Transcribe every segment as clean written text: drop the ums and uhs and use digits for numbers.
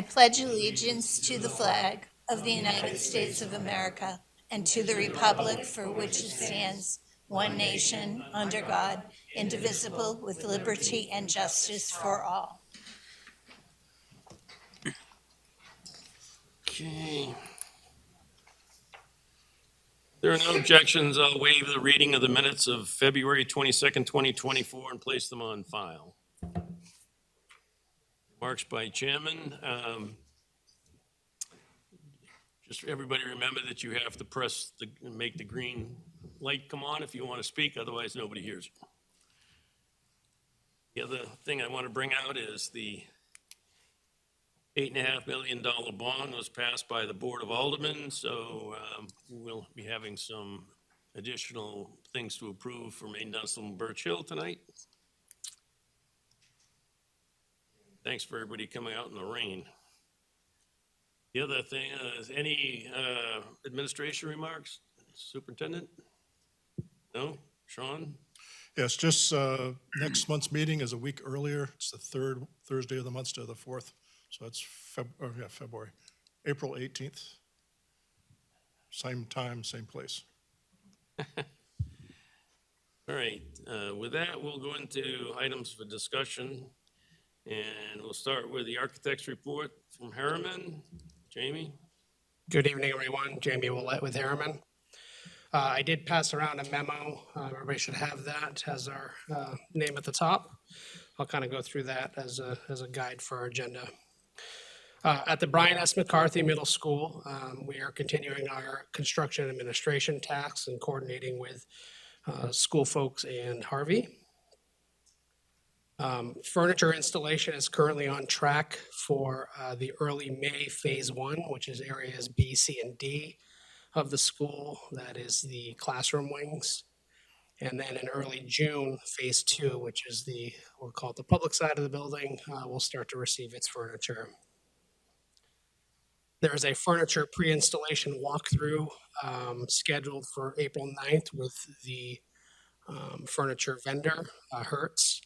I pledge allegiance to the flag of the United States of America and to the republic for which it stands, one nation, under God, indivisible, with liberty and justice for all. Okay. There are no objections. I'll waive the reading of the minutes of February 22nd, 2024 and place them on file. Remarks by chairman. Just everybody remember that you have to make the green light come on if you want to speak, otherwise nobody hears you. The other thing I want to bring out is the $8.5 million bond was passed by the Board of Aldermen, so we'll be having some additional things to approve for Main Dunstall and Birch Hill tonight. Thanks for everybody coming out in the rain. The other thing is any administration remarks? Superintendent? No? Sean? Yes, just next month's meeting is a week earlier. It's the third Thursday of the month instead of the fourth. So it's February, April 18th. Same time, same place. All right, with that, we'll go into items for discussion. And we'll start with the architect's report from Harriman. Jamie? Good evening, everyone. Jamie Willett with Harriman. I did pass around a memo. Everybody should have that as our name at the top. I'll kind of go through that as a guide for our agenda. At the Brian S. McCarthy Middle School, we are continuing our construction administration tasks and coordinating with school folks and Harvey. Furniture installation is currently on track for the early May phase 1, which is areas B, C, and D of the school. That is the classroom wings. And then in early June, phase 2, which is we'll call it the public side of the building, will start to receive its furniture. There is a furniture pre-installation walkthrough scheduled for April 9th with the furniture vendor, Hertz.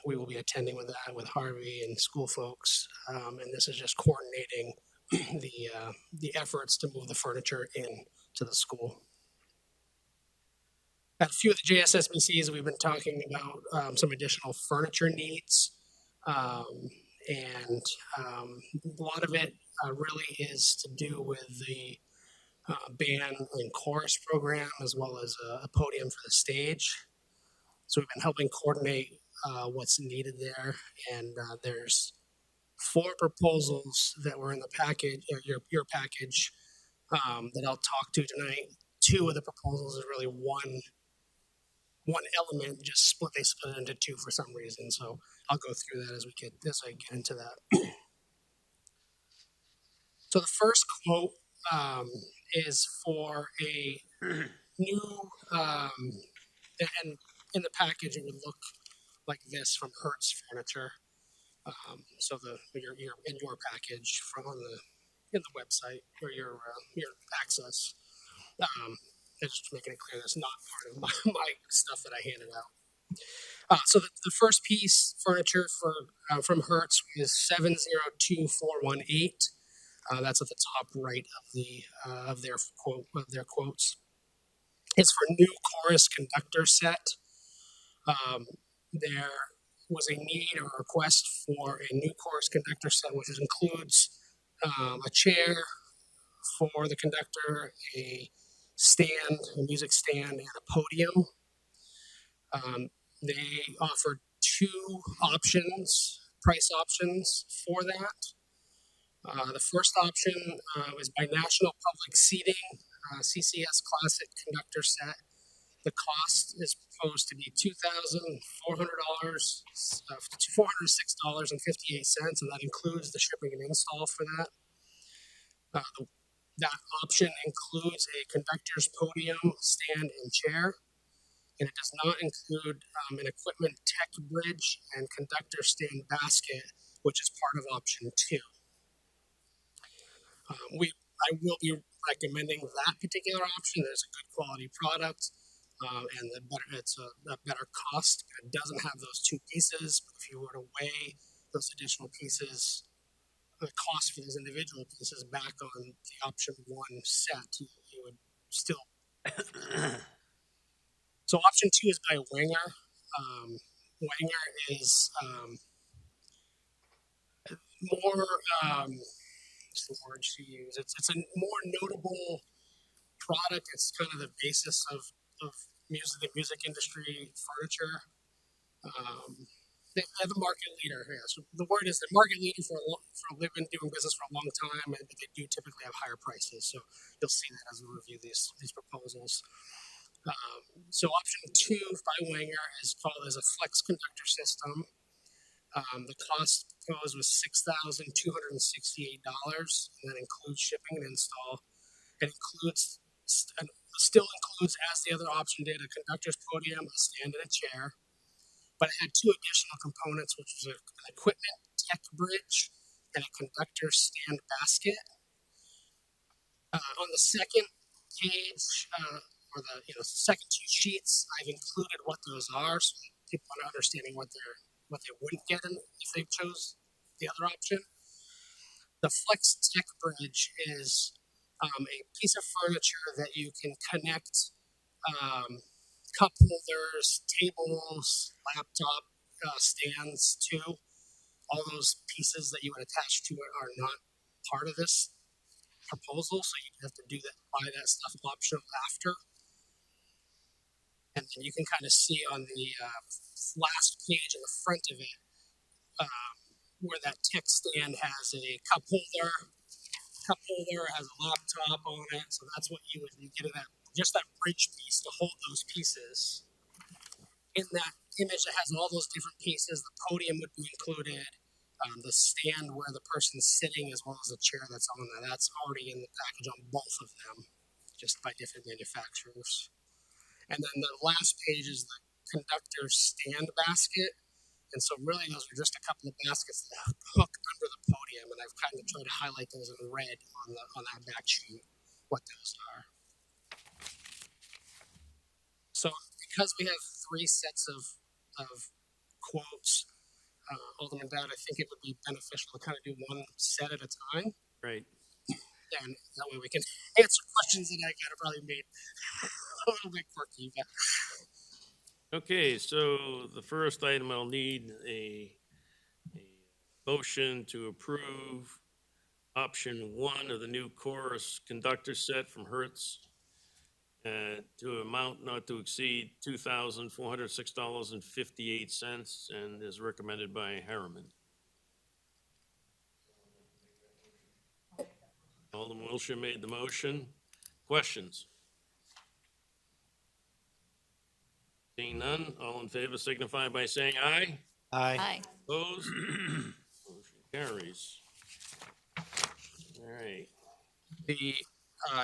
We will be attending with that with Harvey and school folks, and this is just coordinating the efforts to move the furniture in to the school. At a few of the JSSBCs, we've been talking about some additional furniture needs, and a lot of it really is to do with the band and chorus program, as well as a podium for the stage. So we've been helping coordinate what's needed there, and there's 4 proposals that were in the package, or your package, that I'll talk to tonight. 2 of the proposals is really one element, just they split it into 2 for some reason. So I'll go through that as I get into that. So the first quote is for a new, and in the package it would look like this from Hertz Furniture. So your in your package from in the website or your access. Just making it clear that's not part of my stuff that I handed out. So the first piece furniture from Hertz is 702418. That's at the top right of their quotes. It's for new chorus conductor set. There was a need or a request for a new chorus conductor set, which includes a chair for the conductor, a music stand, and a podium. They offered 2 price options for that. The first option was by National Public Seating, CCS Classic Conductor Set. The cost is proposed to be $2,400, $406.58, and that includes the shipping and install for that. That option includes a conductor's podium, stand, and chair, and it does not include an equipment tech bridge and conductor stand basket, which is part of option 2. I will be recommending that particular option. It's a good quality product, and it's a better cost. It doesn't have those 2 pieces, but if you were to weigh those additional pieces, the cost for those individual pieces back on the option one set, you would still. So option two is by Winger. Winger is more, what's the word to use? It's a more notable product. It's kind of the basis of the music industry furniture. They're the market leader here. So the word is the market leader they've been doing business for a long time, and they do typically have higher prices. So you'll see that as we review these proposals. So option two by Winger is called as a flex conductor system. The cost proposed was $6,268, and that includes shipping and install. It includes and still includes, as the other option did, a conductor's podium, a stand, and a chair. But it had two additional components, which was an equipment tech bridge and a conductor stand basket. On the second page, or the second two sheets, I've included what those are, so people are understanding what they wouldn't get if they chose the other option. The Flex Tech Bridge is a piece of furniture that you can connect cup holders, tables, laptop stands to. All those pieces that you would attach to it are not part of this proposal, so you have to buy that stuff optional after. And then you can kind of see on the last page in the front of it where that tech stand has a cup holder. Cup holder has a laptop on it, so that's what you get in just that bridge piece to hold those pieces. In that image that has all those different pieces, the podium would be included, the stand where the person's sitting, as well as the chair that's on there. That's already in the package on both of them, just by different manufacturers. And then the last page is the conductor stand basket. And so really those are just a couple of baskets that hook under the podium, and I've kind of tried to highlight those in red on that back sheet, what those are. So because we have three sets of quotes, Alderman Dowd, I think it would be beneficial to kind of do one set at a time, Right. and that way we can answer questions that I kind of probably made a little bit quirky. But Okay, so the first item, I'll need a motion to approve option one of the new chorus conductor set from Hertz to amount not to exceed $2,406.58 and is recommended by Harriman. Alderman Wilshire made the motion. Questions? Seeing none, all in favor signify by saying aye. Aye. Opposed? Motion carries. All right. the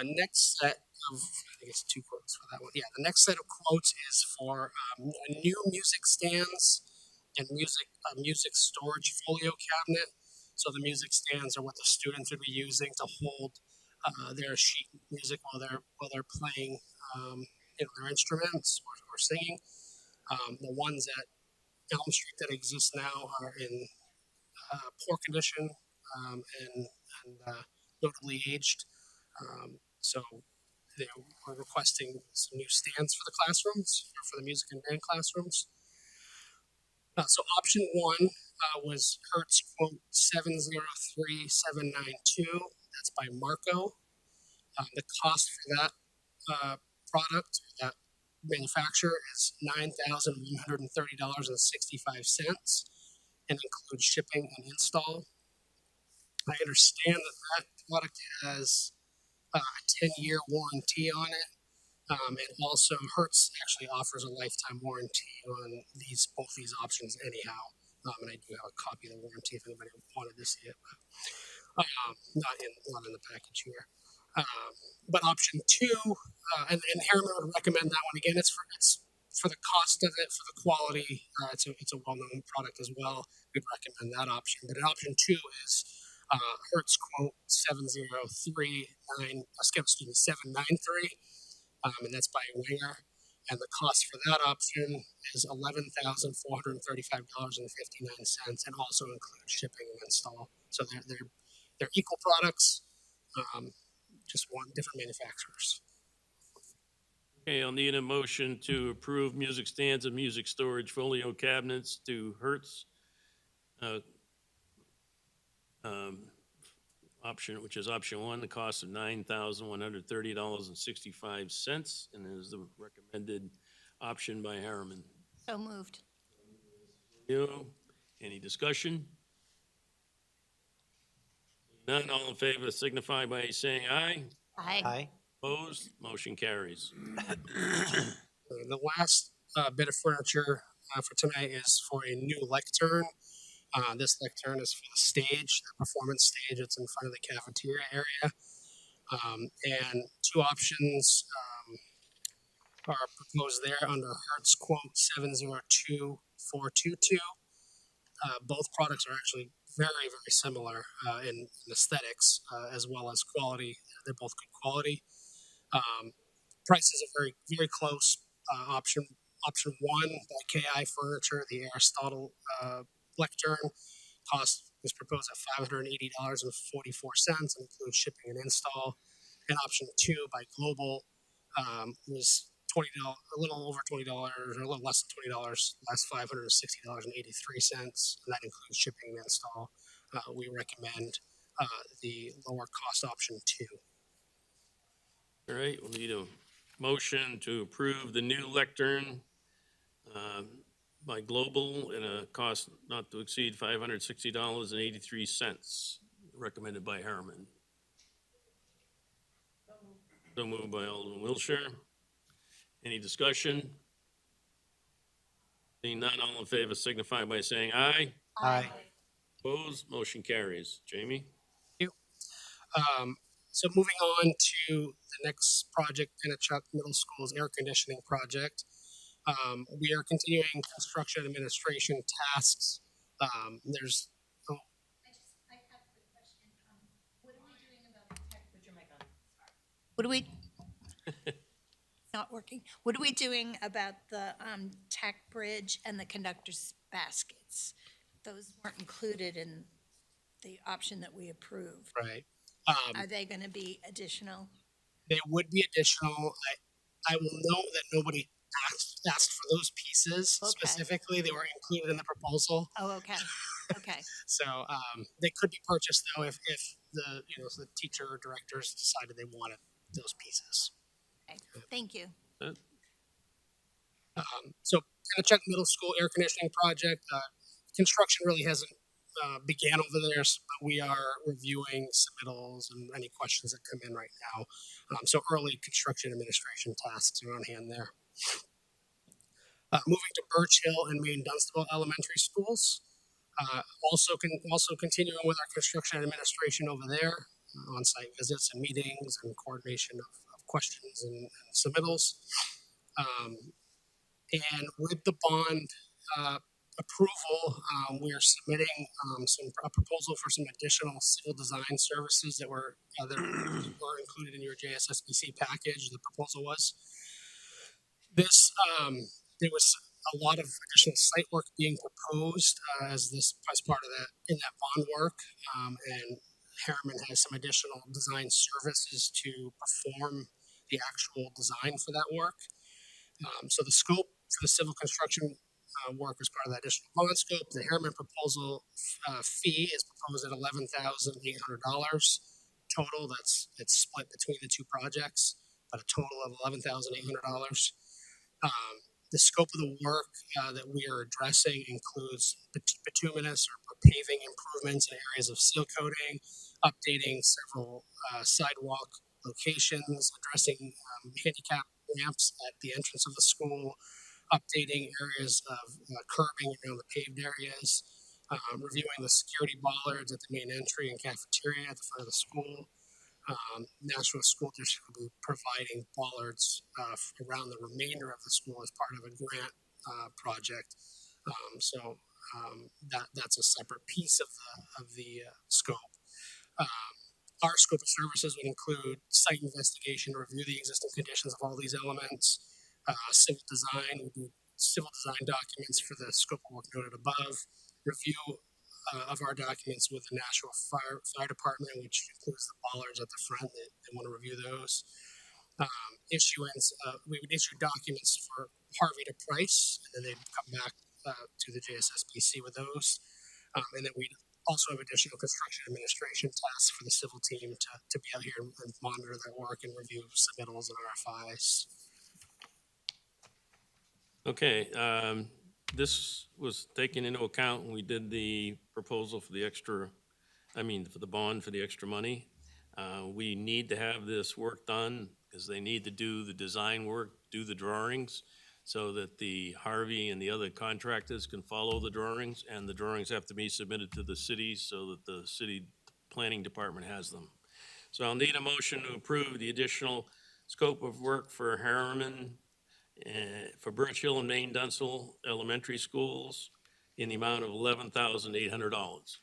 next set of, I think it's two quotes for that one. Yeah, the next set of quotes is for new music stands and music storage folio cabinet. So the music stands are what the students would be using to hold their sheet music while they're playing their instruments or singing. The ones at Elm Street that exist now are in poor condition and notably aged. So they were requesting some new stands for the classrooms, or for the music and band classrooms. So option one was Hertz quote 703792. That's by Marco. The cost for that product, that manufacturer, is $9,130.65 and includes shipping and install. I understand that product has a 10-year warranty on it. And also, Hertz actually offers a lifetime warranty on both these options anyhow. And I do have a copy of the warranty if anybody wanted to see it, but not in the package here. But option two, and Harriman would recommend that one again. It's for the cost of it, for the quality. It's a well-known product as well. We'd recommend that option. But option two is Hertz quote 793, and that's by Winger. And the cost for that option is $11,435.59, and also includes shipping and install. So they're they're equal products, just one different manufacturers. Okay, I'll need a motion to approve music stands and music storage folio cabinets to Hertz. uh, um, Option, which is option one, the cost of $9,130.65, and is the recommended option by Harriman. So moved. You, any discussion? None, all in favor signify by saying aye. Aye. Opposed, motion carries. The last bit of furniture for tonight is for a new lectern. This lectern is for the stage, the performance stage. It's in front of the cafeteria area. And two options are proposed there under Hertz quote 702422. Both products are actually very, very similar in aesthetics as well as quality. They're both good quality. Prices are very, very close. Option one by KI Furniture, the Aristotle lectern, cost is proposed at $580.44 and includes shipping and install. And option two by Global was $20, a little over $20, or a little less than $20, less $560.83, and that includes shipping and install. We recommend the lower cost option two. All right, we'll need a motion to approve the new lectern by Global at a cost not to exceed $560.83, recommended by Harriman. So moved by Alderman Wilshire. Any discussion? Seeing none, all in favor signify by saying aye. Aye. Opposed, motion carries. Jamie? So moving on to the next project, Pennachuck Middle School's air conditioning project. We are continuing construction administration tasks. There's I have a question. What are we doing about the tech? Put your mic on. What are we? It's not working. What are we doing about the tech bridge and the conductor's baskets? Those weren't included in the option that we approved. right. Are they going to be additional? They would be additional. I will note that nobody asked for those pieces Okay. specifically. They were included in the proposal. Oh, okay. Okay. So they could be purchased though if the the teacher or directors decided they wanted those pieces. Okay. Thank you. So Pennachuck Middle School air conditioning project. Construction really hasn't began over there, but we are reviewing submittals and any questions that come in right now. So early construction administration tasks are on hand there. Moving to Birch Hill and Main Dunstable Elementary Schools. Also continuing with our construction administration over there, on-site visits and meetings and coordination of questions and submittals. And with the bond approval, we are submitting a proposal for some additional civil design services that were included in your JSSBC package. The proposal was this. There was a lot of additional site work being proposed as part of that bond work, and Harriman has some additional design services to perform the actual design for that work. So the scope for the civil construction work as part of that additional bond scope. The Harriman proposal fee is proposed at $11,800 total. It's split between the two projects, but a total of $11,800. The scope of the work that we are addressing includes bituminous or paving improvements in areas of seal coating, updating several sidewalk locations, addressing handicap ramps at the entrance of the school, updating areas of curbing around the paved areas, reviewing the security bollards at the main entry and cafeteria at the front of the school. Nashua School District will be providing bollards around the remainder of the school as part of a grant project. That's a separate piece of the scope. Our scope of services would include site investigation, review the existing conditions of all these elements, civil design, we do civil design documents for the scope of work noted above, review of our documents with the Nashua Fire Department, which includes the bollards at the front. They want to review those. Issuance, we would issue documents for Harvey to Price, and then they'd come back to the JSSBC with those. And then we'd also have additional construction administration tasks for the civil team to be out here and monitor that work and review submittals and RFIs. Okay, this was taken into account when we did the proposal for the extra, for the bond for the extra money. We need to have this work done because they need to do the design work, do the drawings, so that the Harvey and the other contractors can follow the drawings, and the drawings have to be submitted to the city so that the city planning department has them. So I'll need a motion to approve the additional scope of work for Harriman, for Birch Hill and Maine Dunstall Elementary Schools in the amount of $11,800.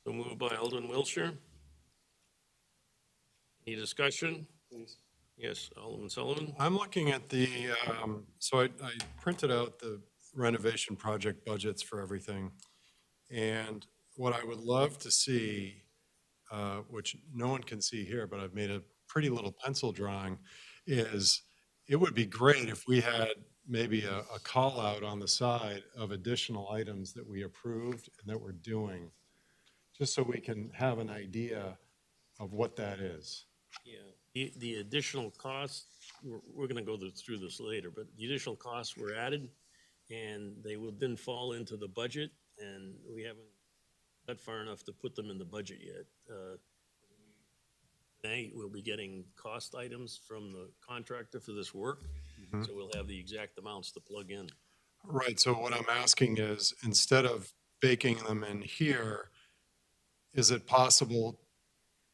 So moved by Alderman Wiltshire. Any discussion? Please. Yes, Alderman Sullivan. I'm looking at the, so I printed out the renovation project budgets for everything. And what I would love to see, which no one can see here, but I've made a pretty little pencil drawing, is it would be great if we had maybe a call out on the side of additional items that we approved and that we're doing, just so we can have an idea of what that is. Yeah, the additional costs, we're gonna go through this later, but the additional costs were added and they will then fall into the budget, and we haven't got far enough to put them in the budget yet. Tonight, we'll be getting cost items from the contractor for this work, so we'll have the exact amounts to plug in. Right, so what I'm asking is, instead of baking them in here, is it possible,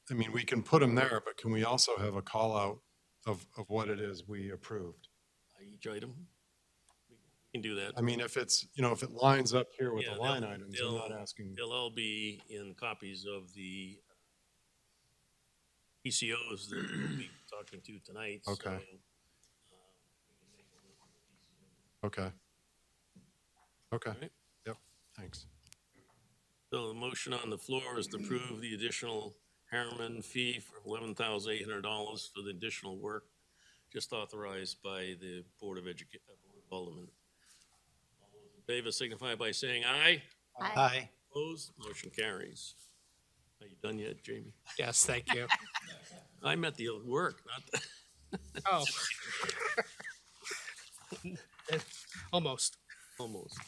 I mean, we can put them there, but can we also have a call out of what it is we approved? Each item? We can do that. I mean, if it's, if it lines up here with Yeah, the line they'll- items, I'm not asking. They'll all be in copies of the PCOs that we'll be talking to tonight. so, Okay. Okay. Okay, Alright. yep, thanks. So the motion on the floor is to approve the additional Harriman fee for $11,800 for the additional work just authorized by the Board of Aldermen. All those in favor signify by saying aye. Aye. Opposed? Motion carries. Are you done yet, Jamie? Yes, thank you. I meant the work, not the, Oh. Almost. almost.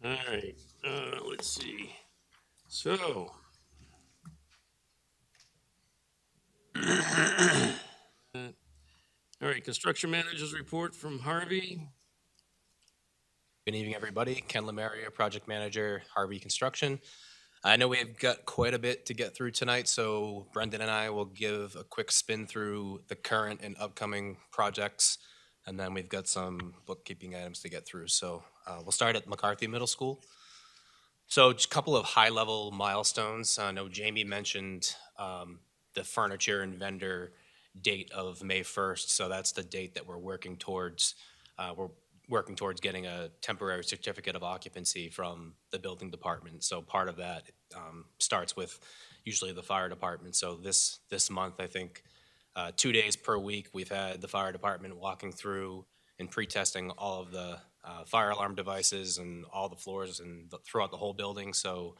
All right, let's see. So. All right, construction managers report from Harvey. Good evening, everybody. Ken Lemeria, project manager, Harvey Construction. I know we've got quite a bit to get through tonight, so Brendan and I will give a quick spin through the current and upcoming projects, and then we've got some bookkeeping items to get through. So we'll start at McCarthy Middle School. So just a couple of high-level milestones. I know Jamie mentioned the furniture and vendor date of May 1st, so that's the date that we're working towards. We're working towards getting a temporary certificate of occupancy from the building department. So part of that starts with usually the fire department. So this month, I think 2 days per week, we've had the fire department walking through and pre-testing all of the fire alarm devices and all the floors and throughout the whole building. So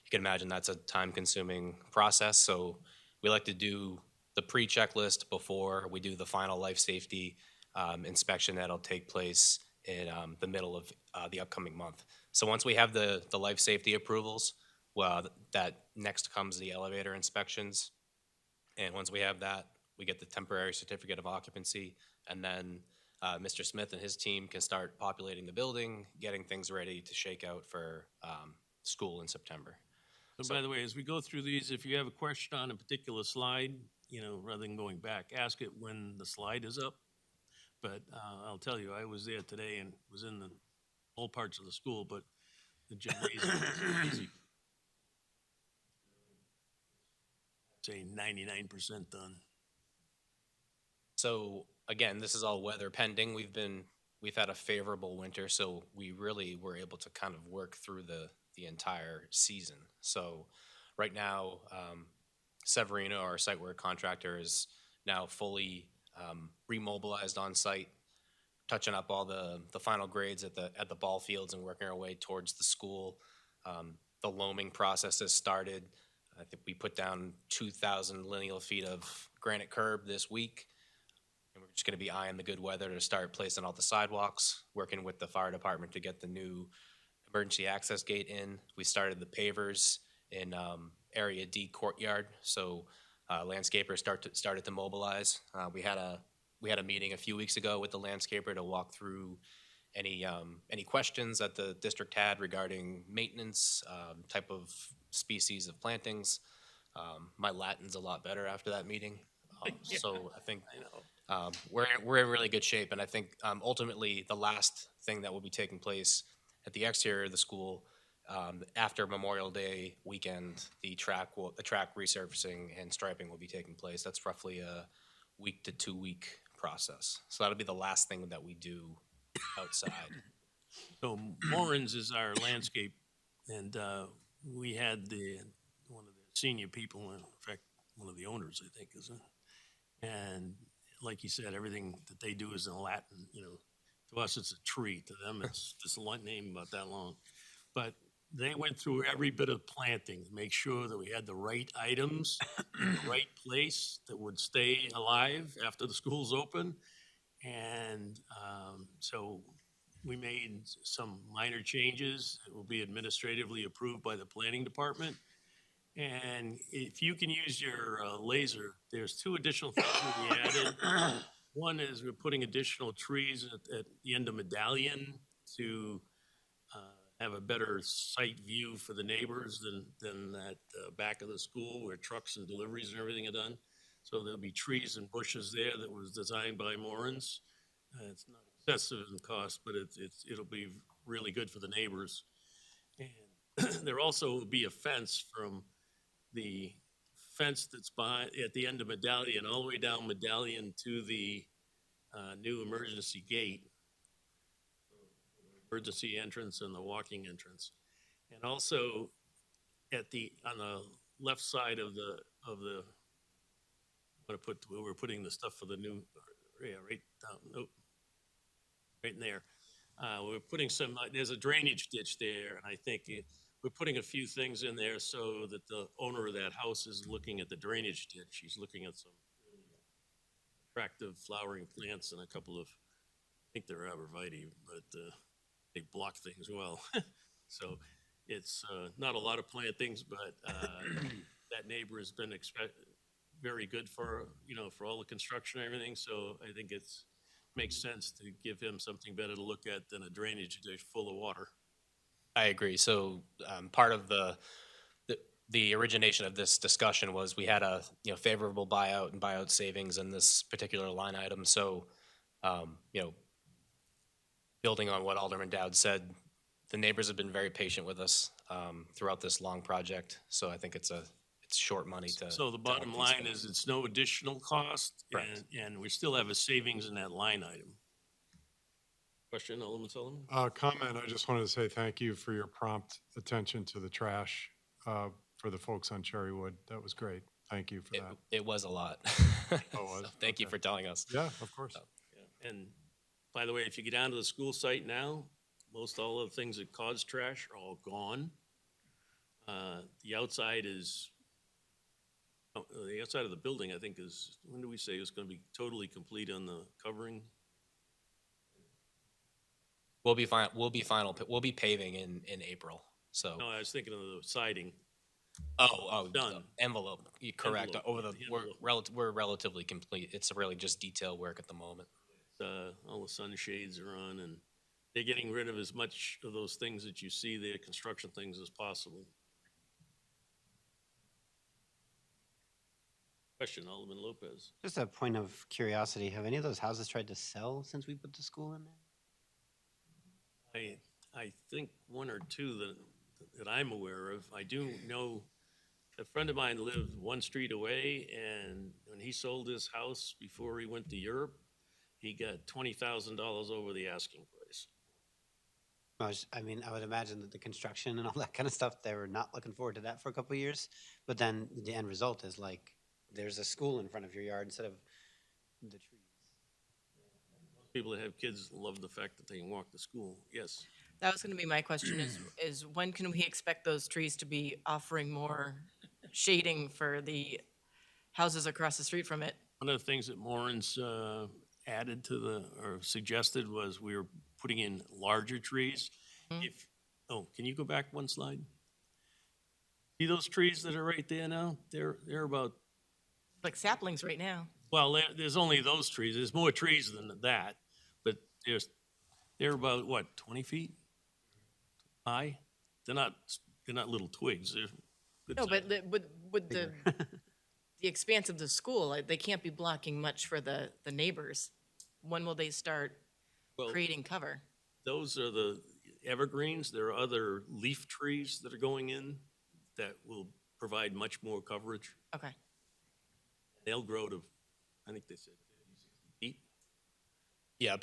you can imagine that's a time-consuming process. So we like to do the pre-checklist before we do the final life safety inspection that'll take place in the middle of the upcoming month. So once we have the life safety approvals, well, that next comes the elevator inspections. And once we have that, we get the temporary certificate of occupancy, and then Mr. Smith and his team can start populating the building, getting things ready to shake out for school in September. So by the way, as we go through these, if you have a question on a particular slide, rather than going back, ask it when the slide is up. But I'll tell you, I was there today and was in all parts of the school, but the gymnasium was easy. Say 99% done. So again, this is all weather pending. We've been we've had a favorable winter, so we really were able to kind of work through the entire season. So right now, Severino, our site work contractor, is now fully remobilized on site, touching up all the final grades at the ball fields and working our way towards the school. The loaming process has started. I think we put down 2,000 lineal feet of granite curb this week. And we're just going to be eyeing the good weather to start placing all the sidewalks, working with the fire department to get the new emergency access gate in. We started the pavers in Area D courtyard, so landscapers started to mobilize. We had a meeting a few weeks ago with the landscaper to walk through any questions that the district had regarding maintenance, type of species of plantings. My Latin's a lot better after that meeting, so I think we're in really good shape. And I think ultimately the last thing that will be taking place at the exterior of the school after Memorial Day weekend, the track resurfacing and striping will be taking place. That's roughly a week to 2 week process. So that'll be the last thing that we do outside. So Morin's is our landscape, and we had one of the senior people, in fact, one of the owners, I think, is it? And like you said, everything that they do is in Latin. To us it's a tree. To them, it's just a name about that long. But they went through every bit of planting to make sure that we had the right items in the right place that would stay alive after the school's open. And so we made some minor changes. It will be administratively approved by the planning department. And if you can use your laser, there's 2 additional things that we added. One is we're putting additional trees at the end of Medallion to have a better sight view for the neighbors than at the back of the school where trucks and deliveries and everything are done. So there'll be trees and bushes there that was designed by Morin's. It's not excessive in cost, but it'll be really good for the neighbors. And there also will be a fence from the fence that's at the end of Medallion, all the way down Medallion to the new emergency gate, emergency entrance and the walking entrance. And also on the left side of the I'm gonna put where we're putting the stuff for the new, right down, nope, right in there. We're putting there's a drainage ditch there, and I think we're putting a few things in there so that the owner of that house is looking at the drainage ditch. He's looking at some attractive flowering plants and a couple of, I think they're arborvitae, but they block things well. So it's not a lot of plantings, but that neighbor has been very good for all the construction and everything. So I think makes sense to give him something better to look at than a drainage ditch full of water. I agree. So part of the origination of this discussion was we had a favorable buyout and buyout savings in this particular line item. So building on what Alderman Dowd said, the neighbors have been very patient with us throughout this long project. So I think it's short money to. So the bottom line is it's no additional cost, and we still have a savings in that line item. Question, Alderman Sullivan? Comment, I just wanted to say thank you for your prompt attention to the trash for the folks on Cherrywood. That was great. Thank you for that. It was a lot. Oh, it was? So thank you for telling us. Yeah, of course. Yeah. And by the way, if you get down to the school site now, most all of the things that cause trash are all gone. The outside of the building, I think when do we say it's going to be totally complete on the covering? We'll be fine. We'll be paving in April. So. No, I was thinking of the siding. Oh, done. Envelope. You're correct. Envelope. We're relatively complete. It's really just detail work at the moment. All the sunshades are on, and they're getting rid of as much of those things that you see there, construction things, as possible. Question, Alderman Lopez. Just a point of curiosity, have any of those houses tried to sell since we put the school in there? I think 1 or 2 that I'm aware of. I do know a friend of mine lived 1 street away, and when he sold his house before he went to Europe, he got $20,000 over the asking price. I mean, I would imagine that the construction and all that kind of stuff, they were not looking forward to that for a couple of years. But then the end result is like, there's a school in front of your yard instead of the trees. People that have kids love the fact that they can walk to school. Yes. That was gonna be my question is when can we expect those trees to be offering more shading for the houses across the street from it? One of the things that Moran's added to or suggested was we were putting in larger trees. If, can you go back one slide? See those trees that are right there now? They're about, Like saplings right now. well, there's only those trees. There's more trees than that, but they're about what, 20 feet high? They're not little twigs. They're good No, size. but with the expanse of the school, like, they can't be blocking much for the neighbors. When will they start Well, creating cover? those are the evergreens. There are other leaf trees that are going in that will provide much more coverage. Okay. They'll grow to, I think they said 50 feet. Yeah,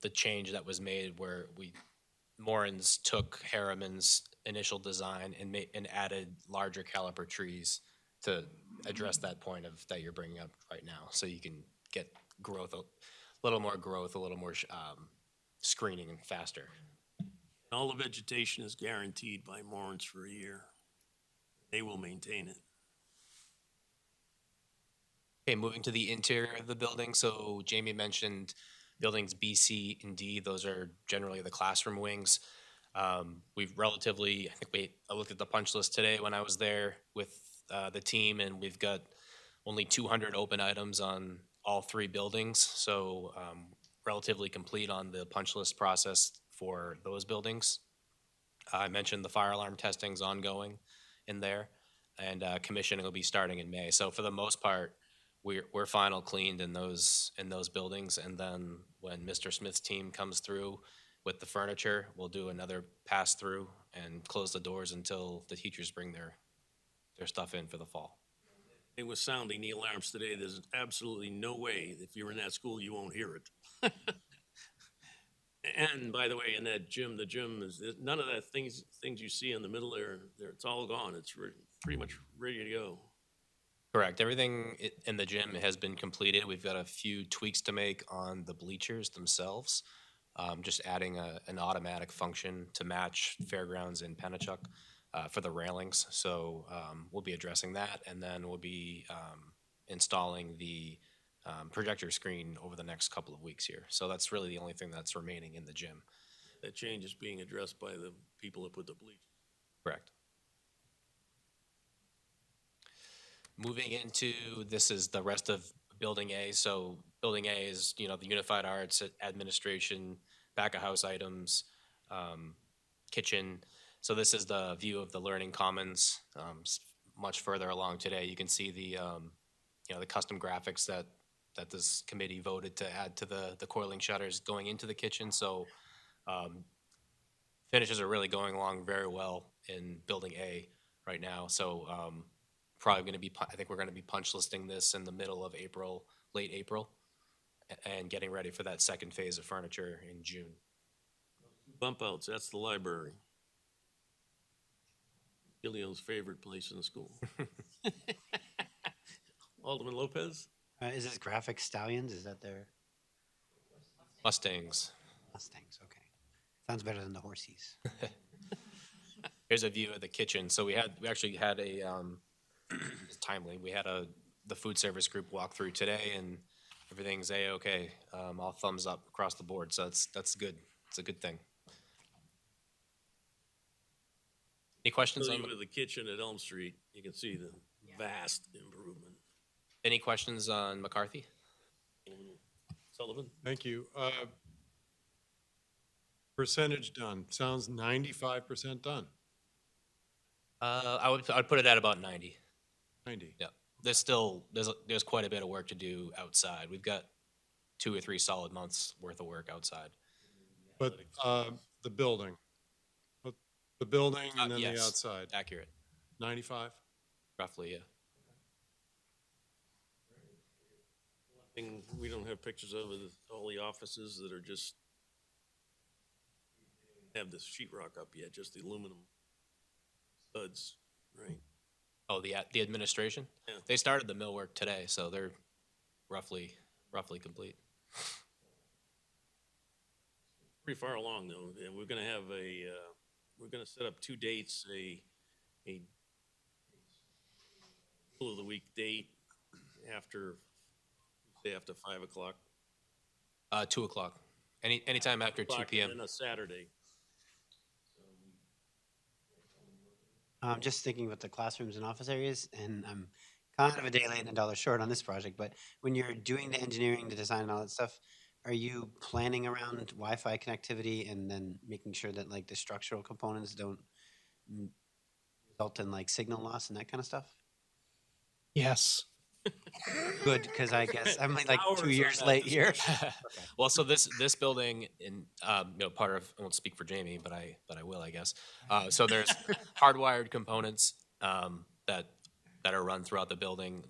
the change that was made where Moran's took Harriman's initial design and added larger caliper trees to address that point that you're bringing up right now. So you can get growth, a little more screening and faster. All the vegetation is guaranteed by Moran's for a year. They will maintain it. Okay, moving to the interior of the building. So Jamie mentioned buildings B, C, and D. Those are generally the classroom wings. I looked at the punch list today when I was there with the team, and we've got only 200 open items on all three buildings. So relatively complete on the punch list process for those buildings. I mentioned the fire alarm testing's ongoing in there, and commissioning will be starting in May. So for the most part, we're final cleaned in those buildings, and then when Mr. Smith's team comes through with the furniture, we'll do another pass through and close the doors until the teachers bring their stuff in for the fall. It was sounding the alarms today. There's absolutely no way if you're in that school, you won't hear it. And by the way, in that gym, the gym is, none of that things you see in the middle there, it's all gone. It's pretty much ready to go. Correct. Everything in the gym has been completed. We've got a few tweaks to make on the bleachers themselves. Just adding an automatic function to match Fairgrounds in Pennachuck for the railings. So we'll be addressing that, and then we'll be installing the projector screen over the next couple of weeks here. So that's really the only thing that's remaining in the gym. That change is being addressed by the people that put the bleachers. Correct. Moving into, this is the rest of Building A. So Building A is, the Unified Arts, administration, back of house items, kitchen. So this is the view of the Learning Commons, much further along today. You can see the custom graphics that this committee voted to add to the coiling shutters going into the kitchen. So finishes are really going along very well in Building A right now. So probably going to be, I think we're going to be punch listing this in the middle of April, late April, and getting ready for that second phase of furniture in June. Bump outs, that's the library. Gillian's favorite place in the school. Alderman Lopez? Is this Graphic Stallions? Is that their Mustangs. Mustangs? Okay. Sounds better than the horsies. Here's a view of the kitchen. So we actually had a, it's timely, we had the food service group walk through today, and everything's A-okay, all thumbs up across the board. So that's good. It's a good thing. Any questions on With the kitchen at Elm Street, you can see the vast improvement. any questions on McCarthy? Sullivan? Thank you. Percentage done. Sounds 95% done. I'd put it at about 90. 90. Yeah. There's quite a bit of work to do outside. We've got 2 or 3 solid months worth of work outside. But the building. But the building and then the Yes. outside. Accurate, 95? roughly, yeah. thing we don't have pictures of is all the offices that are just have the sheetrock up yet, just the aluminum studs, right? Oh, the administration? Yeah. They started the millwork today, so they're roughly complete. Pretty far along though, and we're gonna have we're gonna set up 2 dates, a middle of the week date after, say after 5 o'clock. 2 o'clock. Anytime after 2 p.m. And then a Saturday. I'm just thinking about the classrooms and office areas, and I'm kind of a day late and a dollar short on this project, but when you're doing the engineering, the design and all that stuff, are you planning around Wi-Fi connectivity and then making sure that like the structural components don't result in like signal loss and that kind of stuff? Yes. Good, because I guess I'm like Hours 2 on years that late here. Well, so this building in part of, I won't speak for Jamie, but I will, I guess. So there's hardwired components that are run throughout the building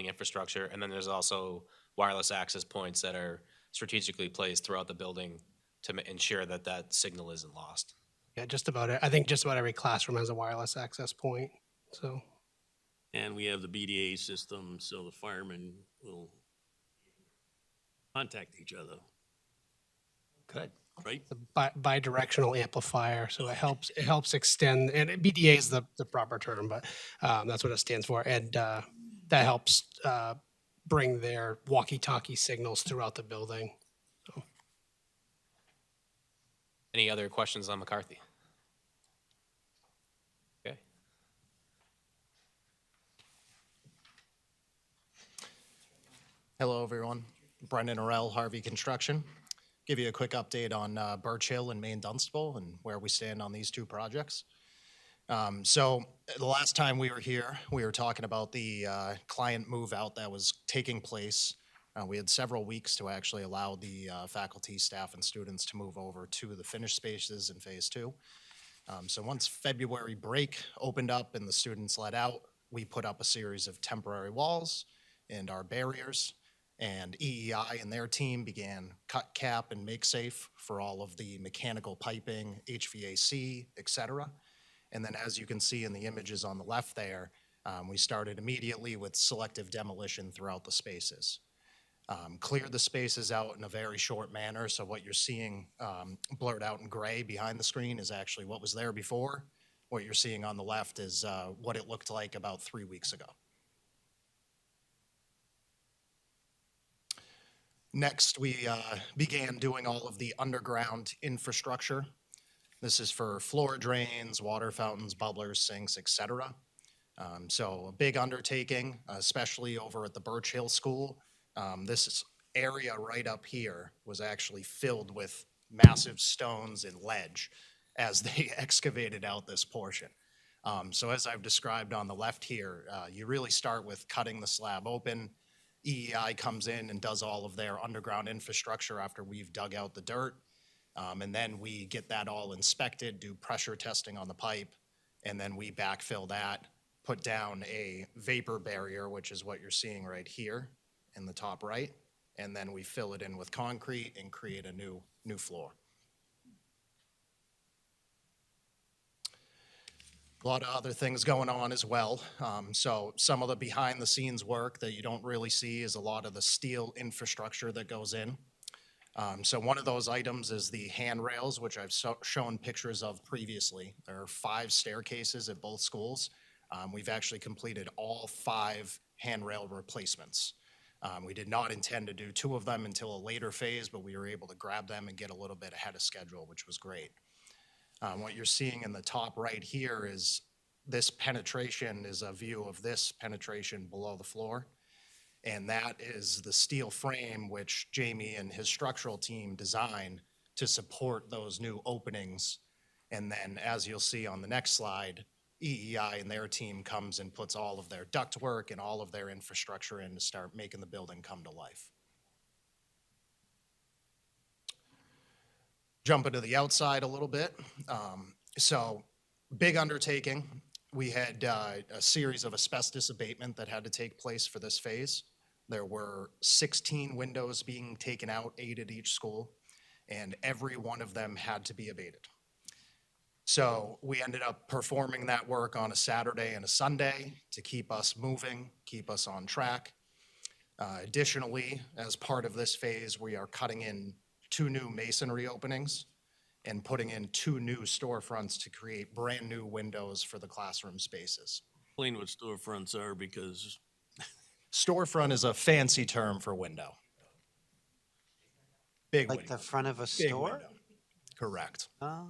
infrastructure, and then there's also wireless access points that are strategically placed throughout the building to ensure that signal isn't lost. Yeah, just about it. I think just about every classroom has a wireless access point. So And we have the BDA system, so the firemen will contact each other, Good. right? the bi-directional amplifier, so it helps extend, and BDA is the proper term, but that's what it stands for, and that helps bring their walkie-talkie signals throughout the building. Any other questions on McCarthy? Okay. Hello, everyone. Brendan Orell, Harvey Construction. Give you a quick update on Birch Hill and Main Dunstable and where we stand on these 2 projects. So the last time we were here, we were talking about the client move out that was taking place. We had several weeks to actually allow the faculty, staff, and students to move over to the finished spaces in phase 2. So once February break opened up and the students let out, we put up a series of temporary walls and our barriers, and EEI and their team began cut, cap, and make safe for all of the mechanical piping, HVAC, et cetera. And then as you can see in the images on the left there, we started immediately with selective demolition throughout the spaces. Cleared the spaces out in a very short manner, so what you're seeing blurred out in gray behind the screen is actually what was there before. What you're seeing on the left is what it looked like about 3 weeks ago. Next, we began doing all of the underground infrastructure. This is for floor drains, water fountains, bubblers, sinks, etc. So a big undertaking, especially over at the Birch Hill School. This area right up here was actually filled with massive stones and ledge as they excavated out this portion. So as I've described on the left here, you really start with cutting the slab open. EEI comes in and does all of their underground infrastructure after we've dug out the dirt. And then we get that all inspected, do pressure testing on the pipe, and then we backfill that, put down a vapor barrier, which is what you're seeing right here in the top right, and then we fill it in with concrete and create a new floor. A lot of other things going on as well. So some of the behind the scenes work that you don't really see is a lot of the steel infrastructure that goes in. So one of those items is the handrails, which I've shown pictures of previously. There are 5 staircases at both schools. We've actually completed all 5 handrail replacements. We did not intend to do 2 of them until a later phase, but we were able to grab them and get a little bit ahead of schedule, which was great. What you're seeing in the top right here is this penetration is a view of this penetration below the floor. And that is the steel frame which Jamie and his structural team designed to support those new openings. And then as you'll see on the next slide, EEI and their team comes and puts all of their ductwork and all of their infrastructure in to start making the building come to life. Jumping to the outside a little bit. So big undertaking. We had a series of asbestos abatement that had to take place for this phase. there were 16 windows being taken out, 8 at each school, and every one of them had to be abated. So we ended up performing that work on a Saturday and a Sunday to keep us moving, keep us on track. Additionally, as part of this phase, we are cutting in 2 new masonry openings and putting in 2 new storefronts to create brand-new windows for the classroom spaces. Explain what storefronts are, because Storefront is a fancy term for window. Big Like window. the front of a Big store? window. Correct. Oh,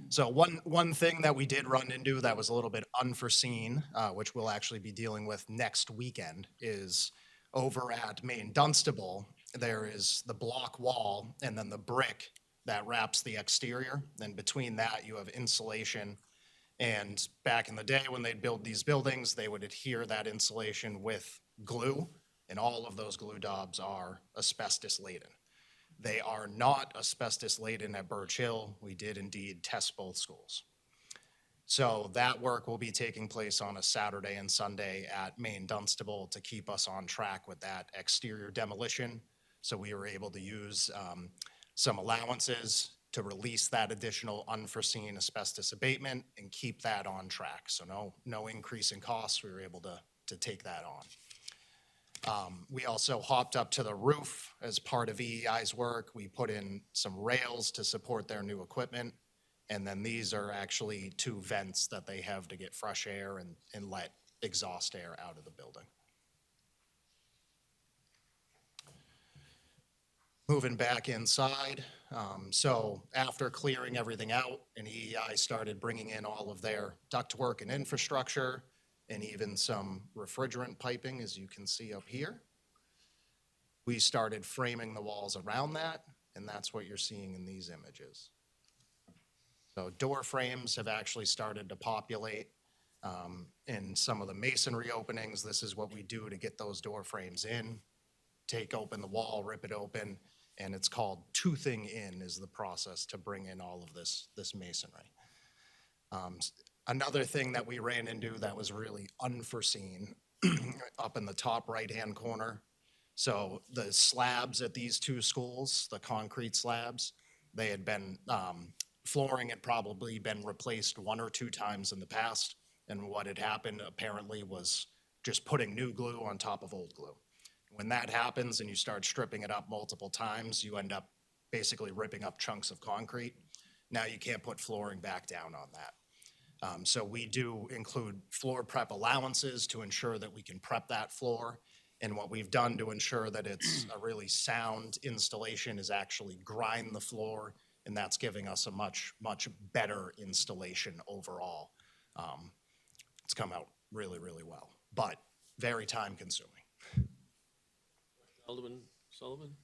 So one thing that we did run into that was a little bit unforeseen, which we'll actually be dealing with next weekend, is over at Main Dunstable, there is the block wall and then the brick that wraps the exterior. And between that, you have insulation. And back in the day when they'd build these buildings, they would adhere that insulation with glue, and all of those glue daubs are asbestos laden. They are not asbestos laden at Birch Hill. We did indeed test both schools. So that work will be taking place on a Saturday and Sunday at Main Dunstable to keep us on track with that exterior demolition. So we were able to use some allowances to release that additional unforeseen asbestos abatement and keep that on track. So no increase in costs. We were able to take that on. We also hopped up to the roof as part of EEI's work. We put in some rails to support their new equipment. And then these are actually 2 vents that they have to get fresh air and let exhaust air out of the building. Moving back inside, so after clearing everything out, and EEI started bringing in all of their ductwork and infrastructure, and even some refrigerant piping, as you can see up here. We started framing the walls around that, and that's what you're seeing in these images. So door frames have actually started to populate in some of the masonry openings. This is what we do to get those door frames in. Take open the wall, rip it open, and it's called toothing in is the process to bring in all of this masonry. Another thing that we ran into that was really unforeseen up in the top right-hand corner. So the slabs at these 2 schools, the concrete slabs, they had been, flooring had probably been replaced 1 or 2 times in the past. And what had happened apparently was just putting new glue on top of old glue. When that happens and you start stripping it up multiple times, you end up basically ripping up chunks of concrete. Now you can't put flooring back down on that. So we do include floor prep allowances to ensure that we can prep that floor. And what we've done to ensure that it's a really sound installation is actually grind the floor, and that's giving us a much better installation overall. It's come out really, really well, but very time consuming. Alderman Sullivan?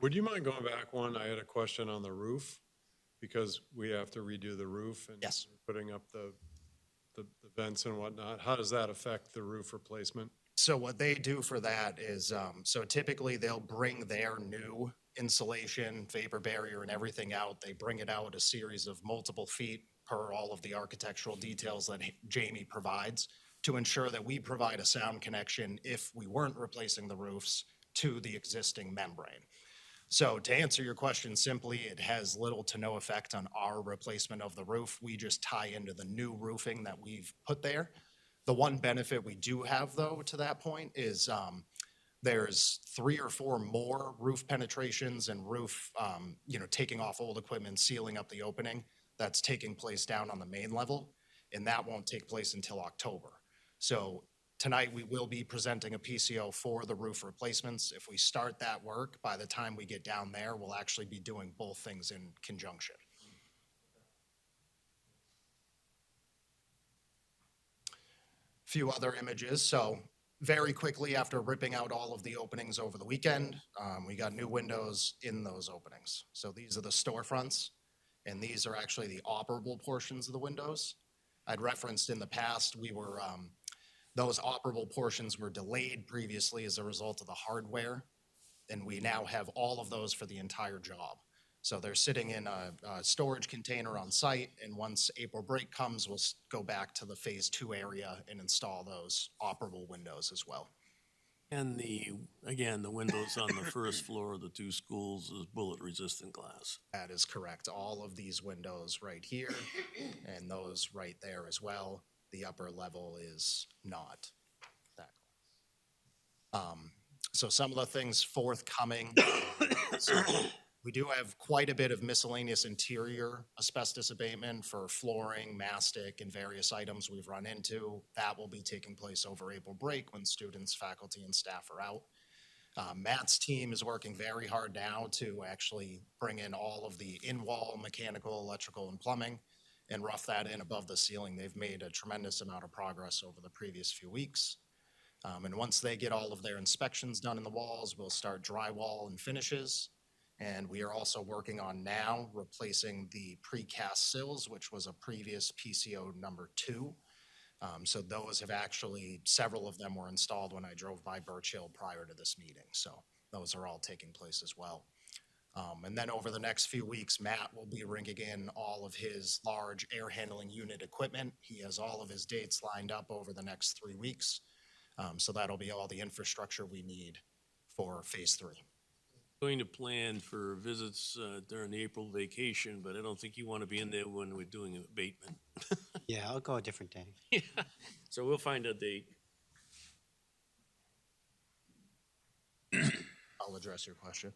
Would you mind going back one? I had a question on the roof, because we have to redo the roof and Yes. putting up the vents and whatnot. How does that affect the roof replacement? So what they do for that is, so typically they'll bring their new insulation, vapor barrier and everything out. They bring it out a series of multiple feet per all of the architectural details that Jamie provides to ensure that we provide a sound connection if we weren't replacing the roofs to the existing membrane. So to answer your question simply, it has little to no effect on our replacement of the roof. We just tie into the new roofing that we've put there. The one benefit we do have, though, to that point is there's 3 or 4 more roof penetrations and roof, taking off old equipment, sealing up the opening. That's taking place down on the main level, and that won't take place until October. So tonight, we will be presenting a PCO for the roof replacements. If we start that work, by the time we get down there, we'll actually be doing both things in conjunction. Few other images. So very quickly after ripping out all of the openings over the weekend, we got new windows in those openings. So these are the storefronts, and these are actually the operable portions of the windows. I'd referenced in the past, those operable portions were delayed previously as a result of the hardware, and we now have all of those for the entire job. So they're sitting in a storage container on site, and once April break comes, we'll go back to the phase 2 area and install those operable windows as well. And again, the windows on the first floor of the two schools is bullet-resistant glass. That is correct. All of these windows right here and those right there as well. The upper level is not that glass. So some of the things forthcoming. So we do have quite a bit of miscellaneous interior asbestos abatement for flooring, mastic, and various items we've run into. That will be taking place over April break when students, faculty, and staff are out. Matt's team is working very hard now to actually bring in all of the in-wall mechanical, electrical, and plumbing and rough that in above the ceiling. They've made a tremendous amount of progress over the previous few weeks. And once they get all of their inspections done in the walls, we'll start drywall and finishes. And we are also working on now replacing the precast sills, which was a previous PCO number 2. So those have actually, several of them were installed when I drove by Birch Hill prior to this meeting. So those are all taking place as well. And then over the next few weeks, Matt will be bringing in all of his large air handling unit equipment. He has all of his dates lined up over the next 3 weeks. So that'll be all the infrastructure we need for phase 3. Going to plan for visits during the April vacation, but I don't think you want to be in there when we're doing abatement. Yeah, I'll go a different day. Yeah, so we'll find a date. I'll address your question.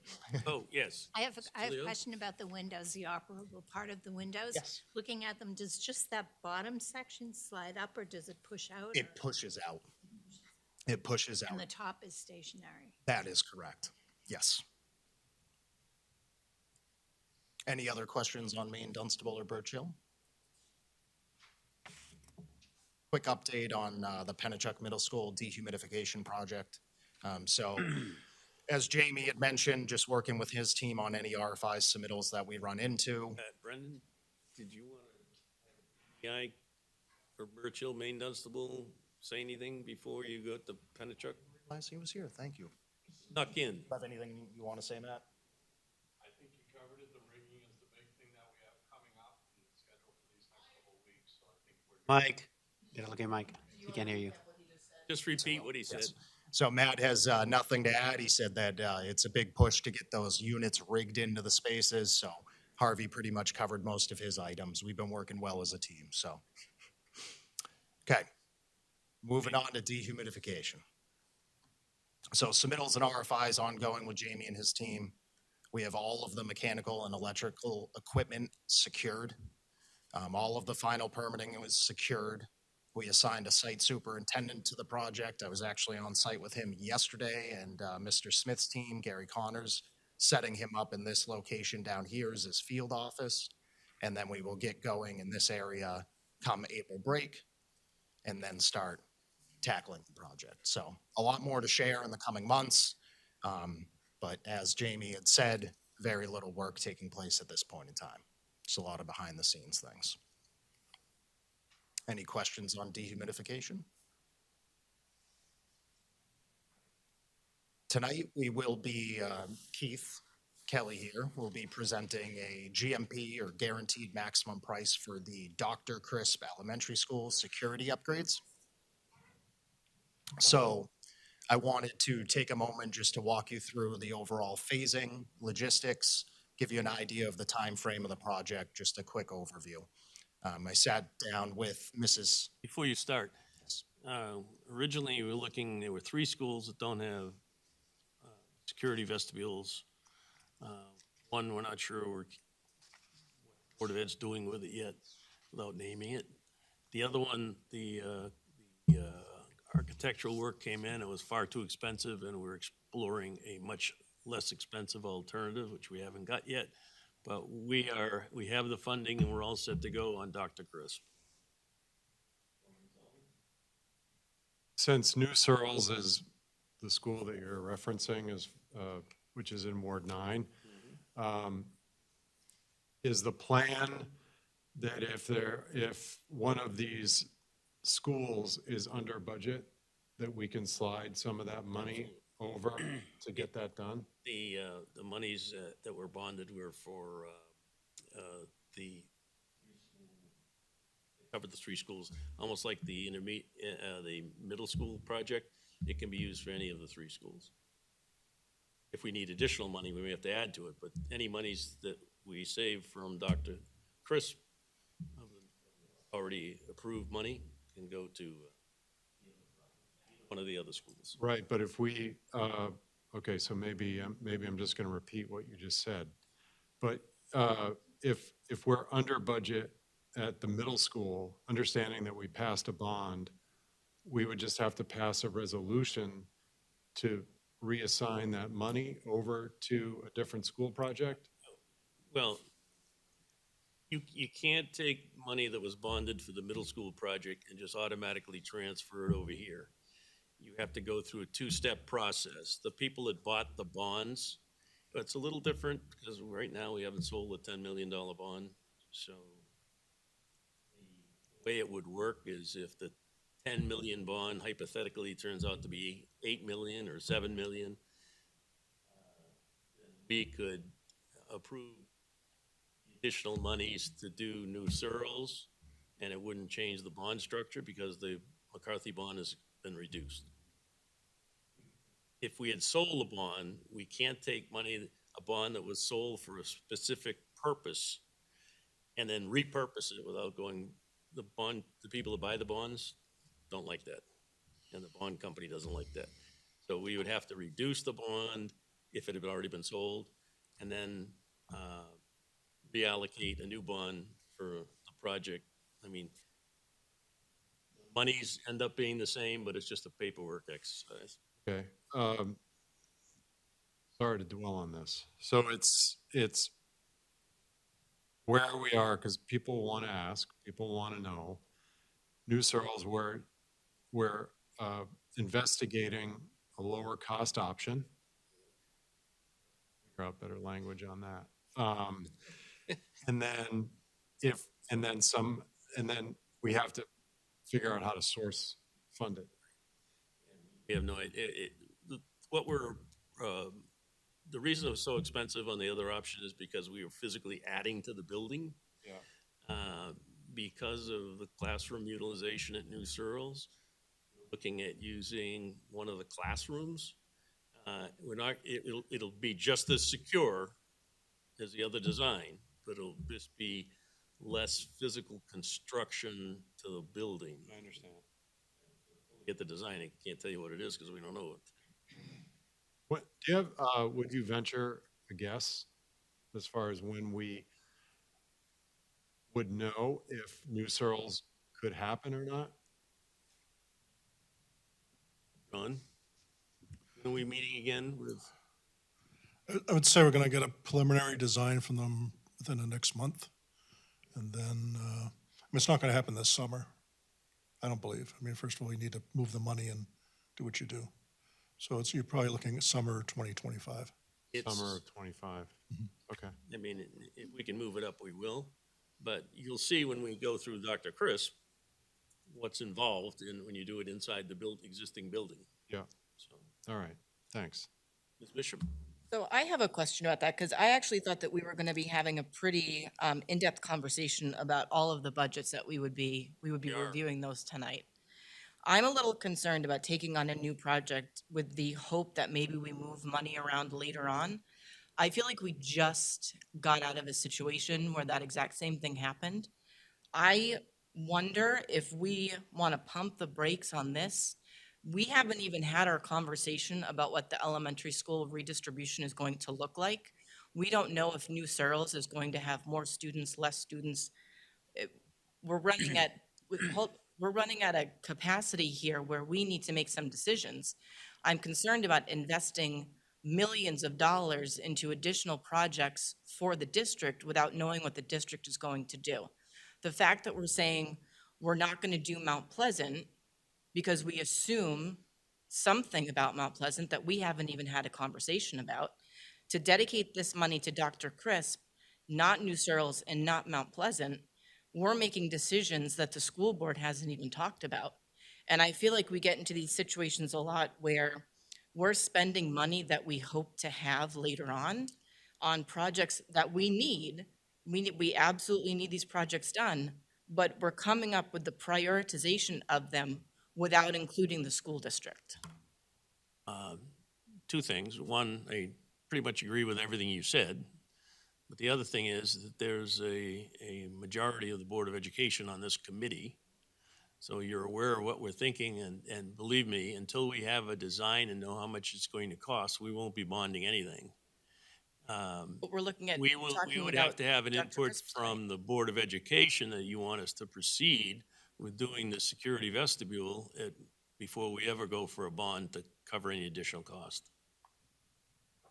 Oh, yes. I have a Leo? question about the windows, the operable part of the windows. Yes. Looking at them, does just that bottom section slide up or does it push out? It pushes out. It pushes And out. the top is stationary? That is correct. Yes. Any other questions on Main Dunstable or Birch Hill? Quick update on the Pennachuck Middle School dehumidification project. So as Jamie had mentioned, just working with his team on any RFI submittals that we run into. Brendan, did you want to, guy for Birch Hill, Main Dunstable, say anything before you go to Pennachuck? Realize he was here. Thank you. Snuck in. Have anything you want to say, Matt? I think you covered it. The rigging is the big thing that we have coming up and scheduled for these next couple of weeks. So I think we're. Mike, you gotta look at Mike. He can't hear you. Just repeat what he said. Yes. So Matt has nothing to add. He said that it's a big push to get those units rigged into the spaces. So Harvey pretty much covered most of his items. We've been working well as a team, so. Okay, moving on to dehumidification. So submittals and RFIs ongoing with Jamie and his team. We have all of the mechanical and electrical equipment secured. All of the final permitting was secured. We assigned a site superintendent to the project. I was actually on site with him yesterday, and Mr. Smith's team, Gary Connors, setting him up in this location down here as his field office. And then we will get going in this area come April break and then start tackling the project. So a lot more to share in the coming months. But as Jamie had said, very little work taking place at this point in time. Just a lot of behind the scenes things. Any questions on dehumidification? Tonight, we will be, Keith Kelly here will be presenting a GMP or guaranteed maximum price for the Dr. Crisp Elementary School security upgrades. So I wanted to take a moment just to walk you through the overall phasing, logistics, give you an idea of the time frame of the project, just a quick overview. I sat down with Mrs. Before you start, originally we were looking, there were 3 schools that don't have security vestibules. One, we're not sure what Board of Ed's doing with it yet, without naming it. The other one, the architectural work came in, it was far too expensive, and we're exploring a much less expensive alternative, which we haven't got yet. But we have the funding and we're all set to go on Dr. Crisp. Since New Searles is the school that you're referencing, is, which is in Ward 9, is the plan that if one of these schools is under budget, that we can slide some of that money over to get that done? The monies that were bonded were for the cover the three schools, almost like the the middle school project. It can be used for any of the three schools. If we need additional money, we may have to add to it, but any monies that we save from Dr. Chris, already approved money, can go to one of the other schools. Right, but if we, okay, so maybe I'm just gonna repeat what you just said. But if we're under budget at the middle school, understanding that we passed a bond, we would just have to pass a resolution to reassign that money over to a different school project? Well, you can't take money that was bonded for the middle school project and just automatically transfer it over here. You have to go through a two-step process. The people that bought the bonds, it's a little different because right now we haven't sold a $10 million bond. So the way it would work is if the 10 million bond hypothetically turns out to be 8 million or 7 million, we could approve additional monies to do new Searles, and it wouldn't change the bond structure because the McCarthy bond has been reduced. If we had sold a bond, we can't take money, a bond that was sold for a specific purpose, and then repurpose it without going, the people that buy the bonds don't like that, and the bond company doesn't like that. So we would have to reduce the bond if it had already been sold, and then reallocate a new bond for the project. I mean, monies end up being the same, but it's just a paperwork exercise. Okay. Sorry to dwell on this. So it's where we are, because people want to ask, people want to know. New Searles, we're investigating a lower cost option. Figure out better language on that. And then we have to figure out how to source fund it. We have no idea. The reason it was so expensive on the other option is because we were physically adding to the building. Yeah. Because of the classroom utilization at New Searles, looking at using one of the classrooms. It'll be just as secure as the other design, but it'll just be less physical construction to the building. I understand. Get the design, I can't tell you what it is because we don't know it. What do you have? Would you venture a guess as far as when we would know if New Searles could happen or not? Ron, when are we meeting again with? I would say we're going to get a preliminary design from them within the next month. And then, I mean, it's not going to happen this summer, I don't believe. I mean, first of all, you need to move the money and do what you do. So you're probably looking at summer 2025. Summer of 25. Okay. I mean, if we can move it up, we will. But you'll see when we go through Dr. Chris, what's involved in when you do it inside the existing building. Yeah. So, All right. Thanks. Ms. Bishop? So I have a question about that, because I actually thought that we were going to be having a pretty in-depth conversation about all of the budgets that we would be We are. reviewing those tonight. I'm a little concerned about taking on a new project with the hope that maybe we move money around later on. I feel like we just got out of a situation where that exact same thing happened. I wonder if we want to pump the brakes on this. We haven't even had our conversation about what the elementary school redistribution is going to look like. We don't know if New Searles is going to have more students, less students. We're running at a capacity here where we need to make some decisions. I'm concerned about investing millions of dollars into additional projects for the district without knowing what the district is going to do. The fact that we're saying we're not going to do Mount Pleasant because we assume something about Mount Pleasant that we haven't even had a conversation about, to dedicate this money to Dr. Crisp, not New Searles and not Mount Pleasant, we're making decisions that the school board hasn't even talked about. And I feel like we get into these situations a lot where we're spending money that we hope to have later on projects that we need. We absolutely need these projects done, but we're coming up with the prioritization of them without including the school district. Two things. One, I pretty much agree with everything you said. But the other thing is that there's a majority of the Board of Education on this committee. So you're aware of what we're thinking, and believe me, until we have a design and know how much it's going to cost, we won't be bonding anything. But we're looking at We talking would have about to have an Dr. input Crisp's side. from the Board of Education that you want us to proceed with doing the security vestibule before we ever go for a bond to cover any additional cost.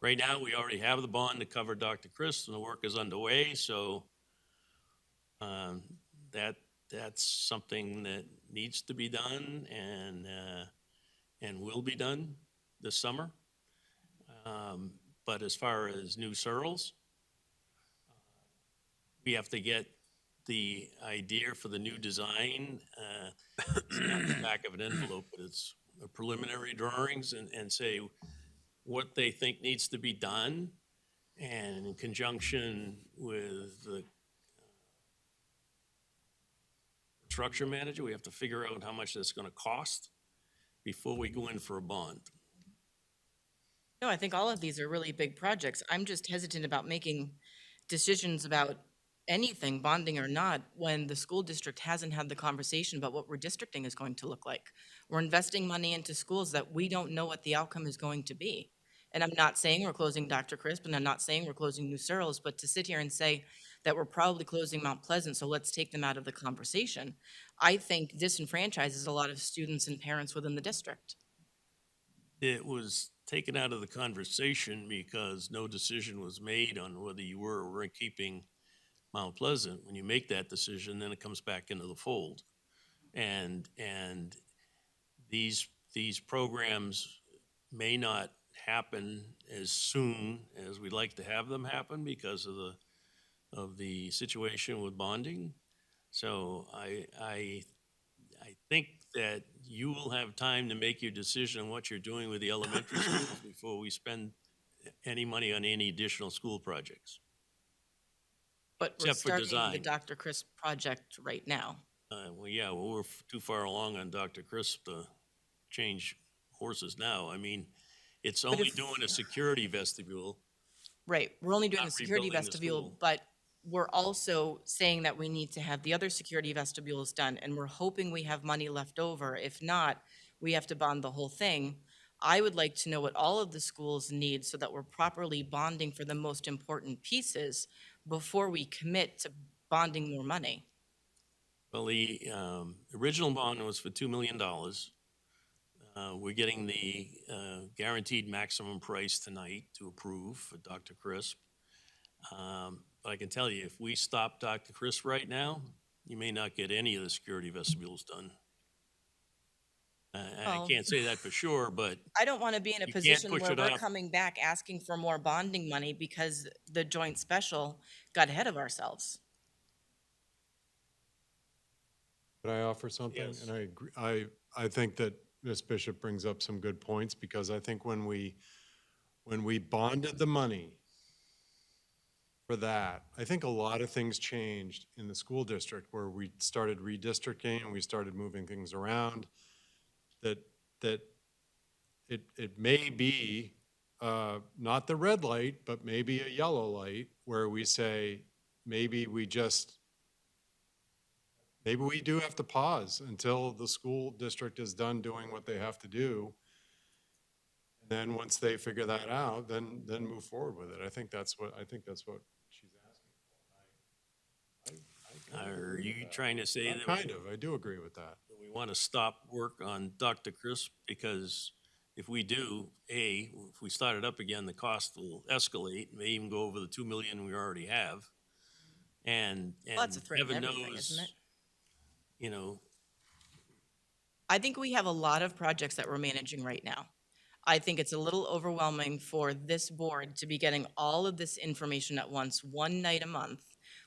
Right now, we already have the bond to cover Dr. Chris, and the work is underway, so that's something that needs to be done and will be done this summer. But as far as new Searles, we have to get the idea for the new design. It's not the back of an envelope, but it's a preliminary drawings and say what they think needs to be done. And in conjunction with the construction manager, we have to figure out how much that's gonna cost before we go in for a bond. No, I think all of these are really big projects. I'm just hesitant about making decisions about anything, bonding or not, when the school district hasn't had the conversation about what redistricting is going to look like. We're investing money into schools that we don't know what the outcome is going to be. And I'm not saying we're closing Dr. Crisp, and I'm not saying we're closing New Searles, but to sit here and say that we're probably closing Mount Pleasant, so let's take them out of the conversation, I think disenfranchises a lot of students and parents within the district. It was taken out of the conversation because no decision was made on whether you were or weren't keeping Mount Pleasant. When you make that decision, then it comes back into the fold. And these programs may not happen as soon as we'd like to have them happen because of the situation with bonding. So I think that you will have time to make your decision on what you're doing with the elementary schools before we spend any money on any additional school projects. But we're Except for starting the design. Dr. Crisp project right now. We're too far along on Dr. Crisp to change horses now. I mean, it's only doing a security vestibule. Right, we're only doing the Not security rebuilding the vestibule, school. but we're also saying that we need to have the other security vestibules done, and we're hoping we have money left over. If not, we have to bond the whole thing. I would like to know what all of the schools need so that we're properly bonding for the most important pieces before we commit to bonding more money. Well, the original bond was for $2 million. We're getting the guaranteed maximum price tonight to approve for Dr. Crisp. But I can tell you, if we stop Dr. Crisp right now, you may not get any of the security vestibules done. I Well- can't say that for sure, but I don't want to be in a You can't position push where it we're off. coming back asking for more bonding money because the joint special got ahead of ourselves. Could I offer something? Yes. And I agree, I think that Ms. Bishop brings up some good points, because I think when we bonded the money for that, I think a lot of things changed in the school district where we started redistricting and we started moving things around. That it may be not the red light, but maybe a yellow light where we say, maybe we do have to pause until the school district is done doing what they have to do. And then once they figure that out, then move forward with it. I think that's what she's asking for. are you trying to say that Kind of, I do agree with that. we want to stop work on Dr. Crisp? Because if we do, if we start it up again, the cost will escalate, may even go over the 2 million we already have. And Well, that's a threat in heaven everything, isn't knows, it? you know, I think we have a lot of projects that we're managing right now. I think it's a little overwhelming for this board to be getting all of this information at once, one night a month,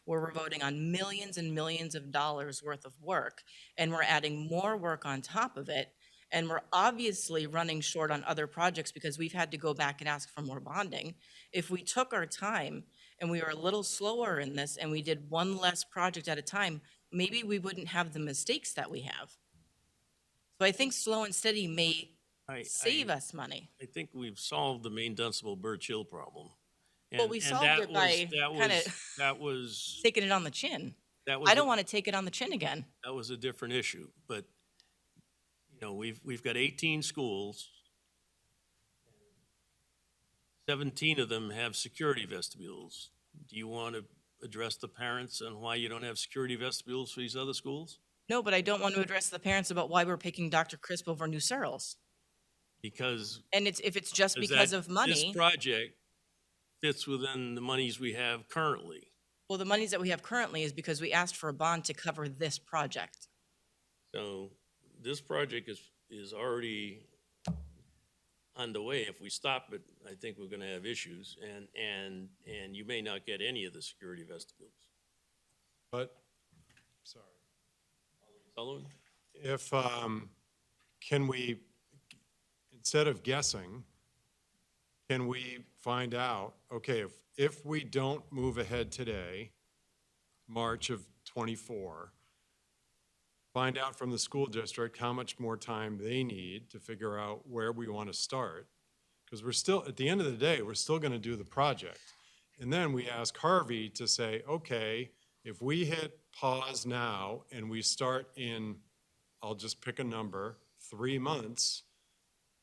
where we're voting on millions and millions of dollars worth of work, and we're adding more work on top of it. And we're obviously running short on other projects because we've had to go back and ask for more bonding. If we took our time and we were a little slower in this and we did one less project at a time, maybe we wouldn't have the mistakes that we have. So I think slow and steady may save us money. I think we've solved the Main Dunstable Birch Hill problem. Well, we And solved that it was, by kind of that was, taking it on the chin. that was, I don't want to take it on the chin again. that was a different issue, but, you know, we've got 18 schools. 17 of them have security vestibules. Do you want to address the parents on why you don't have security vestibules for these other schools? No, but I don't want to address the parents about why we're picking Dr. Crisp over New Searles. Because And if it's just is because that of money, this project fits within the monies we have currently. well, the monies that we have currently is because we asked for a bond to cover this project. So this project is already underway. If we stop it, I think we're gonna have issues, and you may not get any of the security vestibules. But, sorry. Sullivan? If, can we, instead of guessing, can we find out, okay, if we don't move ahead today, March of '24, find out from the school district how much more time they need to figure out where we want to start? Because we're still, at the end of the day, we're still going to do the project. And then we ask Harvey to say, okay, if we hit pause now and we start in, I'll just pick a number, 3 months,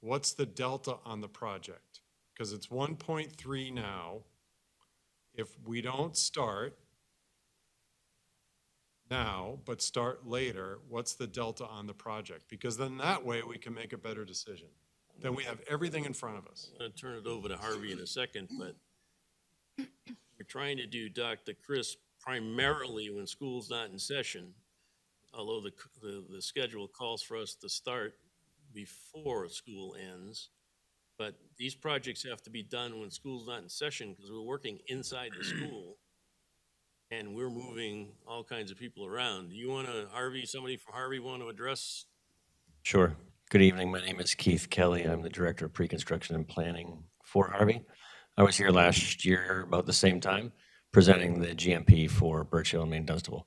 what's the delta on the project? Because it's 1.3 now. If we don't start now, but start later, what's the delta on the project? Because then that way we can make a better decision. Then we have everything in front of us. I'm gonna turn it over to Harvey in a second, but we're trying to do Dr. Chris primarily when school's not in session, although the schedule calls for us to start before school ends. But these projects have to be done when school's not in session because we're working inside the school and we're moving all kinds of people around. Do you want to, Harvey, somebody from Harvey want to address? Sure. Good evening. My name is Keith Kelly. I'm the Director of Pre-Construction and Planning for Harvey. I was here last year about the same time, presenting the GMP for Birch Hill and Main Dunstable.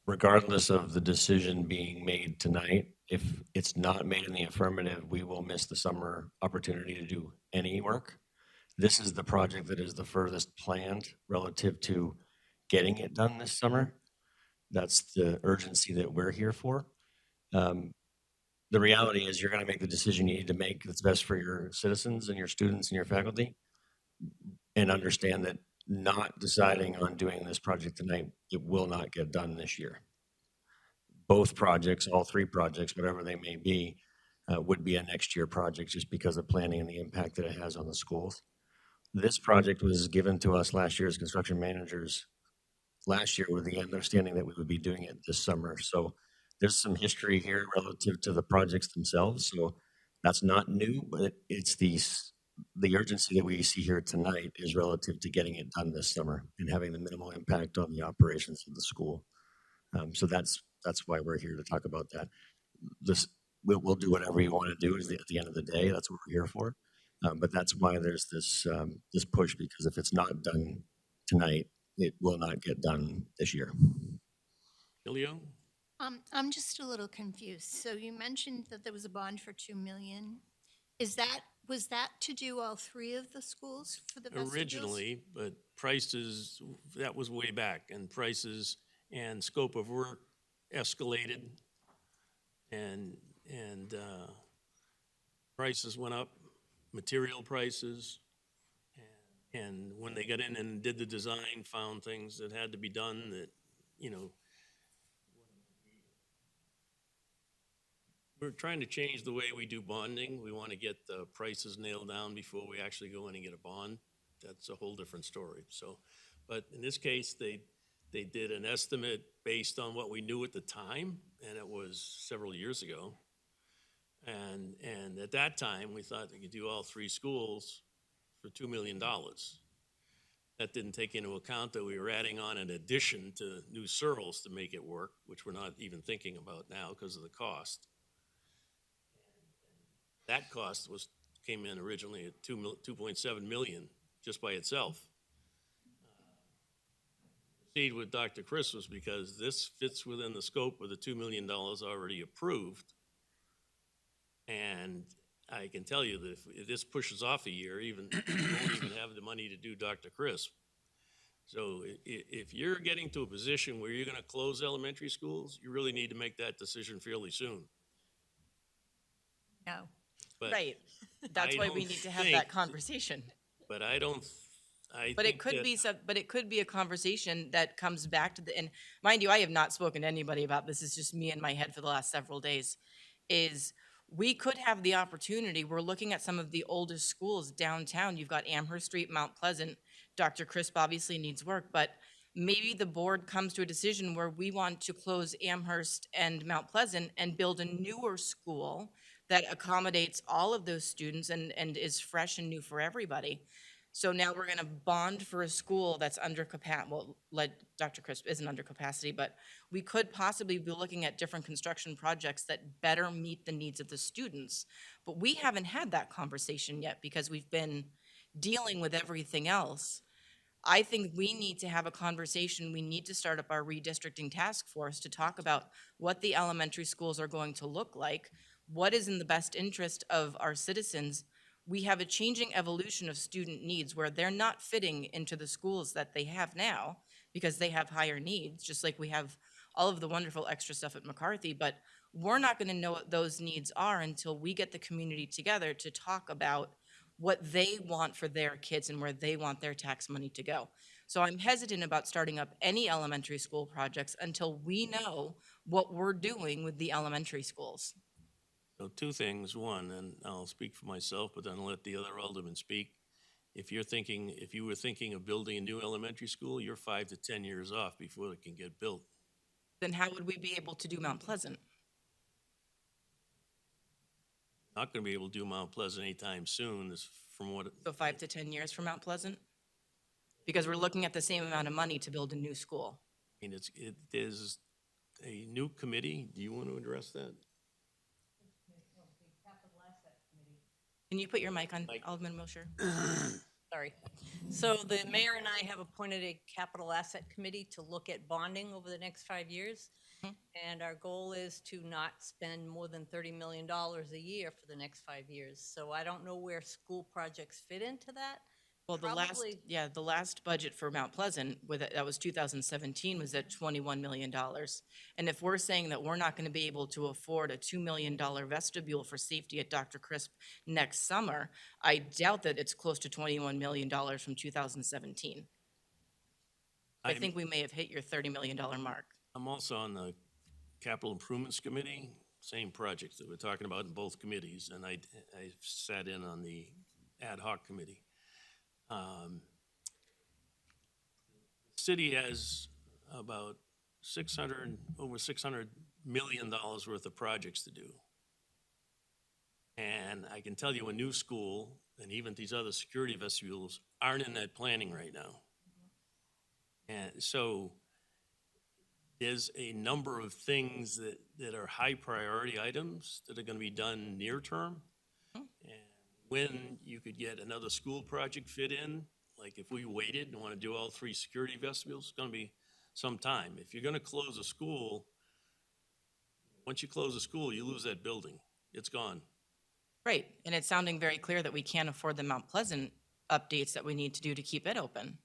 Regardless of the decision being made tonight, if it's not made in the affirmative, we will miss the summer opportunity to do any work. This is the project that is the furthest planned relative to getting it done this summer. That's the urgency that we're here for. The reality is you're going to make the decision you need to make that's best for your citizens and your students and your faculty, and understand that not deciding on doing this project tonight, it will not get done this year. Both projects, all three projects, whatever they may be, would be a next year project just because of planning and the impact that it has on the schools. This project was given to us last year as construction managers last year with the understanding that we would be doing it this summer. So there's some history here relative to the projects themselves. So that's not new, but it's the urgency that we see here tonight is relative to getting it done this summer and having the minimal impact on the operations of the school. So that's why we're here to talk about that. We'll do whatever you want to do at the end of the day. That's what we're here for. But that's why there's this push, because if it's not done tonight, it will not get done this year. Ilio? I'm just a little confused. So you mentioned that there was a bond for 2 million. Was that to do all three of the schools for the vestibules? Originally, but prices, that was way back, and prices and scope of work escalated, and prices went up, material prices, and when they got in and did the design, found things that had to be done that, you know, we're trying to change the way we do bonding. We want to get the prices nailed down before we actually go in and get a bond. That's a whole different story. So, but in this case, they did an estimate based on what we knew at the time, and it was several years ago. And at that time, we thought we could do all three schools for $2 million. That didn't take into account that we were adding on an addition to New Searles to make it work, which we're not even thinking about now because of the cost. That cost came in originally at 2.7 million just by itself. proceed with Dr. Chris was because this fits within the scope of the $2 million already approved. And I can tell you that if this pushes off a year, even, we won't even have the money to do Dr. Chris. So if you're getting to a position where you're gonna close elementary schools, you really need to make that decision fairly soon. No. But Right. That's I why we don't need to have think- that conversation. But I don't, I But it think could that- be but it could be a conversation that comes back to and mind you, I have not spoken to anybody about this. It's just me in my head for the last several days. Is we could have the opportunity. We're looking at some of the oldest schools downtown. You've got Amherst Street, Mount Pleasant. Dr. Crisp obviously needs work, but maybe the board comes to a decision where we want to close Amherst and Mount Pleasant and build a newer school that accommodates all of those students and is fresh and new for everybody. So now we're gonna bond for a school that's under well, Dr. Crisp isn't under capacity, but we could possibly be looking at different construction projects that better meet the needs of the students. But we haven't had that conversation yet because we've been dealing with everything else. I think we need to have a conversation. We need to start up our redistricting task force to talk about what the elementary schools are going to look like, what is in the best interest of our citizens. We have a changing evolution of student needs where they're not fitting into the schools that they have now because they have higher needs, just like we have all of the wonderful extra stuff at McCarthy, but we're not going to know what those needs are until we get the community together to talk about what they want for their kids and where they want their tax money to go. So I'm hesitant about starting up any elementary school projects until we know what we're doing with the elementary schools. So two things. One, and I'll speak for myself, but then I'll let the other aldermen speak. If you were thinking of building a new elementary school, you're 5 to 10 years off before it can get built. Then how would we be able to do Mount Pleasant? Not gonna be able to do Mount Pleasant anytime soon, is from what, So 5 to 10 years from Mount Pleasant? Because we're looking at the same amount of money to build a new school. I mean, there's a new committee. Do you want to address that? Can you put your mic on, Mic. Alderman Wilshire? Sorry. So the mayor and I have appointed a capital asset committee to look at bonding over the next 5 years. And our goal is to not spend more than $30 million a year for the next 5 years. So I don't know where school projects fit into that. Well, the Probably- last budget for Mount Pleasant, that was 2017, was at $21 million. And if we're saying that we're not going to be able to afford a $2 million vestibule for safety at Dr. Crisp next summer, I doubt that it's close to $21 million from 2017. I I'm- think we may have hit your $30 million mark. I'm also on the Capital Improvements Committee, same projects that we're talking about in both committees, and I sat in on the ad hoc committee. City has about over $600 million worth of projects to do. And I can tell you a new school, and even these other security vestibules, aren't in that planning right now. And so there's a number of things that are high priority items that are gonna be done near term. And when you could get another school project fit in, like if we waited and wanna do all 3 security vestibules, it's gonna be some time. If you're gonna close a school, once you close a school, you lose that building. It's gone. Right, and it's sounding very clear that we can't afford the Mount Pleasant updates that we need to do to keep it open.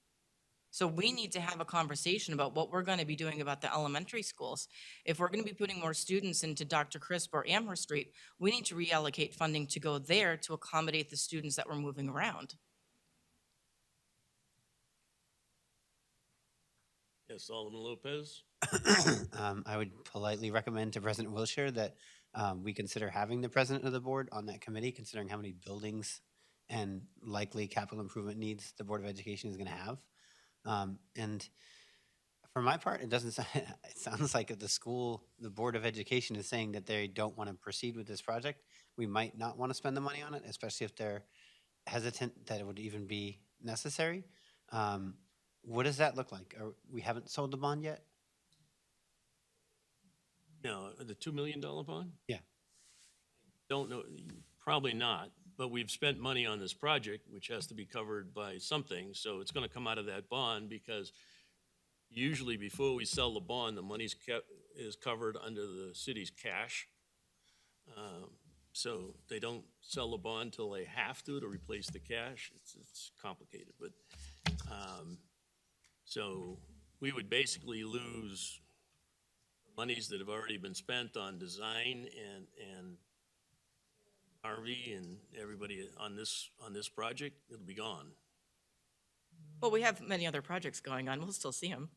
So we need to have a conversation about what we're gonna be doing about the elementary schools. If we're gonna be putting more students into Dr. Crisp or Amherst Street, we need to reallocate funding to go there to accommodate the students that we're moving around. Yes, Alderman Lopez? I would politely recommend to President Wilshire that we consider having the president of the board on that committee, considering how many buildings and likely capital improvement needs the Board of Education is going to have. And for my part, it doesn't. It sounds like if the Board of Education is saying that they don't want to proceed with this project, we might not want to spend the money on it, especially if they're hesitant that it would even be necessary. What does that look like? We haven't sold the bond yet? No, the $2 million bond? Yeah. Don't know, probably not, but we've spent money on this project, which has to be covered by something, so it's gonna come out of that bond because usually before we sell the bond, the money's is covered under the city's cash. So they don't sell the bond till they have to replace the cash. It's complicated, but, so we would basically lose monies that have already been spent on design and Harvey and everybody on this project. It'll be gone. Well, we have many other projects going on. We'll still see them.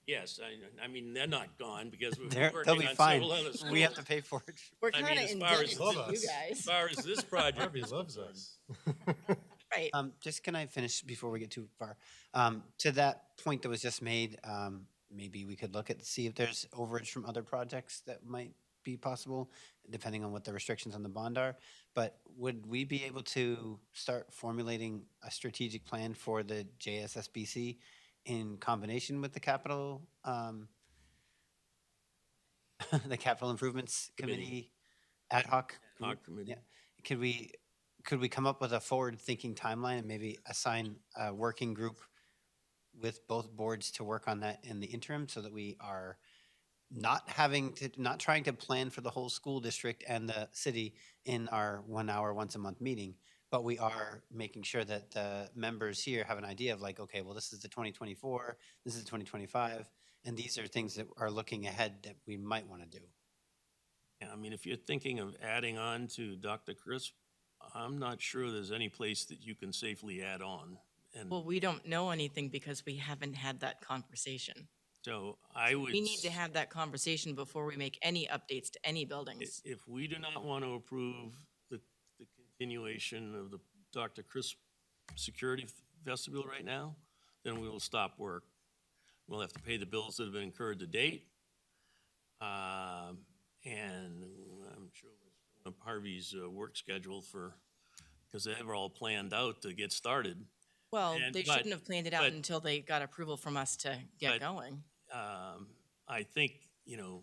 Yes, I mean, they're not gone because we're They'll working be on fine. several other schools. We have to pay for it. We're I mean, kind of as in far debt as- to Love you us. As guys. far as this project. Harvey loves us. Right. Just can I finish before we get too far? To that point that was just made, maybe we could look at, see if there's overage from other projects that might be possible, depending on what the restrictions on the bond are. But would we be able to start formulating a strategic plan for the JSSBC in combination with the capital, the capital improvements committee ad hoc? Hoc committee. Yeah. Could we come up with a forward-thinking timeline and maybe assign a working group with both boards to work on that in the interim so that we are not trying to plan for the whole school district and the city in our 1 hour, once a month meeting, but we are making sure that the members here have an idea of like, okay, well, this is the 2024, this is the 2025, and these are things that are looking ahead that we might want to do. Yeah, I mean, if you're thinking of adding on to Dr. Chris, I'm not sure there's any place that you can safely add on. And Well, we don't know anything because we haven't had that conversation. so I would. We need to have that conversation before we make any updates to any buildings. If we do not want to approve the continuation of the Dr. Chris security vestibule right now, then we will stop work. We'll have to pay the bills that have been incurred to date. And I'm sure of Harvey's work schedule because they were all planned out to get started. Well, And- they but- shouldn't have planned it out but- until they got approval from us to get but- going. I think, you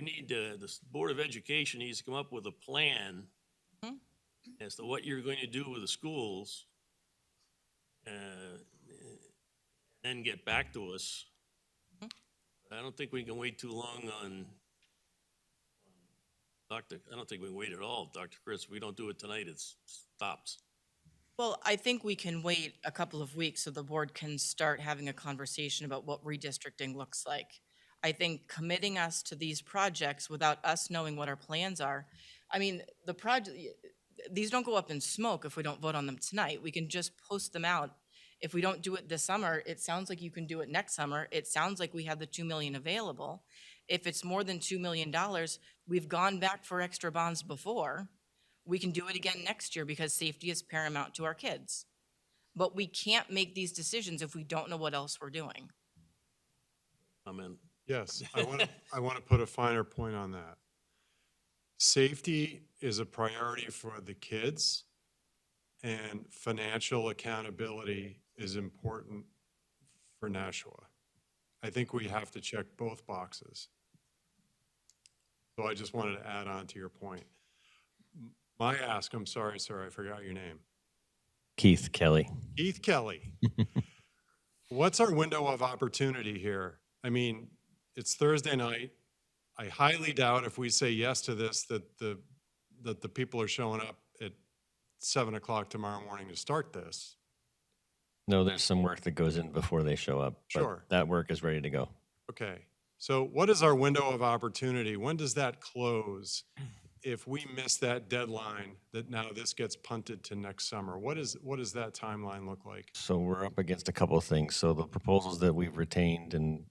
need to, the Board of Education needs to come up with a plan Mhm. as to what you're going to do with the schools, then get back to us. Mhm. I don't think we can wait too long on I don't think we can wait at all, Dr. Chris. If we don't do it tonight, it stops. Well, I think we can wait a couple of weeks so the board can start having a conversation about what redistricting looks like. I think committing us to these projects without us knowing what our plans are, I mean, these don't go up in smoke if we don't vote on them tonight. We can just post them out. If we don't do it this summer, it sounds like you can do it next summer. It sounds like we have the 2 million available. If it's more than $2 million, we've gone back for extra bonds before. We can do it again next year because safety is paramount to our kids. But we can't make these decisions if we don't know what else we're doing. Amen. Yes, I want to put a finer point on that. Safety is a priority for the kids, and financial accountability is important for Nashua. I think we have to check both boxes. So I just wanted to add on to your point. My ask, I'm sorry, sir, I forgot your name. Keith Kelly. Keith Kelly. What's our window of opportunity here? I mean, it's Thursday night. I highly doubt if we say yes to this, that the people are showing up at 7 o'clock tomorrow morning to start this. No, there's some work that goes in before they show up. but Sure. That work is ready to go. Okay. So what is our window of opportunity? When does that close? If we miss that deadline, that now this gets punted to next summer, what does that timeline look like? So we're up against a couple of things. So the proposals that we've retained and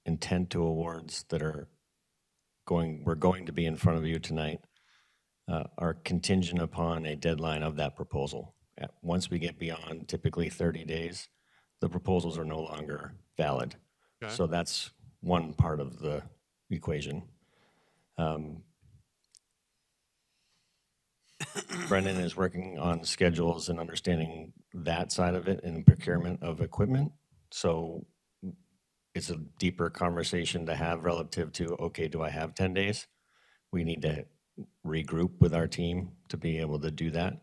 intent to awards that we're going to be in front of you tonight are contingent upon a deadline of that proposal. Once we get beyond typically 30 days, the proposals are no longer valid. Okay. So that's one part of the equation. Brendan is working on schedules and understanding that side of it and procurement of equipment. So it's a deeper conversation to have relative to, okay, do I have 10 days? We need to regroup with our team to be able to do that.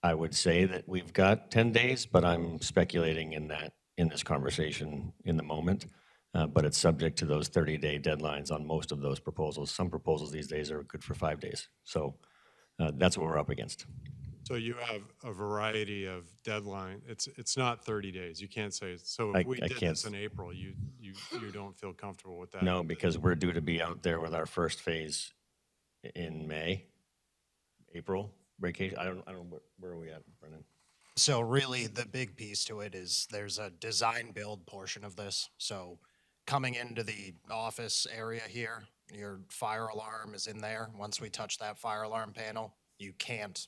I would say that we've got 10 days, but I'm speculating in this conversation in the moment. But it's subject to those 30-day deadlines on most of those proposals. Some proposals these days are good for 5 days. So that's what we're up against. So you have a variety of deadline. It's not 30 days. You can't say, so I- if we I did can't this in April, you don't feel comfortable with that? No, because we're due to be out there with our first phase in May, April vacation. I don't know, where are we at, Brendan? So really, the big piece to it is there's a design build portion of this. So coming into the office area here, your fire alarm is in there. Once we touch that fire alarm panel, you can't,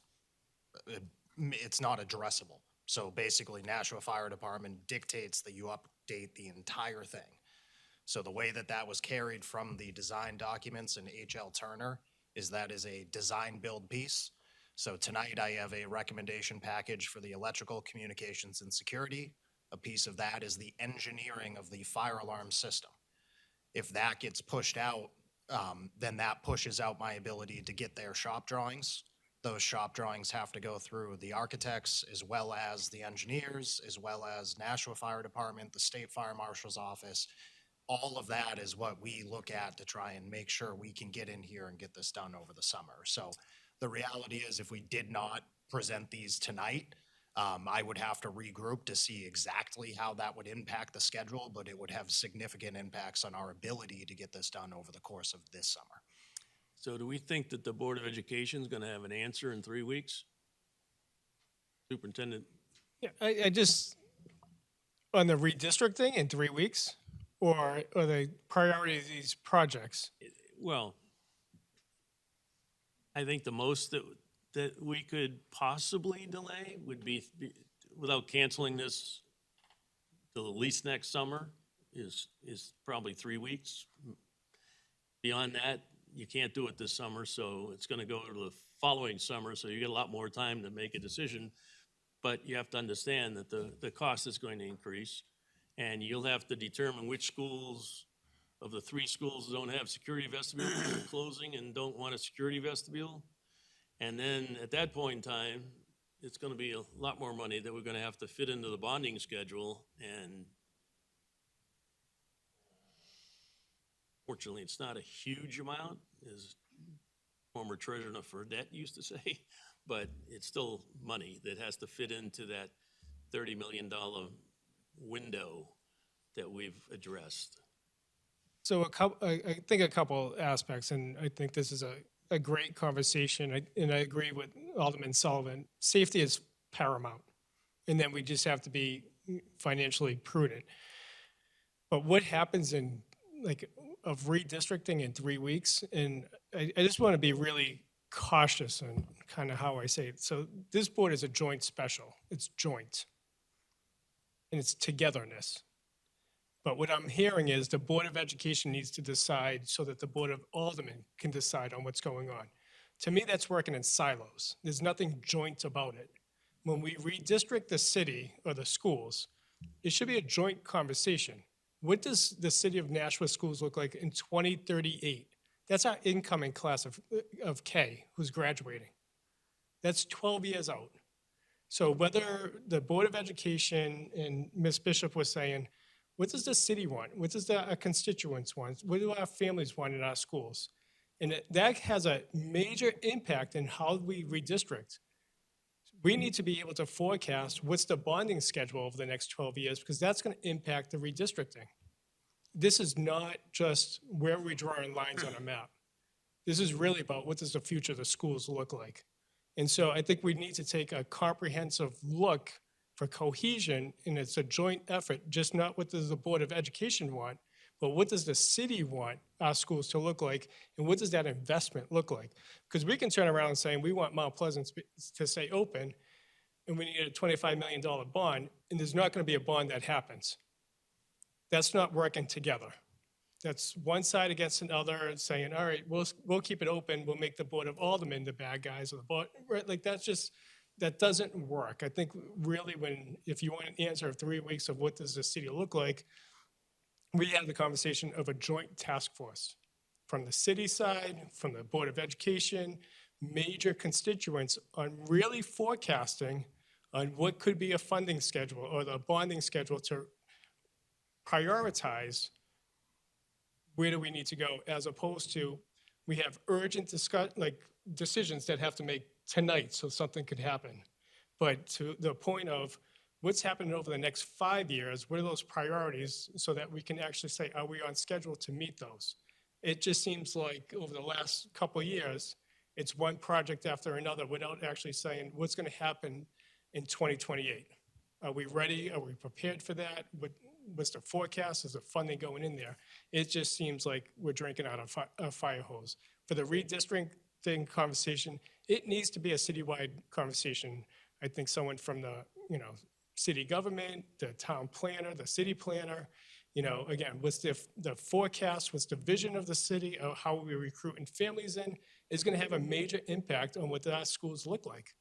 it's not addressable. So basically, Nashua Fire Department dictates that you update the entire thing. So the way that that was carried from the design documents in H.L. Turner is that is a design build piece. So tonight I have a recommendation package for the electrical communications and security. A piece of that is the engineering of the fire alarm system. If that gets pushed out, then that pushes out my ability to get their shop drawings. Those shop drawings have to go through the architects as well as the engineers, as well as Nashua Fire Department, the State Fire Marshal's Office. All of that is what we look at to try and make sure we can get in here and get this done over the summer. So the reality is if we did not present these tonight, I would have to regroup to see exactly how that would impact the schedule, but it would have significant impacts on our ability to get this done over the course of this summer. So do we think that the Board of Education is going to have an answer in 3 weeks? Superintendent, Yeah, I just, on the redistricting in 3 weeks, or the priority of these projects? well, I think the most that we could possibly delay would be, without canceling this till at least next summer, is probably 3 weeks. Beyond that, you can't do it this summer, so it's gonna go to the following summer, so you get a lot more time to make a decision. But you have to understand that the cost is going to increase, and you'll have to determine which schools, of the 3 schools that don't have security vestibules are closing and don't want a security vestibule. And then at that point in time, it's gonna be a lot more money that we're gonna have to fit into the bonding schedule, and fortunately, it's not a huge amount, as former treasurer of Fredette used to say, but it's still money that has to fit into that $30 million window that we've addressed. So I think a couple aspects, and I think this is a great conversation, and I agree with Alderman Sullivan. Safety is paramount, and then we just have to be financially prudent. But what happens of redistricting in 3 weeks, and I just want to be really cautious on kind of how I say it. So this board is a joint special. It's joint, and it's togetherness. But what I'm hearing is the Board of Education needs to decide so that the Board of Aldermen can decide on what's going on. To me, that's working in silos. There's nothing joint about it. When we redistrict the city or the schools, it should be a joint conversation. What does the city of Nashua schools look like in 2038? That's our incoming class of K who's graduating. That's 12 years out. So whether the Board of Education and Ms. Bishop was saying, what does the city want? What does our constituents want? What do our families want in our schools? And that has a major impact in how we redistrict. We need to be able to forecast what's the bonding schedule over the next 12 years, because that's going to impact the redistricting. This is not just where we're drawing lines on a map. This is really about what does the future of the schools look like. And so I think we need to take a comprehensive look for cohesion, and it's a joint effort, just not what does the Board of Education want, but what does the city want our schools to look like, and what does that investment look like? Because we can turn around and say, we want Mount Pleasant to stay open, and we need a $25 million bond, and there's not going to be a bond that happens. That's not working together. That's one side against another saying, all right, we'll keep it open, we'll make the Board of Aldermen the bad guys, or the board, right? Like that doesn't work. I think really if you want an answer of 3 weeks of what does the city look like, we had the conversation of a joint task force from the city side, from the Board of Education, major constituents on really forecasting on what could be a funding schedule or the bonding schedule to prioritize where do we need to go, as opposed to we have urgent decisions that have to make tonight so something could happen. But to the point of what's happening over the next 5 years, what are those priorities so that we can actually say, are we on schedule to meet those? It just seems like over the last couple of years, it's one project after another without actually saying what's going to happen in 2028. Are we ready? Are we prepared for that? What's the forecast? Is the funding going in there? It just seems like we're drinking out of a fire hose. For the redistricting conversation, it needs to be a citywide conversation. I think someone from the, city government, the town planner, the city planner, again, what's the forecast, what's the vision of the city, of how we recruiting families in, is going to have a major impact on what our schools look like.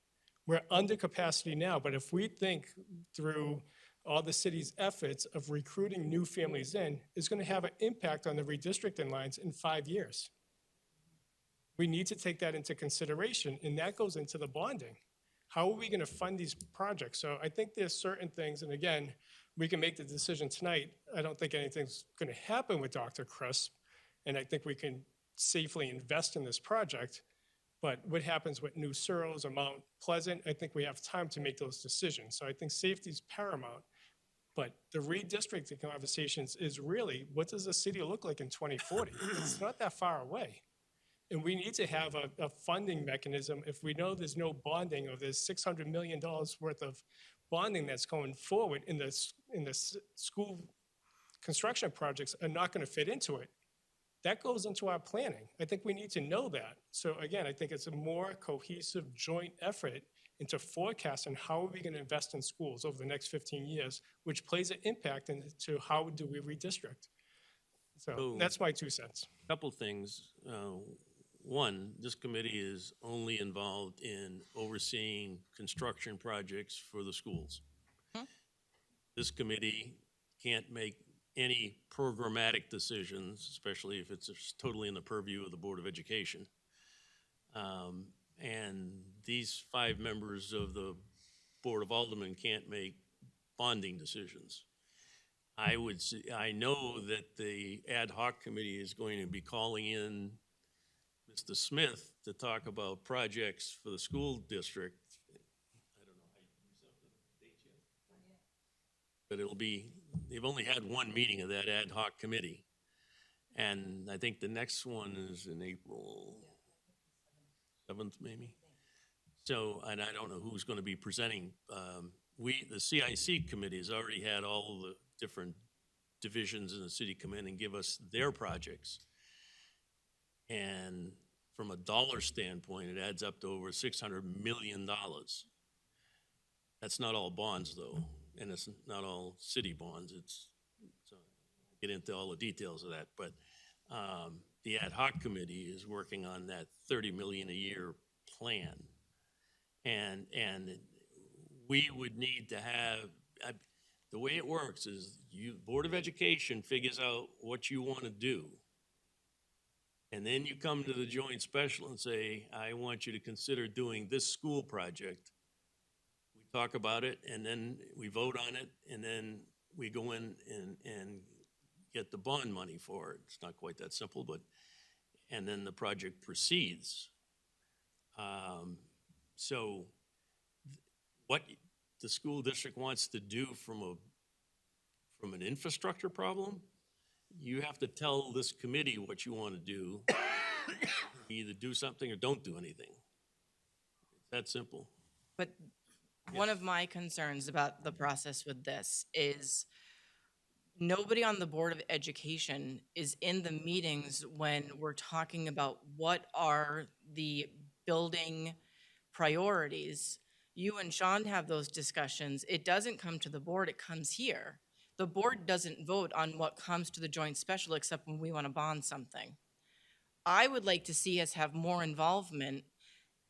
We're under capacity now, but if we think through all the city's efforts of recruiting new families in, is going to have an impact on the redistricting lines in 5 years. We need to take that into consideration, and that goes into the bonding. How are we going to fund these projects? So I think there's certain things, and again, we can make the decision tonight. I don't think anything's going to happen with Dr. Crisp, and I think we can safely invest in this project. But what happens with New Searles or Mount Pleasant, I think we have time to make those decisions. So I think safety is paramount. But the redistricting conversations is really, what does the city look like in 2040? It's not that far away. And we need to have a funding mechanism. If we know there's no bonding, or there's $600 million worth of bonding that's going forward in the school construction projects are not going to fit into it, that goes into our planning. I think we need to know that. So again, I think it's a more cohesive joint effort into forecasting how are we going to invest in schools over the next 15 years, which plays an impact into how do we redistrict. So that's my 2 cents. Couple things. One, this committee is only involved in overseeing construction projects for the schools. This committee can't make any programmatic decisions, especially if it's totally in the purview of the Board of Education. And these 5 members of the Board of Aldermen can't make bonding decisions. I know that the ad hoc committee is going to be calling in Mr. Smith to talk about projects for the school district. I don't know how you set the dates yet. But they've only had one meeting of that ad hoc committee. And I think the next one is in April 7th, maybe. So, and I don't know who's going to be presenting. The CIC committee has already had all the different divisions in the city come in and give us their projects. And from a dollar standpoint, it adds up to over $600 million. That's not all bonds, though, and it's not all city bonds. So get into all the details of that, but the ad hoc committee is working on that $30 million a year plan, and we would need to have. The way it works is Board of Education figures out what you want to do. And then you come to the joint special and say, I want you to consider doing this school project. We talk about it, and then we vote on it, and then we go in and get the bond money for it. It's not quite that simple, and then the project proceeds. So what the school district wants to do from an infrastructure problem, you have to tell this committee what you want to do. Either do something or don't do anything. It's that simple. But one of my concerns about the process with this is nobody on the Board of Education is in the meetings when we're talking about what are the building priorities. You and Sean have those discussions. It doesn't come to the board, it comes here. The board doesn't vote on what comes to the joint special except when we want to bond something. I would like to see us have more involvement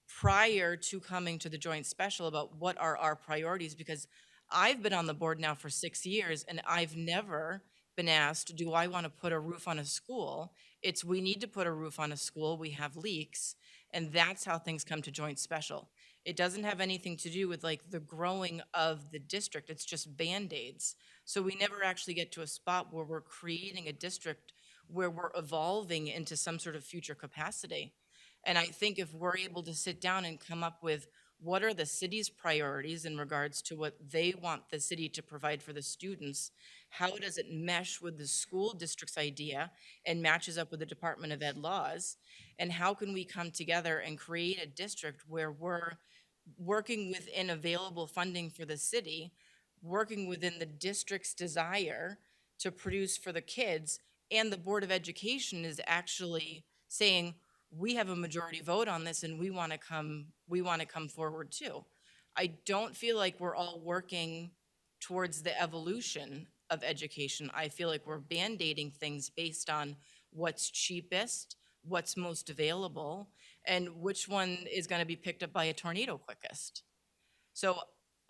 prior to coming to the joint special about what are our priorities, because I've been on the board now for 6 years and I've never been asked, do I want to put a roof on a school? It's we need to put a roof on a school, we have leaks, and that's how things come to joint special. It doesn't have anything to do with like the growing of the district, it's just Band-Aids. So we never actually get to a spot where we're creating a district where we're evolving into some sort of future capacity. And I think if we're able to sit down and come up with what are the city's priorities in regards to what they want the city to provide for the students, how does it mesh with the school district's idea and matches up with the Department of Ed laws, and how can we come together and create a district where we're working within available funding for the city, working within the district's desire to produce for the kids, and the Board of Education is actually saying, we have a majority vote on this and we want to come forward too. I don't feel like we're all working towards the evolution of education. I feel like we're band-aiding things based on what's cheapest, what's most available, and which one is going to be picked up by a tornado quickest. So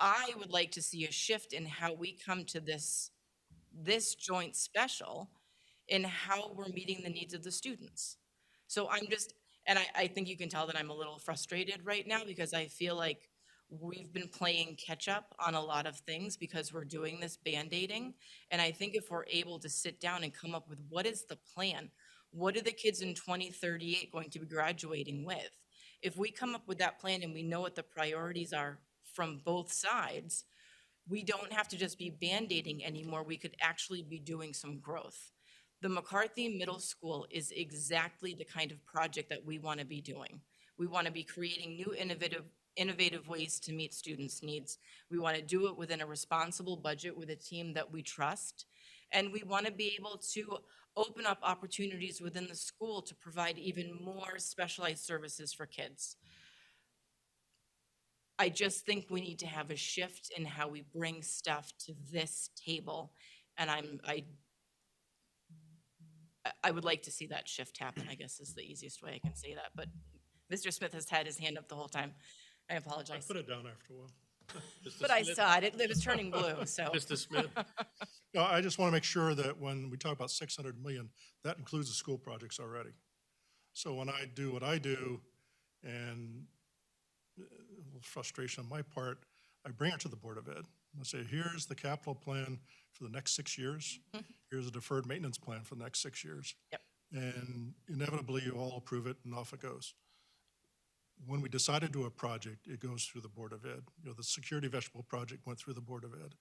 I would like to see a shift in how we come to this joint special in how we're meeting the needs of the students. So I'm just, and I think you can tell that I'm a little frustrated right now because I feel like we've been playing catch up on a lot of things because we're doing this band-aiding. And I think if we're able to sit down and come up with what is the plan, what are the kids in 2038 going to be graduating with? If we come up with that plan and we know what the priorities are from both sides, we don't have to just be band-aiding anymore. We could actually be doing some growth. The McCarthy Middle School is exactly the kind of project that we want to be doing. We want to be creating new innovative ways to meet students' needs. We want to do it within a responsible budget with a team that we trust. And we want to be able to open up opportunities within the school to provide even more specialized services for kids. I just think we need to have a shift in how we bring stuff to this table. And I would like to see that shift happen, I guess is the easiest way I can say that. But Mr. Smith has had his hand up the whole time. I I apologize. put it down after a while. Mr. But I Smith? saw it. It was turning blue, so. Mr. Smith? No, I just want to make sure that when we talk about 600 million, that includes the school projects already. So when I do what I do, and a little frustration on my part, I bring it to the Board of Ed. I say, here's the capital plan for the next 6 years. Here's a deferred maintenance plan for the next 6 years. Yep. And inevitably, you all approve it, and off it goes. When we decide to do a project, it goes through the Board of Ed. You know, the security vegetable project went through the Board of Ed.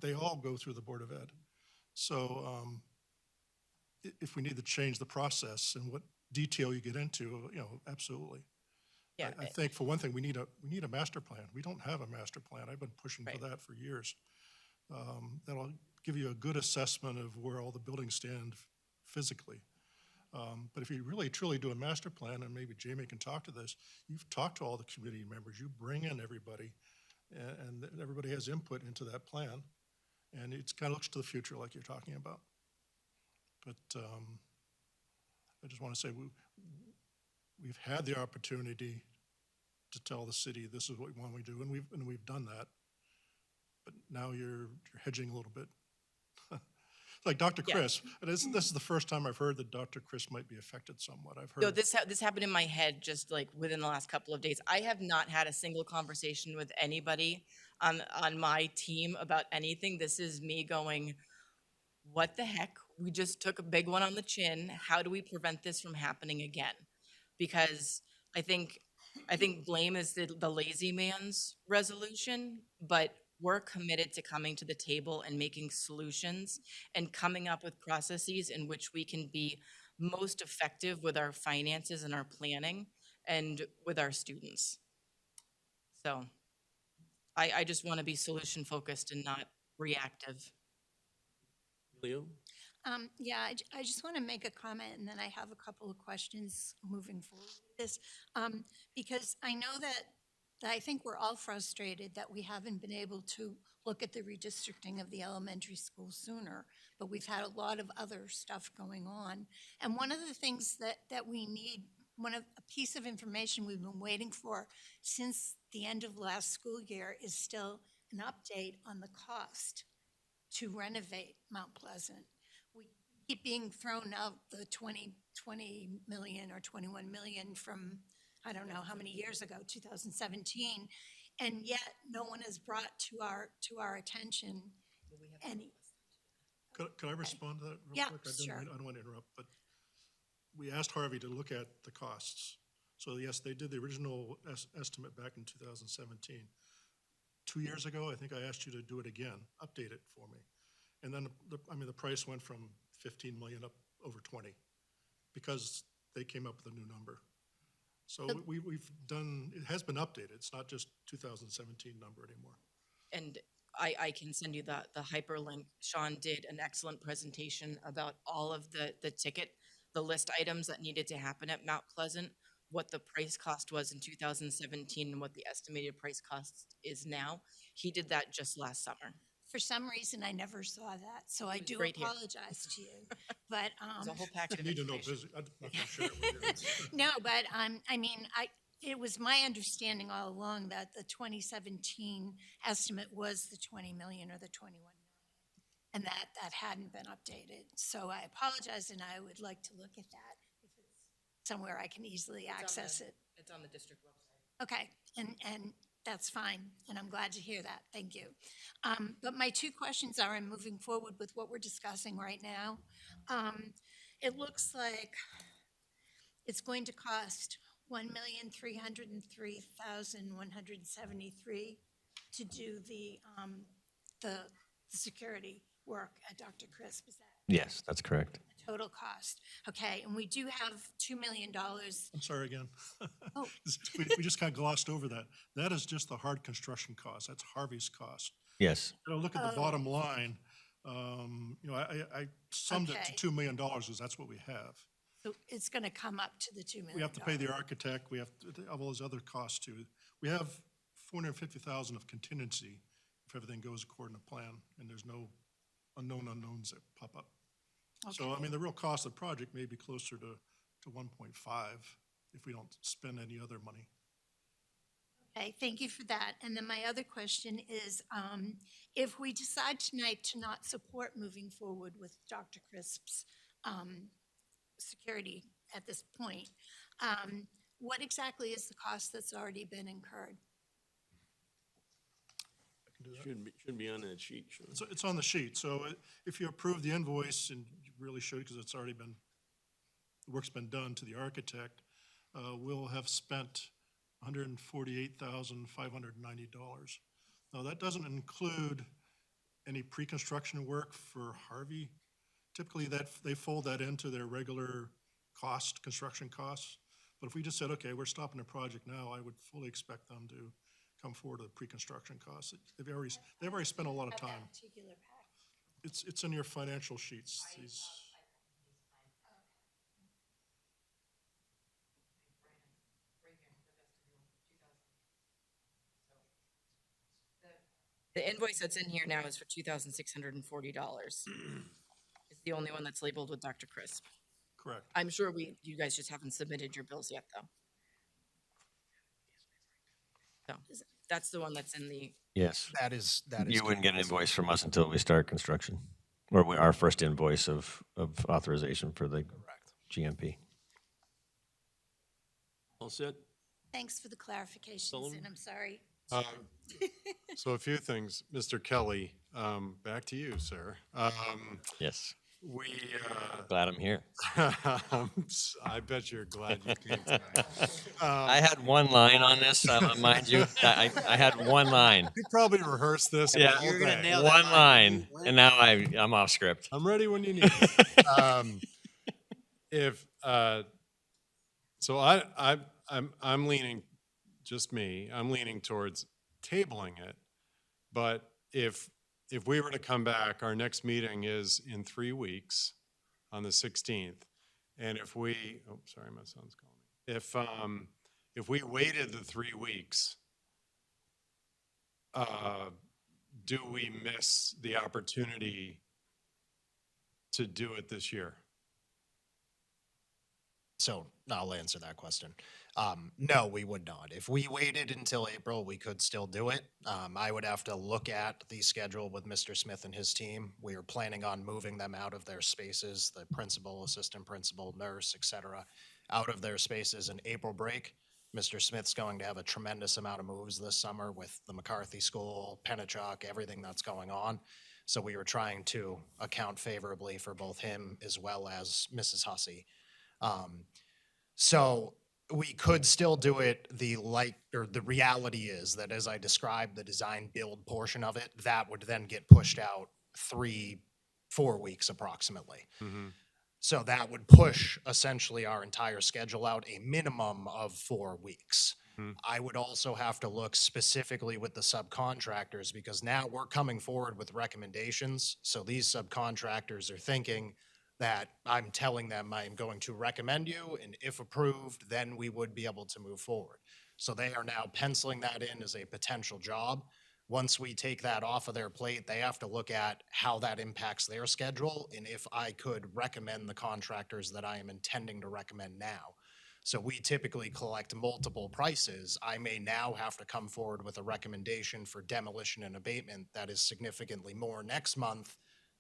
They all go through the Board of Ed. So if we need to change the process and what detail you get into, absolutely. Yeah, I think for one thing, we need a master plan. We don't have a master plan. I've been pushing for Right. that for years. That'll give you a good assessment of where all the buildings stand physically. But if you really truly do a master plan, and maybe Jamie can talk to this, you've talked to all the community members, you bring in everybody, and everybody has input into that plan. And it kind of looks to the future like you're talking about. But I just want to say we've had the opportunity to tell the city this is what we want to do, and we've done that. But now you're hedging a little bit. Like Dr. Yeah. Chris, this is the first time I've heard that Dr. Chris might be affected somewhat. I've No, heard. this happened in my head just like within the last couple of days. I have not had a single conversation with anybody on my team about anything. This is me going, what the heck? We just took a big one on the chin. How do we prevent this from happening again? Because I think blame is the lazy man's resolution, but we're committed to coming to the table and making solutions and coming up with processes in which we can be most effective with our finances and our planning and with our students. So I just want to be solution focused and not reactive. Leo? Yeah, I just want to make a comment, and then I have a couple of questions moving forward with this. Because I know that I think we're all frustrated that we haven't been able to look at the redistricting of the elementary school sooner, but we've had a lot of other stuff going on. And one of the things that we need, a piece of information we've been waiting for since the end of last school year is still an update on the cost to renovate Mount Pleasant. We keep being thrown out the 20 million or 21 million from, I don't know how many years ago, 2017. And yet no one has brought to our attention any. Could I respond to that real Yeah, quick? sure. I don't want to interrupt, but we asked Harvey to look at the costs. So yes, they did the original estimate back in 2017. 2 years ago, I think I asked you to do it again, update it for me. And then, the price went from 15 million up over 20 because they came up with a new number. So we've done, it has been updated. It's not just 2017 number anymore. And I can send you the hyperlink. Sean did an excellent presentation about all of the list items that needed to happen at Mount Pleasant, what the price cost was in 2017 and what the estimated price cost is now. He did that just last summer. For some reason, I never saw that, so I do right here. apologize to you. But, There's a whole packet of Need to know, information. I'm not gonna share it with you. no, but, it was my understanding all along that the 2017 estimate was the 20 million or the 21 million, and that hadn't been updated. So I apologize, and I would like to look at that if it's somewhere I can easily access it. It's on the district website. Okay, and that's fine, and I'm glad to hear that, thank you. But my two questions are in moving forward with what we're discussing right now. It looks like it's going to cost $1,303,173 to do the security work at Dr. Crisp, is that Yes, that's correct. the total cost? Okay, and we do have $2 million. I'm sorry again. Oh. We just kind of glossed over that. That is just the hard construction cost. That's Harvey's cost. Yes, Look at the bottom line. I summed it Okay. to $2 million because that's what we have. So it's going to come up to the $2 million. We have to pay the architect, we have all those other costs too. We have 450,000 of contingency if everything goes according to plan and there's no unknown unknowns that pop up. So, Okay. the real cost of the project may be closer to 1.5 if we don't spend any other money. Okay, thank you for that. And then my other question is, if we decide tonight to not support moving forward with Dr. Crisp's security at this point, what exactly is the cost that's already been incurred? I can do that. Should be on that sheet, Sean. It's on the sheet, so if you approve the invoice, and you really should, because it's already been, the work's been done to the architect, we'll have spent $148,590. Now, that doesn't include any pre-construction work for Harvey. Typically, they fold that into their regular construction costs. But if we just said, okay, we're stopping the project now, I would fully expect them to come forward with pre-construction costs. They've already spent a lot of time. That particular pack. It's in your financial sheets. The invoice that's in here now is for $2,640. It's the only one that's labeled with Dr. Crisp. Correct. I'm sure you guys just haven't submitted your bills yet, though. So that's the one that's in the, yes. That is. You wouldn't get an invoice from us until we start construction, or our first invoice of authorization for the GMP. All set? Thanks for the clarifications, Sullivan? and I'm sorry. So a few things, Mr. Kelly, back to you, sir. Yes. We, Glad I'm here. I bet you're glad you came tonight. I had one line on this, mind you. I had one line. You probably rehearsed this. Yeah, all You're gonna day. nail that one line. line, and now I'm off script. I'm ready when you need it. So I'm leaning, just me, I'm leaning towards tabling it. But if we were to come back, our next meeting is in 3 weeks on the 16th. And if we, oh, sorry, my son's calling me. If we waited the 3 weeks, do we miss the opportunity to do it this year? So I'll answer that question. No, we would not. If we waited until April, we could still do it. I would have to look at the schedule with Mr. Smith and his team. We are planning on moving them out of their spaces, the principal, assistant principal, nurse, et cetera, out of their spaces in April break. Mr. Smith's going to have a tremendous amount of moves this summer with the McCarthy School, Pennachuck, everything that's going on. So we were trying to account favorably for both him as well as Mrs. Hussey. So we could still do it. The reality is that as I described the design build portion of it, that would then get pushed out 3-4 weeks approximately. So that would push essentially our entire schedule out a minimum of 4 weeks. I would also have to look specifically with the subcontractors because now we're coming forward with recommendations. So these subcontractors are thinking that I'm telling them I'm going to recommend you, and if approved, then we would be able to move forward. So they are now penciling that in as a potential job. Once we take that off of their plate, they have to look at how that impacts their schedule and if I could recommend the contractors that I am intending to recommend now. So we typically collect multiple prices. I may now have to come forward with a recommendation for demolition and abatement that is significantly more next month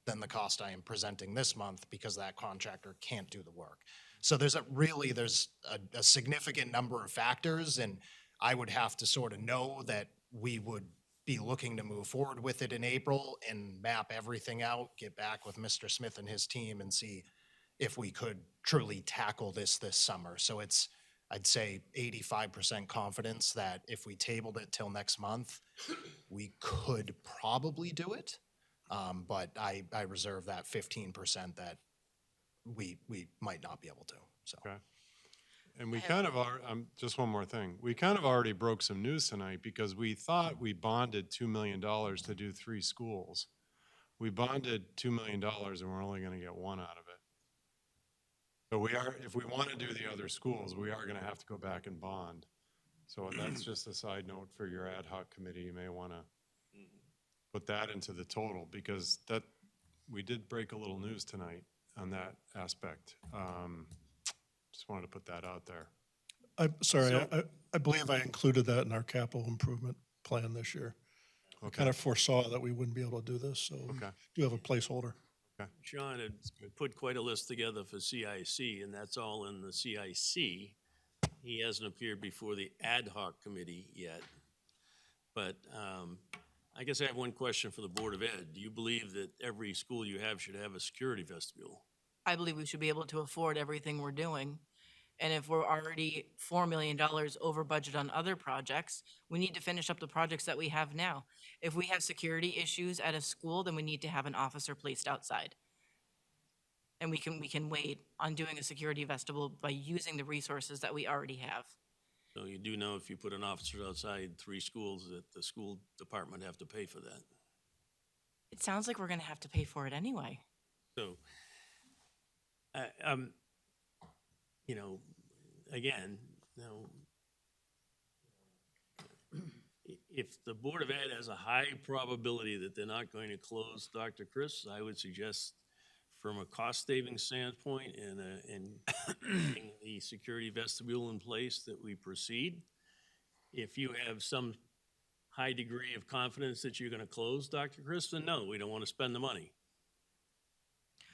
than the cost I am presenting this month because that contractor can't do the work. So there's a significant number of factors, and I would have to sort of know that we would be looking to move forward with it in April and map everything out, get back with Mr. Smith and his team and see if we could truly tackle this summer. So it's, I'd say 85% confidence that if we tabled it till next month, we could probably do it. But I reserve that 15% that we might not be able to, so. Okay. And we kind of are, just one more thing. We kind of already broke some news tonight because we thought we bonded $2 million to do 3 schools. We bonded $2 million and we're only gonna get 1 out of it. So we are, if we want to do the other schools, we are gonna have to go back and bond. So that's just a side note for your ad hoc committee. You may wanna put that into the total because that, we did break a little news tonight on that aspect. Just wanted to put that out there. I believe I included that in our capital improvement plan this year. I Okay. kind of foresaw that we wouldn't be able to do this, so Okay. do have a placeholder. Sean had put quite a list together for CIC, and that's all in the CIC. He hasn't appeared before the ad hoc committee yet. But I guess I have one question for the Board of Ed. Do you believe that every school you have should have a security vestibule? I believe we should be able to afford everything we're doing. And if we're already $4 million over budget on other projects, we need to finish up the projects that we have now. If we have security issues at a school, then we need to have an officer placed outside. And we can wait on doing a security vestibule by using the resources that we already have. So you do know if you put an officer outside 3 schools, that the school department have to pay for that. It sounds like we're gonna have to pay for it anyway. So, you know, again, if the Board of Ed has a high probability that they're not going to close Dr. Chris, I would suggest from a cost saving standpoint and getting the security vestibule in place that we proceed. If you have some high degree of confidence that you're going to close Dr. Chris, then no, we don't want to spend the money.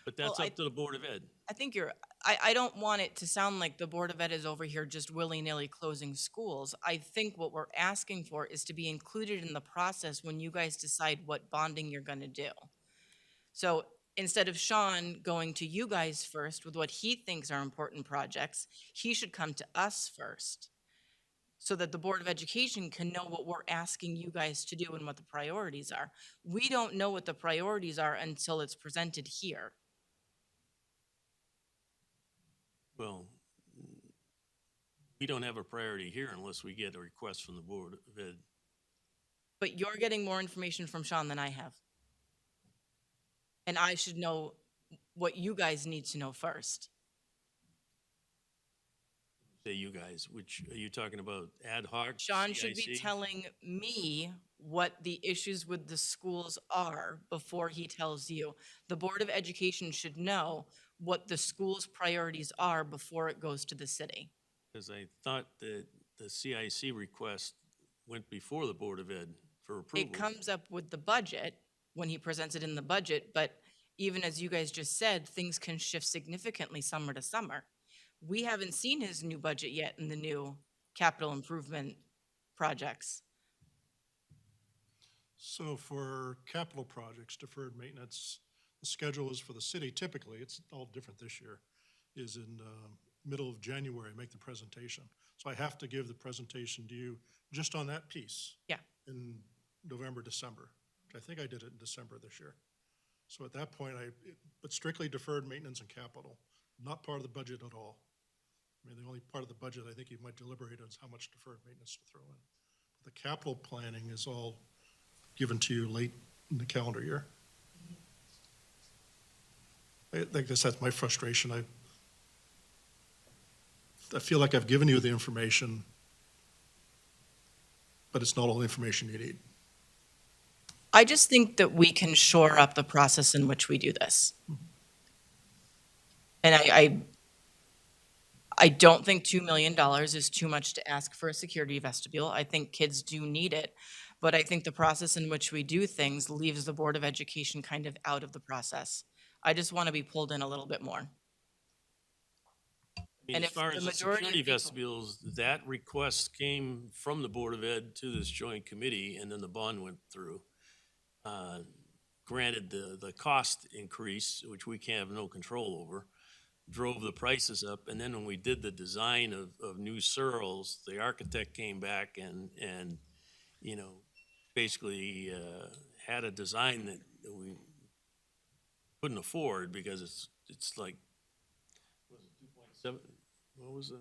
But that's Well, up to the Board of Ed. I think I don't want it to sound like the Board of Ed is over here just willy-nilly closing schools. I think what we're asking for is to be included in the process when you guys decide what bonding you're gonna do. So instead of Sean going to you guys first with what he thinks are important projects, he should come to us first so that the Board of Education can know what we're asking you guys to do and what the priorities are. We don't know what the priorities are until it's presented here. Well, we don't have a priority here unless we get a request from the Board of Ed. But you're getting more information from Sean than I have. And I should know what you guys need to know first. Say you guys, which, are you talking about ad hoc? Sean should be CIC? telling me what the issues with the schools are before he tells you. The Board of Education should know what the school's priorities are before it goes to the city. Because I thought that the CIC request went before the Board of Ed for approval. It comes up with the budget when he presents it in the budget, but even as you guys just said, things can shift significantly summer to summer. We haven't seen his new budget yet in the new capital improvement projects. So for capital projects, deferred maintenance, the schedule is for the city typically, it's all different this year, is in middle of January, make the presentation. So I have to give the presentation to you just on that piece. Yeah. In November, December. I think I did it in December this year. So at that point, but strictly deferred maintenance and capital, not part of the budget at all. I mean, the only part of the budget I think you might deliberate on is how much deferred maintenance to throw in. But the capital planning is all given to you late in the calendar year. I guess that's my frustration. I feel like I've given you the information, but it's not all the information you need. I just think that we can shore up the process in which we do this. And I don't think $2 million is too much to ask for a security vestibule. I think kids do need it, but I think the process in which we do things leaves the Board of Education kind of out of the process. I just want to be pulled in a little bit more. I mean, And as if far the as the majority of security people- vestibules, that request came from the Board of Ed to this joint committee, and then the bond went through. Granted, the cost increase, which we can have no control over, drove the prices up, and then when we did the design of new Searles, the architect came back and you know, basically had a design that we couldn't afford because it's like, what was it,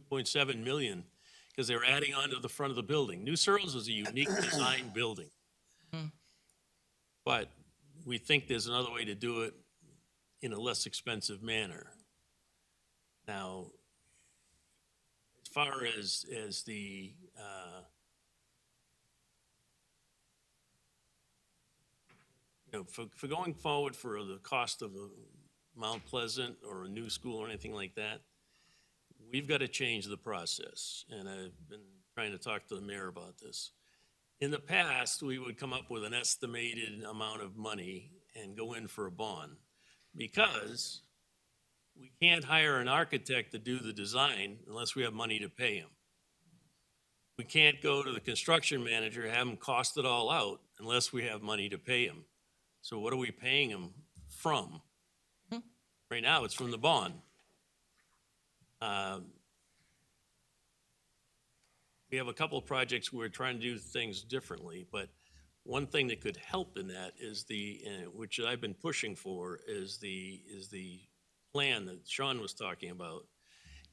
2.7 million, because they were adding on to the front of the building. New Searles is a unique design building. But we think there's another way to do it in a less expensive manner. Now, as far as the, you know, for going forward for the cost of a Mount Pleasant or a new school or anything like that, we've got to change the process. And I've been trying to talk to the mayor about this. In the past, we would come up with an estimated amount of money and go in for a bond because we can't hire an architect to do the design unless we have money to pay him. We can't go to the construction manager, have him cost it all out unless we have money to pay him. So what are we paying him from? Right now, it's from the bond. We have a couple of projects where we're trying to do things differently, but one thing that could help in that is which I've been pushing for, is the plan that Sean was talking about.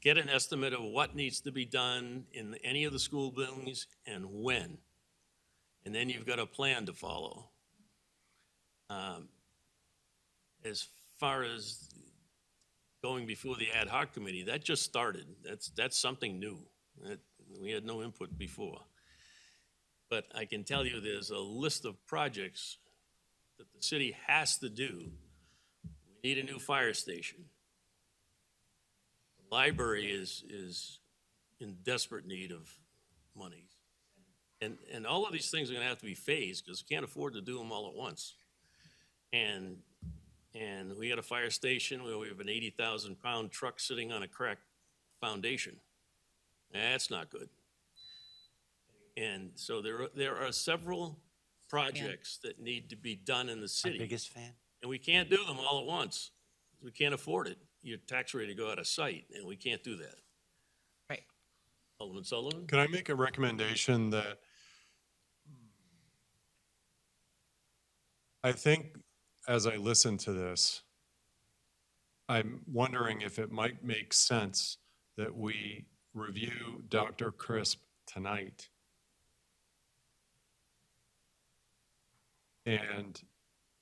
Get an estimate of what needs to be done in any of the school buildings and when. And then you've got a plan to follow. As far as going before the ad hoc committee, that just started. That's something new. We had no input before. But I can tell you there's a list of projects that the city has to do. We need a new fire station. The library is in desperate need of money. And all of these things are gonna have to be phased because we can't afford to do them all at once. And we got a fire station where we have an 80,000-pound truck sitting on a cracked foundation. That's not good. And so there are several projects that need to be done in the My city. biggest fan. And we can't do them all at once. We can't afford it. Your tax rate to go out of sight, and we can't do that. Right. Alderman Sullivan? Can I make a recommendation that I think as I listen to this, I'm wondering if it might make sense that we review Dr. Crisp tonight and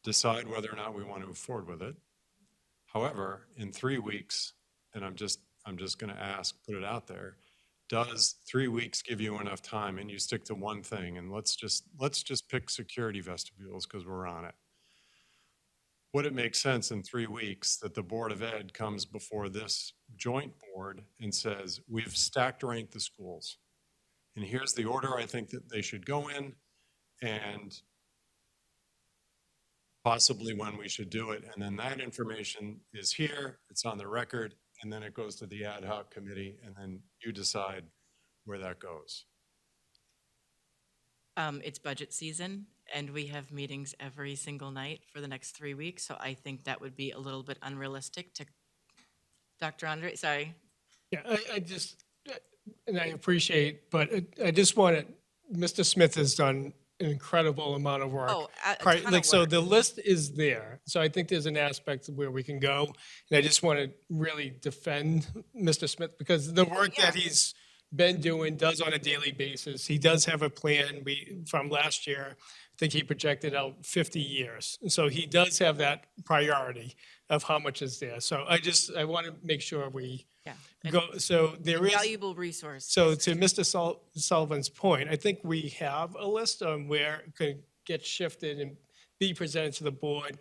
decide whether or not we want to move forward with it. However, in 3 weeks, and I'm just going to ask, put it out there, does 3 weeks give you enough time and you stick to one thing? And let's just pick security vestibules because we're on it. would it make sense in 3 weeks that the Board of Ed comes before this joint board and says, we've stacked ranked the schools, and here's the order I think that they should go in, and possibly when we should do it, and then that information is here, it's on the record, and then it goes to the ad hoc committee, and then you decide where that goes. It's budget season, and we have meetings every single night for the next 3 weeks, so I think that would be a little bit unrealistic to, Dr. Andre, sorry. Yeah, I just, and I appreciate, but I just wanted, Mr. Smith has done an incredible amount of work. Oh, a Right, ton of like, so work. the list is there, so I think there's an aspect where we can go, and I just want to really defend Mr. Smith, because the work that he's been doing, does on a daily basis, he does have a plan, from last year, I think he projected out 50 years, and so he does have that priority of how much is there, so I want to make sure we Yeah. go, so there is. Valuable resource. So to Mr. Sullivan's point, I think we have a list on where it could get shifted and be presented to the board.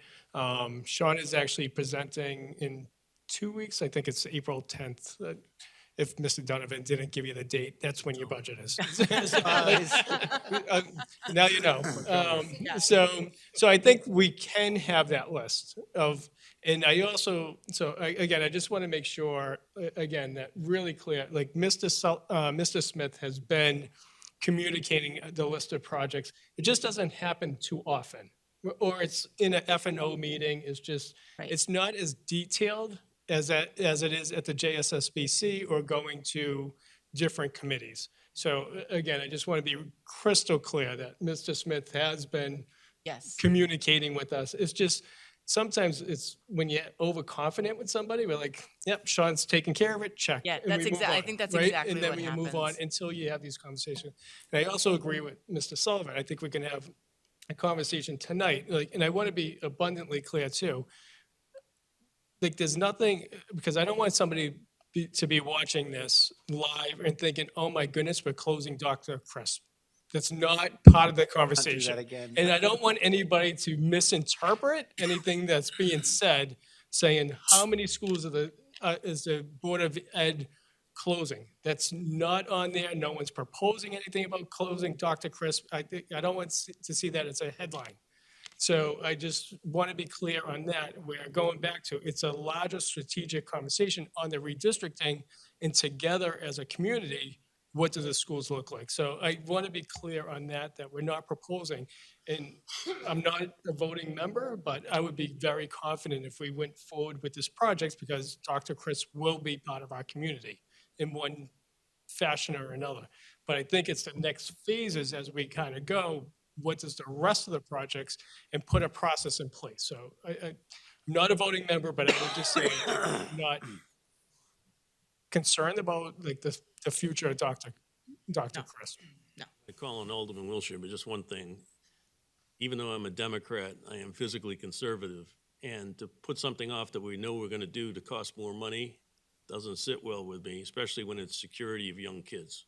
Sean is actually presenting in 2 weeks. I think it's April 10th. If Mr. Donovan didn't give you the date, that's when your budget is. Now you know. So I think we can have that list of, and I also, again, I just want to make sure, again, that really clear, like Mr. Smith has been communicating the list of projects. It just doesn't happen too often. Or it's in a F&O meeting, it's just, Right. it's not as detailed as it is at the JSSBC or going to different committees. So again, I just want to be crystal clear that Mr. Smith has been Yes. communicating with us. It's just, sometimes it's when you're overconfident with somebody, we're like, yep, Sean's taking care of it, check. Yeah, and that's we move I on, think that's right? exactly And then what we move on happens. until you have these conversations. And I also agree with Mr. Sullivan. I think we can have a conversation tonight, like, and I want to be abundantly clear too. Like, there's nothing, because I don't want somebody to be watching this live and thinking, oh my goodness, we're closing Dr. Crisp. That's not part of the conversation. again. And I don't want anybody to misinterpret anything that's being said, saying how many schools is the Board of Ed closing? That's not on there. No one's proposing anything about closing Dr. Crisp. I don't want to see that as a headline. So I just want to be clear on that. We're going back to, it's a larger strategic conversation on the redistricting, and together as a community, what do the schools look like? So I want to be clear on that we're not proposing. And I'm not a voting member, but I would be very confident if we went forward with this project, because Dr. Chris will be part of our community in one fashion or another. But I think it's the next phases as we kind of go, what does the rest of the projects, and put a process in place. So I'm not a voting member, but I would just say I'm not concerned about like the future of Dr. Chris. I call on Alderman Wilshire, but just one thing. Even though I'm a Democrat, I am physically conservative. And to put something off that we know we're going to do to cost more money doesn't sit well with me, especially when it's security of young kids.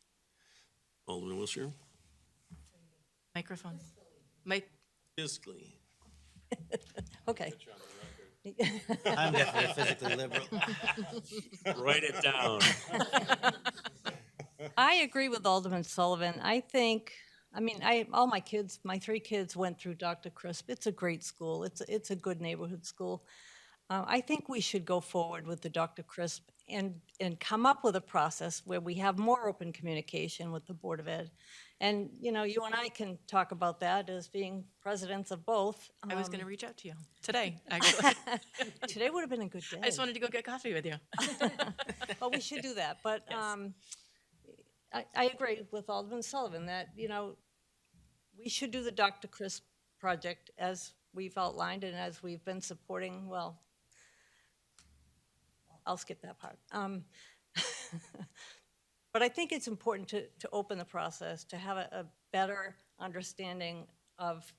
Alderman Wilshire? Microphone. Mike, Fiscally. Okay. I'm definitely physically liberal. Write it down. I agree with Alderman Sullivan. I think, all my kids, my 3 kids went through Dr. Crisp. It's a great school. It's a good neighborhood school. I think we should go forward with the Dr. Crisp and come up with a process where we have more open communication with the Board of Ed. And, you and I can talk about that as being presidents of both. I was going to reach out to you today, actually. Today would have been a good day. I just wanted to go get coffee with you. Well, we should do that, but I agree with Alderman Sullivan that, we should do the Dr. Crisp project as we've outlined and as we've been supporting, well, I'll skip that part. But I think it's important to open the process, to have a better understanding of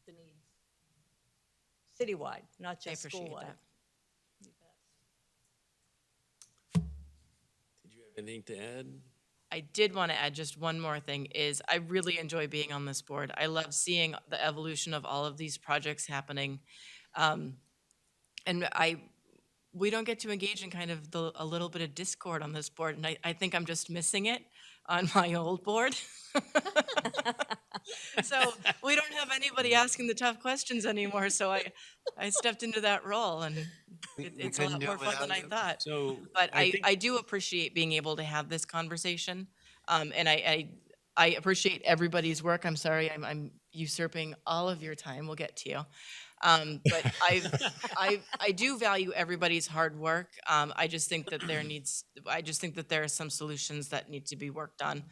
the needs citywide, not I just appreciate schoolwide. that. Did you have anything to add? I did want to add just one more thing is I really enjoy being on this board. I love seeing the evolution of all of these projects happening. And we don't get to engage in kind of a little bit of discord on this board, and I think I'm just missing it on my old board. So we don't have anybody asking the tough questions anymore, so I stepped into that role, and We it's a couldn't lot do more it fun than without I you. thought. So But I think, I do appreciate being able to have this conversation, and I appreciate everybody's work. I'm sorry, I'm usurping all of your time. We'll get to you. But I do value everybody's hard work. I just think that there are some solutions that need to be worked on,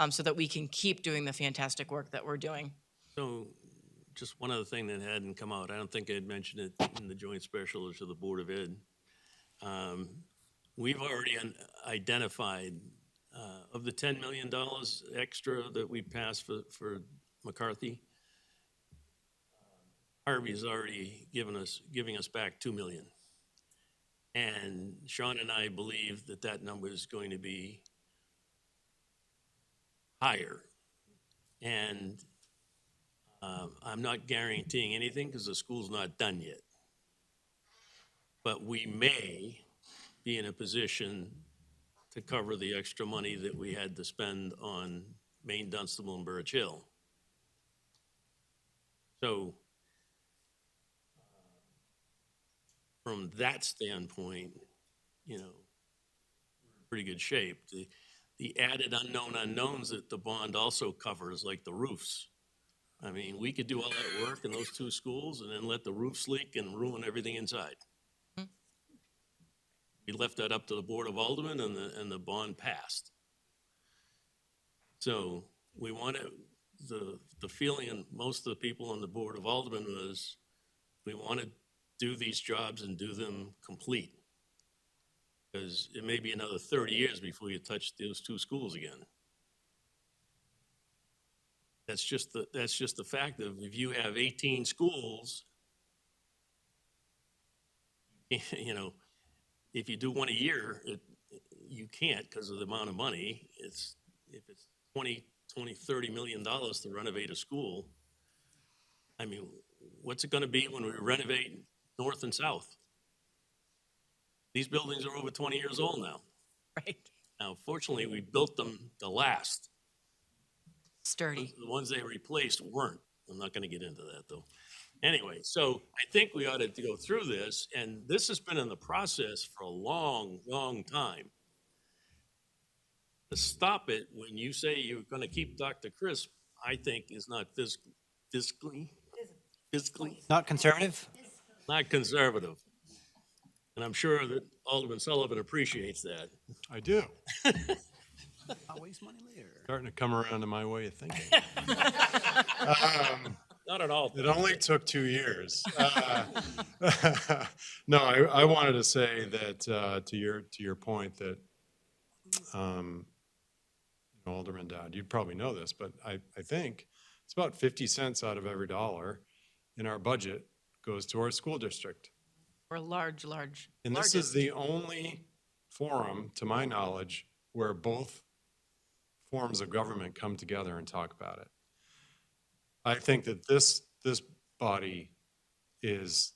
so that we can keep doing the fantastic work that we're doing. so just one other thing that hadn't come out, I don't think I'd mentioned it in the joint specials of the Board of Ed. We've already identified, of the $10 million extra that we passed for McCarthy, Harvey's already giving us back 2 million. And Sean and I believe that that number is going to be higher. And I'm not guaranteeing anything because the school's not done yet. But we may be in a position to cover the extra money that we had to spend on Maine, Dunstable, and Birch Hill. So from that standpoint, we're in pretty good shape. The added unknown unknowns that the bond also covers, like the roofs. I mean, we could do all that work in those two schools and then let the roofs leak and ruin everything inside. We left that up to the Board of Aldermen and the bond passed. So we wanted, the feeling in most of the people on the Board of Aldermen was, we want to do these jobs and do them complete. Because it may be another 30 years before you touch those two schools again. That's just the fact of, if you have 18 schools, if you do one a year, you can't because of the amount of money. If it's 20, 30 million dollars to renovate a school, I mean, what's it going to be when we renovate north and south? These buildings are over 20 years old now. Right. Now, fortunately, we built them to last. Sturdy. The ones they replaced weren't. I'm not going to get into that, though. Anyway, so I think we ought to go through this, and this has been in the process for a long, long time. To stop it when you say you're going to keep Dr. Crisp, I think is not fiscally Not conservative? not conservative. And I'm sure that Alderman Sullivan appreciates that. I do. I'll waste money later. Starting to come around to my way of thinking. Not at all. It only took 2 years. No, I wanted to say that, to your point that, Alderman Dowd, you probably know this, but I think it's about 50 cents out of every dollar in our budget goes to our school district. We're large. And this is the only forum, to my knowledge, where both forms of government come together and talk about it. I think that this body is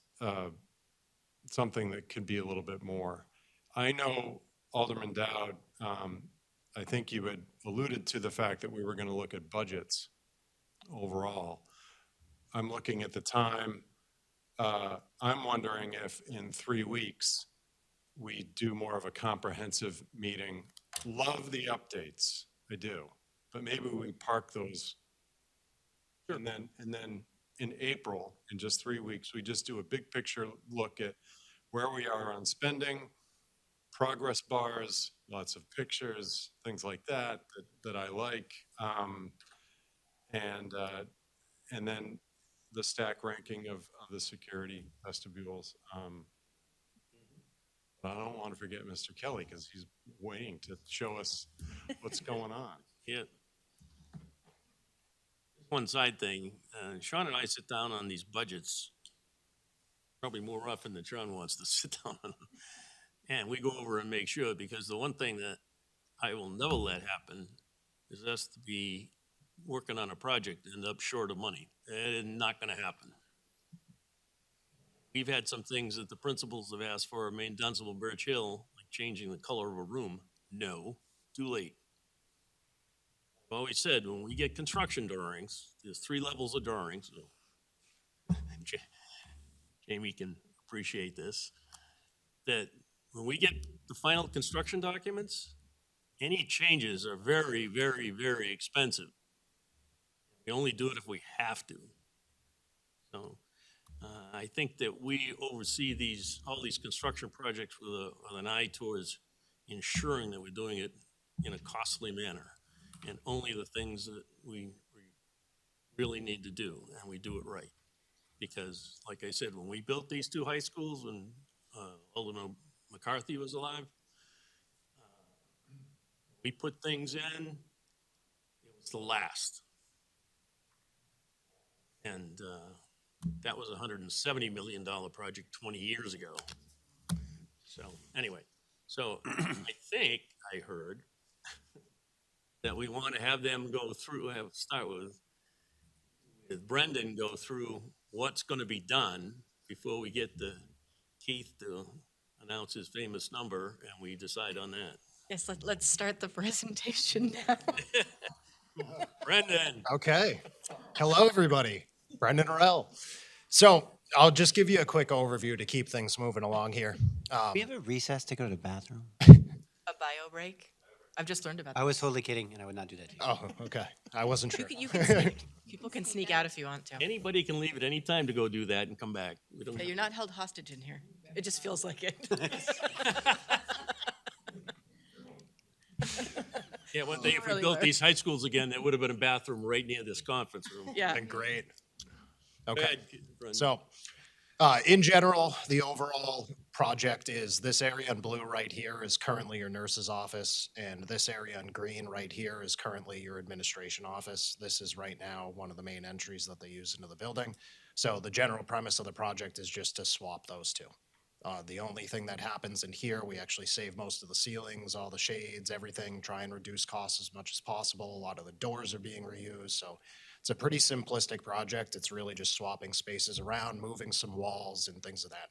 something that could be a little bit more. I know Alderman Dowd, I think you had alluded to the fact that we were going to look at budgets overall. I'm looking at the time. I'm wondering if in 3 weeks we do more of a comprehensive meeting. Love the updates, I do, but maybe we park those. Sure. And then in April, in just 3 weeks, we just do a big picture look at where we are on spending, progress bars, lots of pictures, things like that I like, and then the stack ranking of the security vestibules. But I don't want to forget Mr. Kelly because he's waiting to show us what's going on. Yeah. One side thing, Sean and I sit down on these budgets probably more often than Sean wants to sit down on them. And we go over and make sure, because the one thing that I will never let happen is us to be working on a project and end up short of money. It's not going to happen. we've had some things that the principals have asked for, Maine Dunstable, Birch Hill, like changing the color of a room. No, too late. I've always said, when we get construction drawings, there's 3 levels of drawings. So Jamie can appreciate this, that when we get the final construction documents, any changes are very, very, very expensive. We only do it if we have to. So I think that we oversee all these construction projects with an eye towards ensuring that we're doing it in a costly manner, and only the things that we really need to do, and we do it right. Because, like I said, when we built these 2 high schools, when Alderman McCarthy was alive, we put things in, it was the last. And that was a $170 million project 20 years ago. So anyway, so I think I heard that we want to have them go through, start with Brendan go through what's going to be done before we get the Keith to announce his famous number, and we decide on that. Yes, let's start the presentation now. Brendan. Okay. Hello, everybody. Brendan Orell. So I'll just give you a quick overview to keep things moving along here. Do we have a recess to go to the bathroom? A bio break? I've just learned about I that. was totally kidding, and I would not do that to you. Oh, okay. I wasn't sure. You can sneak, people can sneak out if you want to. Anybody can leave at any time to go do that and come back. We don't Yeah, have- you're not held hostage in here. It just feels like it. Yeah, one day if we Really built were. these high schools again, there would have been a bathroom right near this conference room. Yeah. Been great. Go Okay. ahead, Brendan. So, in general, the overall project is this area in blue right here is currently your nurse's office, and this area in green right here is currently your administration office. This is right now one of the main entries that they use into the building. So the general premise of the project is just to swap those 2. The only thing that happens in here, we actually save most of the ceilings, all the shades, everything, try and reduce costs as much as possible. A lot of the doors are being reused, so it's a pretty simplistic project. It's really just swapping spaces around, moving some walls and things of that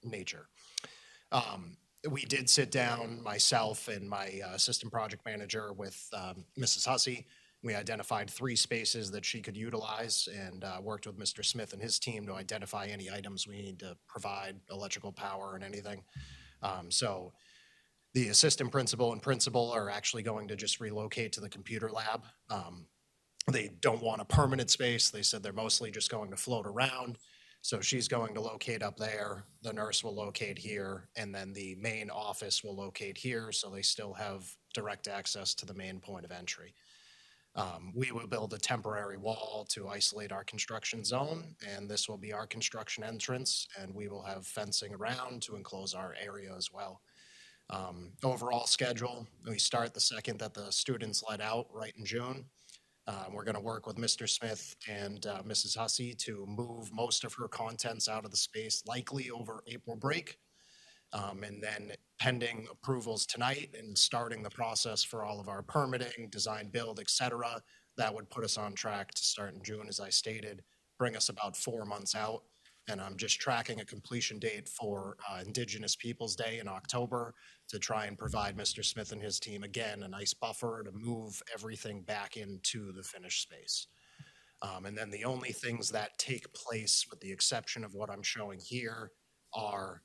nature. We did sit down, myself and my assistant project manager, with Mrs. Hussey. We identified 3 spaces that she could utilize, and worked with Mr. Smith and his team to identify any items we need to provide, electrical power and anything. So the assistant principal and principal are actually going to just relocate to the computer lab. They don't want a permanent space. They said they're mostly just going to float around. So she's going to locate up there, the nurse will locate here, and then the main office will locate here, so they still have direct access to the main point of entry. We will build a temporary wall to isolate our construction zone, and this will be our construction entrance, and we will have fencing around to enclose our area as well. Overall schedule, we start the second that the students let out, right in June. We're going to work with Mr. Smith and Mrs. Hussey to move most of her contents out of the space, likely over April break. And then pending approvals tonight and starting the process for all of our permitting, design, build, et cetera, that would put us on track to start in June, as I stated, bring us about 4 months out. And I'm just tracking a completion date for Indigenous Peoples' Day in October to try and provide Mr. Smith and his team, again, a nice buffer to move everything back into the finished space. And then the only things that take place, with the exception of what I'm showing here, are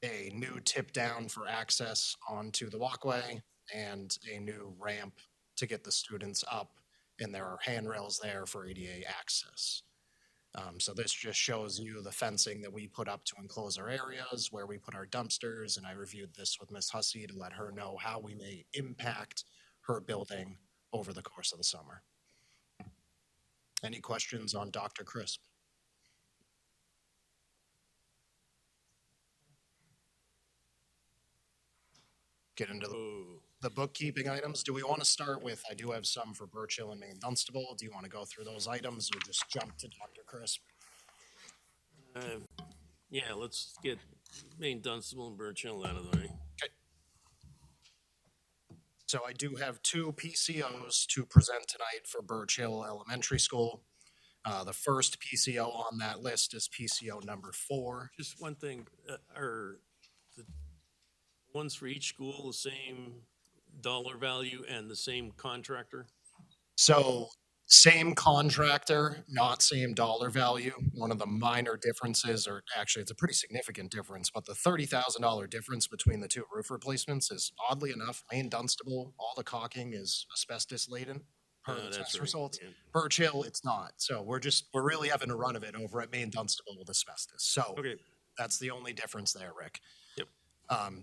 a new tip down for access onto the walkway and a new ramp to get the students up, and there are handrails there for ADA access. So this just shows you the fencing that we put up to enclose our areas, where we put our dumpsters, and I reviewed this with Ms. Hussey to let her know how we may impact her building over the course of the summer. Any questions on Dr. Crisp? Get into the bookkeeping items. Do we want to start with, I do have some for Birch Hill and Maine Dunstable. Do you want to go through those items or just jump to Dr. Crisp? Yeah, let's get Maine Dunstable and Birch Hill out of the way. Okay. So I do have 2 PCOs to present tonight for Birch Hill Elementary School. The first PCO on that list is PCO number 4. Just one thing, are the ones for each school the same dollar value and the same contractor? So same contractor, not same dollar value. One of the minor differences, or actually it's a pretty significant difference, but the $30,000 difference between the two roof replacements is oddly enough, Maine Dunstable, all the caulking is asbestos laden per the That's test right, results. yeah. Birch Hill, it's not. So we're really having a run of it over at Maine Dunstable with asbestos. So Okay, that's the only difference there, Rick. yep.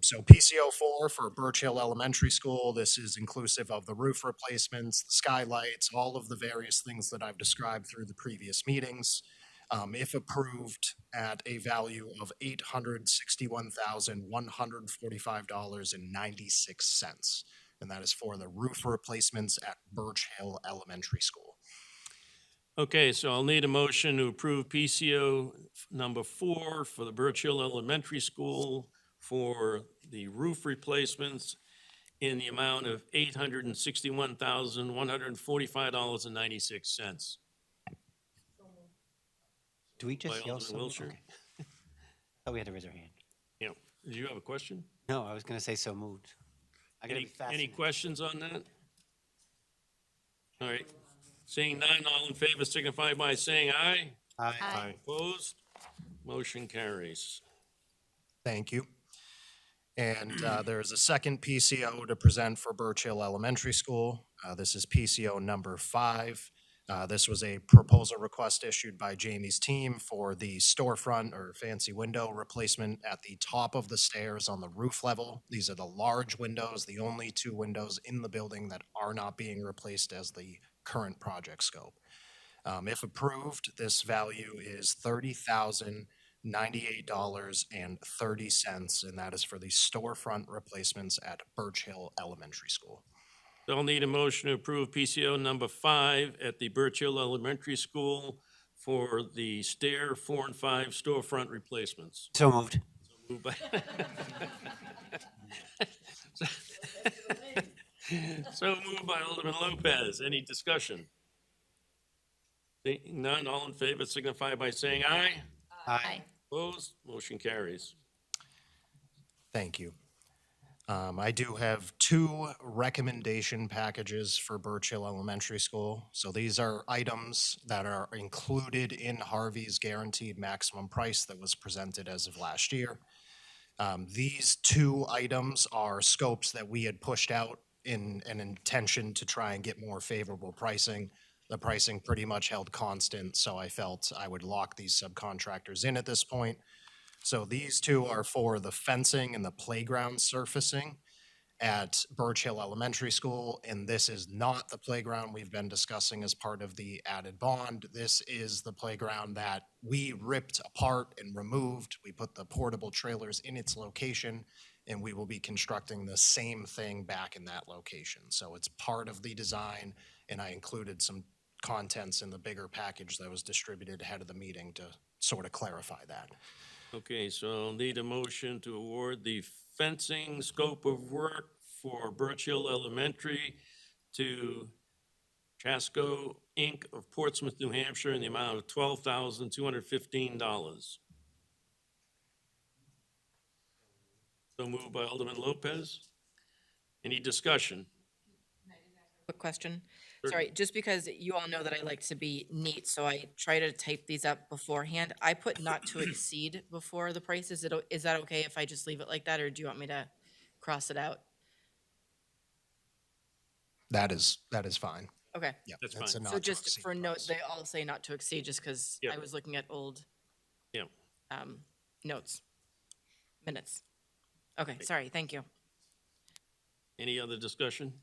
So PCO 4 for Birch Hill Elementary School, this is inclusive of the roof replacements, the skylights, all of the various things that I've described through the previous meetings. If approved at a value of $861,145.96. And that is for the roof replacements at Birch Hill Elementary School. Okay, so I'll need a motion to approve PCO number 4 for the Birch Hill Elementary School for the roof replacements in the amount of $861,145.96. Do we just By yell Alderman so? Wiltshire. Okay. Thought we had to raise our hand. Yeah, did you have a question? No, I was gonna say so moved. I gotta be fast. Any questions on that? All right, seeing none, all in favor signify by saying aye. Aye. Opposed? Motion carries. Thank you. And there is a second PCO to present for Birch Hill Elementary School. This is PCO number 5. This was a proposal request issued by Jamie's team for the storefront or fancy window replacement at the top of the stairs on the roof level. These are the large windows, the only 2 windows in the building that are not being replaced as the current project scope. If approved, this value is $30,098.30, and that is for the storefront replacements at Birch Hill Elementary School. So I'll need a motion to approve PCO number 5 at the Birch Hill Elementary School for the stair 4 and 5 storefront replacements. So moved. Moved by- So moved by Alderman Lopez. Any discussion? Seeing none, all in favor signify by saying aye. Aye. Opposed? Motion carries. Thank you. I do have 2 recommendation packages for Birch Hill Elementary School. So these are items that are included in Harvey's guaranteed maximum price that was presented as of last year. These 2 items are scopes that we had pushed out in an intention to try and get more favorable pricing. The pricing pretty much held constant, so I felt I would lock these subcontractors in at this point. So these 2 are for the fencing and the playground surfacing at Birch Hill Elementary School, and this is not the playground we've been discussing as part of the added bond. This is the playground that we ripped apart and removed. We put the portable trailers in its location, and we will be constructing the same thing back in that location. So it's part of the design, and I included some contents in the bigger package that was distributed ahead of the meeting to sort of clarify that. Okay, so I'll need a motion to award the fencing scope of work for Birch Hill Elementary to Chasco Inc. of Portsmouth, New Hampshire, in the amount of $12,215. So moved by Alderman Lopez. Any discussion? Quick question. Sure. Sorry, just because you all know that I like to be neat, so I try to type these up beforehand. I put not to exceed before the price. Is that okay if I just leave it like that, or do you want me to cross it out? That is fine. Okay. Yeah, That's that's a fine. not So to just exceed for note, price. they all say not to exceed, just because Yeah. I was looking at old Yeah. notes, minutes. Okay, sorry, thank you. Any other discussion?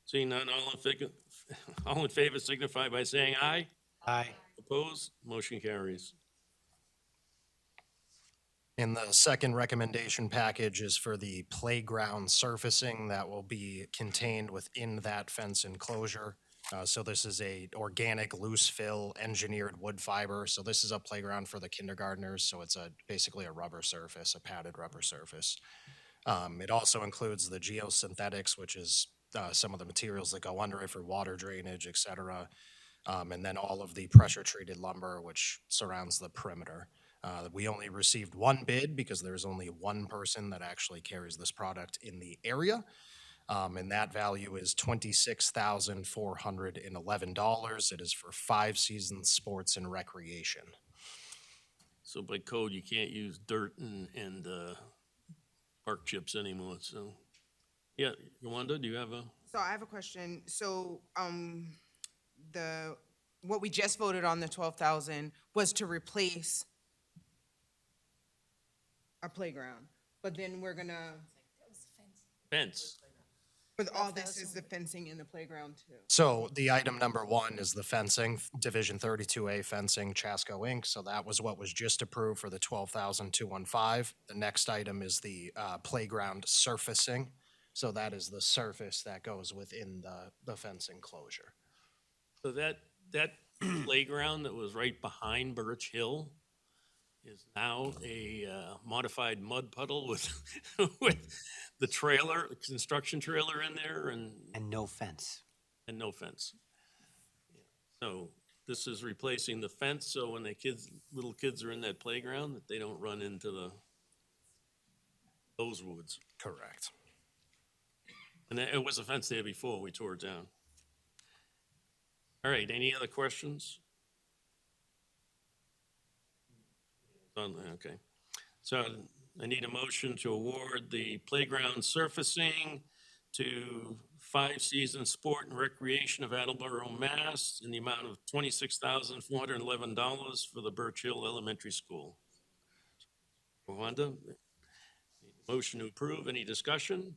Seeing none, all in favor signify by saying aye. Aye. Opposed? Motion carries. And the second recommendation package is for the playground surfacing that will be contained within that fence enclosure. So this is a organic loose fill engineered wood fiber. So this is a playground for the kindergartners. So it's basically a rubber surface, a padded rubber surface. It also includes the geosynthetics, which is some of the materials that go under it for water drainage, et cetera. and then all of the pressure-treated lumber, which surrounds the perimeter. We only received one bid because there's only one person that actually carries this product in the area. And that value is $26,411. It is for 5 seasons sports and recreation. So by code, you can't use dirt and bark chips anymore, so. Yeah, Yolanda, do you have a? So I have a question. So, what we just voted on, the 12,000, was to replace a playground. But then we're gonna, Fence. but all this is the fencing in the playground too. So the item number 1 is the fencing, Division 32A fencing, Chasco Inc. So that was what was just approved for the 12,215. The next item is the playground surfacing. So that is the surface that goes within the fence enclosure. So that playground that was right behind Birch Hill is now a modified mud puddle with, with the trailer, the construction trailer in there and no fence. no fence. So this is replacing the fence, so when little kids are in that playground, that they don't run into those woods. Correct. And it was a fence there before we tore it down. All right, any other questions? Okay. So I need a motion to award the playground surfacing to 5 Seasons Sport and Recreation of Attleboro, Mass. in the amount of $26,411 for the Birch Hill Elementary School. Wanda, motion to approve. Any discussion?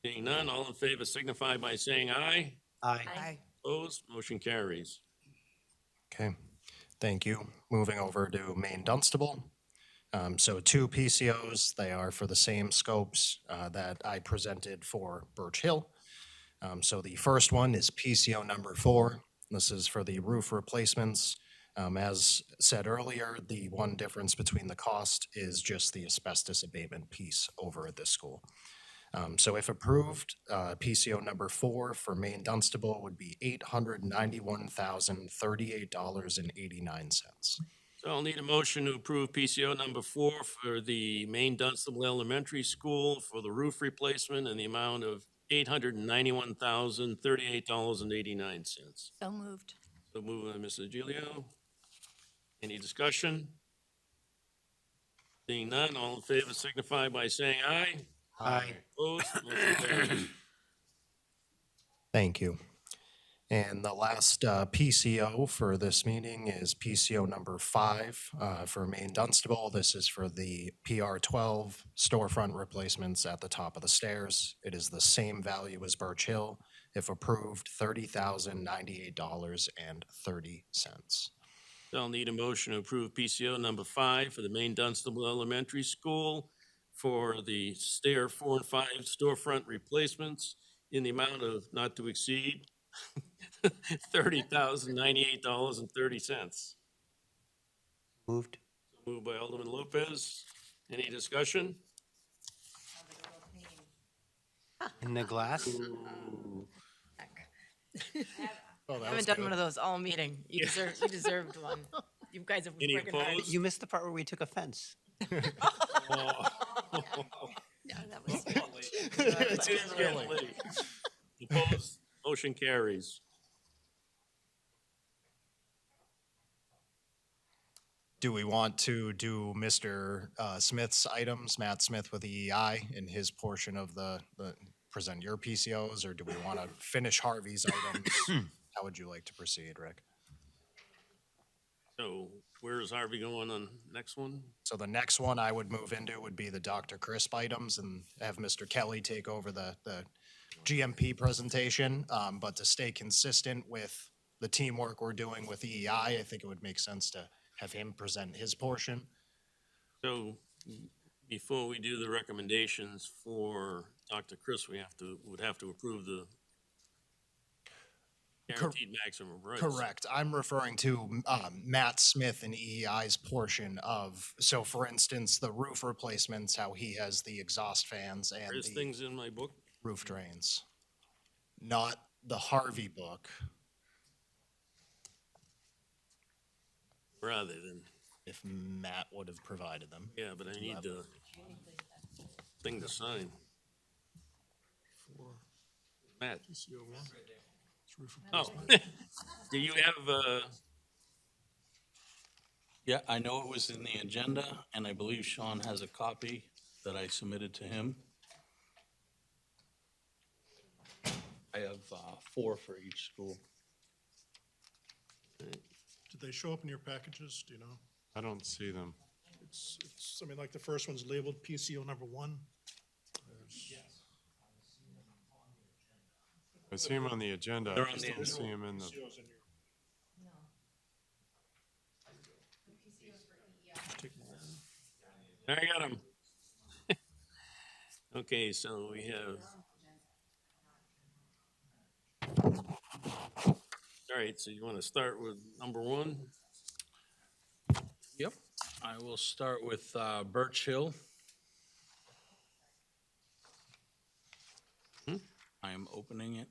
Seeing none, all in favor signify by saying aye. Aye. Opposed, motion carries. Okay, thank you. Moving over to Maine Dunstable. So 2 PCOs, they are for the same scopes that I presented for Birch Hill. So the first one is PCO number 4. This is for the roof replacements. As said earlier, the one difference between the cost is just the asbestos abatement piece over at this school. So if approved, PCO number 4 for Maine Dunstable would be $891,038.89. So I'll need a motion to approve PCO number 4 for the Maine Dunstable Elementary School for the roof replacement in the amount of $891,038.89. So moved. So moved by Mrs. Gilio. Any discussion? Seeing none, all in favor signify by saying aye. Aye. Opposed, motion carries. Thank you. And the last PCO for this meeting is PCO number 5 for Maine Dunstable. This is for the PR12 storefront replacements at the top of the stairs. It is the same value as Birch Hill. If approved, $30,098.30. I'll need a motion to approve PCO number 5 for the Maine Dunstable Elementary School for the stair 4 and 5 storefront replacements in the amount of not to exceed $30,098.30. Moved. Moved by Alderman Lopez. Any discussion? In the glass? Oh, I haven't done one of those all meeting. You deserved one. You guys have Any working hard. opposed? You missed the part where we took offense. Oh. No, that was. It is getting late. Opposed? Motion carries. Do we want to do Mr. Smith's items, Matt Smith with EEI, in his portion of the present your PCOs, or do we want to finish Harvey's items? How would you like to proceed, Rick? So where is Harvey going on next one? So the next one I would move into would be the Dr. Crisp items and have Mr. Kelly take over the GMP presentation. But to stay consistent with the teamwork we're doing with EEI, I think it would make sense to have him present his portion. So before we do the recommendations for Dr. Chris, would have to approve the guaranteed maximum price. Correct. I'm referring to Matt Smith and EEI's portion of, so for instance, the roof replacements, how he has the exhaust fans and There's the things in my book. roof drains. Not the Harvey book, rather than, if Matt would have provided them. yeah, but I need the thing to sign. Matt, PCO one. It's roof oh, do you have, Yeah, I know it was in the agenda, and I believe Sean has a copy that I submitted to him. I have 4 for each school. Did they show up in your packages? Do you know? I don't see them. I mean, like the first one's labeled PCO number 1. I see them on the agenda. They're I on just the don't see them in the, I got him. Okay, so we have. All right, so you want to start with number 1? Yep. I will start with Birch Hill. I am opening it.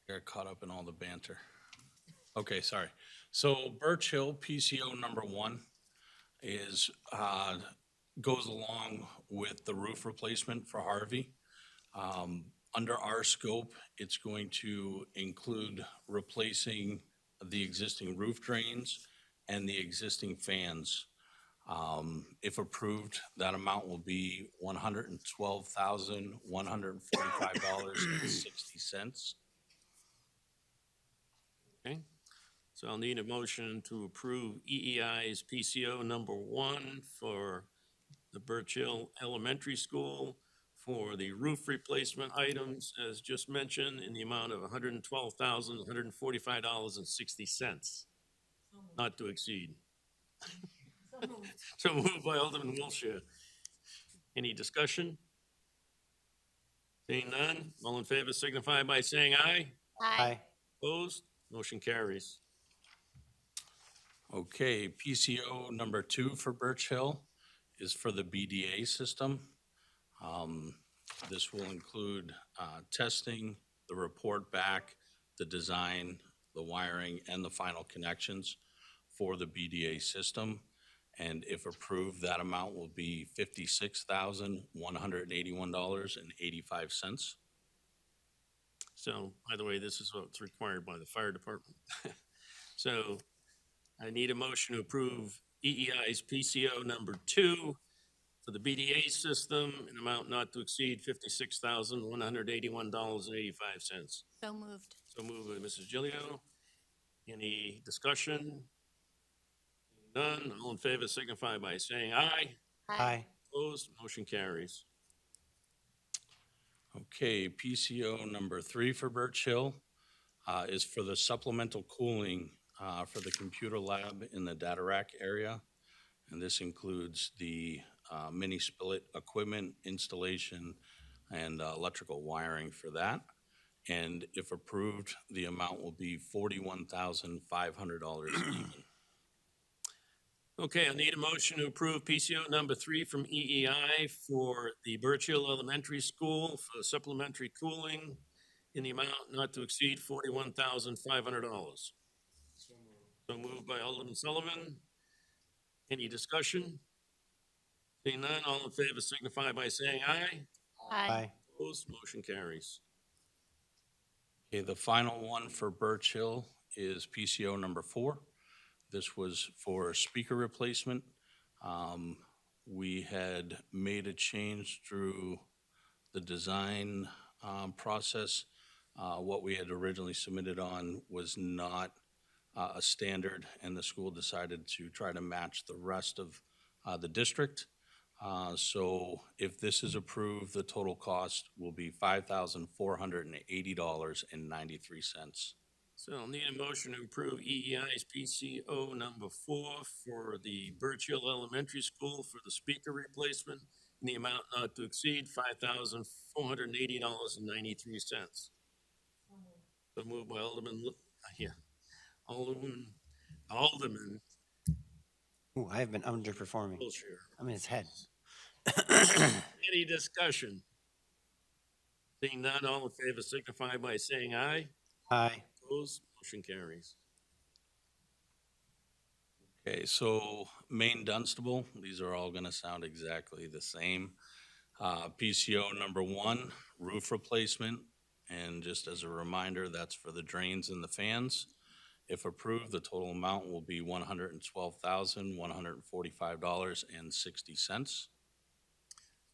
Got caught up in all the banter. Okay, sorry. So Birch Hill PCO number 1 is, goes along with the roof replacement for Harvey. Under our scope, it's going to include replacing the existing roof drains and the existing fans. If approved, that amount will be $112,145.60. Okay, so I'll need a motion to approve EEI's PCO number 1 for the Birch Hill Elementary School for the roof replacement items, as just mentioned, in the amount of $112,145.60, not to exceed. So moved by Alderman Wiltshire. Any discussion? Seeing none, all in favor signify by saying aye. Aye. Opposed? Motion carries. Okay, PCO number 2 for Birch Hill is for the BDA system. This will include testing, the report back, the design, the wiring, and the final connections for the BDA system. And if approved, that amount will be $56,181.85. So, by the way, this is what's required by the fire department. So I need a motion to approve EEI's PCO number 2 for the BDA system, an amount not to exceed $56,181.85. So moved. So moved by Mrs. Gilio. Any discussion? None. All in favor signify by saying aye. Aye. Opposed? Motion carries. Okay, PCO number 3 for Birch Hill is for the supplemental cooling for the computer lab in the data rack area. And this includes the mini split equipment installation and electrical wiring for that. And if approved, the amount will be $41,500 even. Okay, I need a motion to approve PCO number 3 from EEI for the Birch Hill Elementary School for supplementary cooling in the amount not to exceed $41,500. So moved by Alderman Sullivan. Any discussion? Seeing none, all in favor signify by saying aye. Aye. Opposed, motion carries. Okay, the final one for Birch Hill is PCO number 4. This was for speaker replacement. We had made a change through the design process. What we had originally submitted on was not a standard, and the school decided to try to match the rest of the district. So if this is approved, the total cost will be $5,480.93. So I'll need a motion to approve EEI's PCO number 4 for the Birch Hill Elementary School for the speaker replacement in the amount not to exceed $5,480.93. So moved by Alderman, Alderman Ooh, I have been underperforming. Wiltshire. I'm in his head. Any discussion? Seeing none, all in favor signify by saying aye. Aye. Opposed, motion carries. Okay, so Maine Dunstable, these are all gonna sound exactly the same. PCO number 1, roof replacement, and just as a reminder, that's for the drains and the fans. If approved, the total amount will be $112,145.60.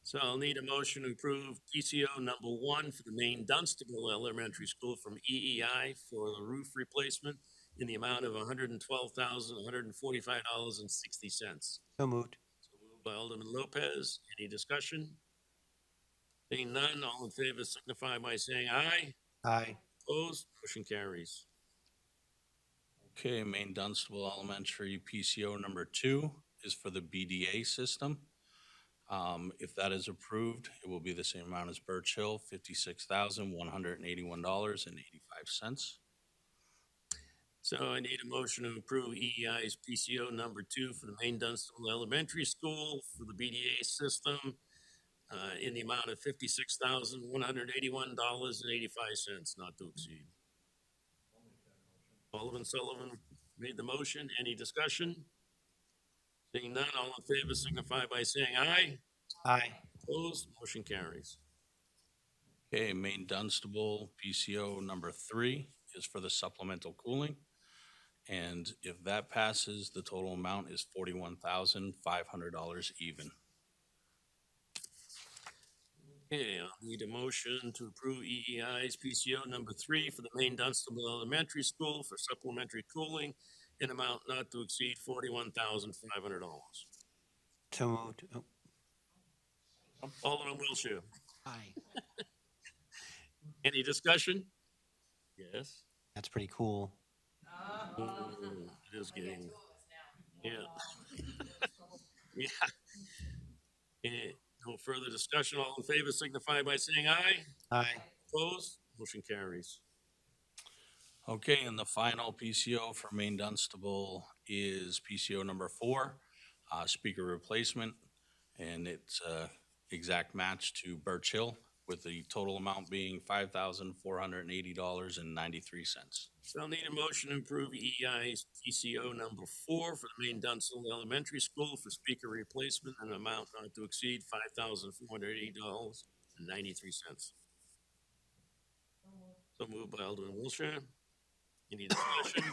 So I'll need a motion to approve PCO number 1 for the Maine Dunstable Elementary School from EEI for the roof replacement in the amount of $112,145.60. So moved. So moved by Alderman Lopez. Any discussion? Seeing none, all in favor signify by saying aye. Aye. Opposed, motion carries. Okay, Maine Dunstable Elementary PCO number 2 is for the BDA system. If that is approved, it will be the same amount as Birch Hill, $56,181.85. So I need a motion to approve EEI's PCO number 2 for the Maine Dunstable Elementary School for the BDA system in the amount of $56,181.85, not to exceed. Alderman Sullivan made the motion. Any discussion? Seeing none, all in favor signify by saying aye. Aye. Opposed, motion carries. Okay, Maine Dunstable PCO number 3 is for the supplemental cooling. And if that passes, the total amount is $41,500 even. Okay, I'll need a motion to approve EEI's PCO number 3 for the Maine Dunstable Elementary School for supplementary cooling in amount not to exceed $41,500. So moved. Oh, Alderman Wilshire. aye. Any discussion? Yes. That's pretty cool. Ooh, it is getting, yeah. Yeah. No further discussion. All in favor signify by saying aye. Aye. Opposed? Motion carries. Okay, and the final PCO for Maine Dunstable is PCO number 4, speaker replacement. And it's a exact match to Birch Hill, with the total amount being $5,480.93. So I'll need a motion to approve EEI's PCO number 4 for the Maine Dunstable Elementary School for speaker replacement in an amount not to exceed $5,480.93. So moved by Alderman Wilshire. Any discussion?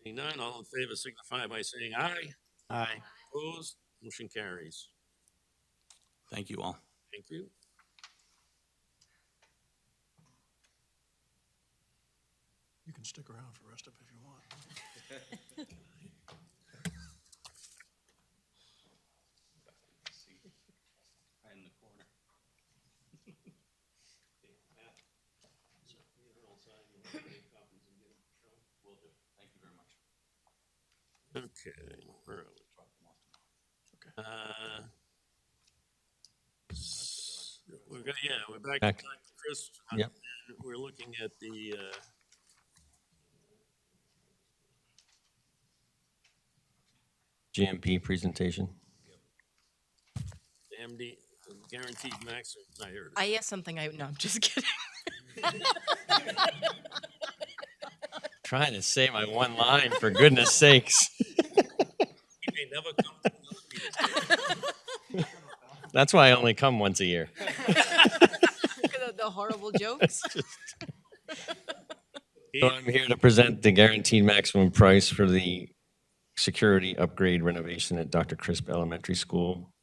Seeing none, all in favor signify by saying aye. Aye. Opposed? Motion carries. Thank you all. Thank you. You can stick around for the rest of it if you want. In the corner. Will do. Thank you very much. Okay, where are we? We're back to Back. Dr. Chris. Yep. And we're looking at the, GMP presentation. MD, guaranteed maximum, I heard it. I asked something no, I'm just kidding. Trying to say my one line, for goodness sakes. He may never come to another meeting. That's why I only come once a year. The horrible jokes. So I'm here to present the guaranteed maximum price for the security upgrade renovation at Dr. Crisp Elementary School.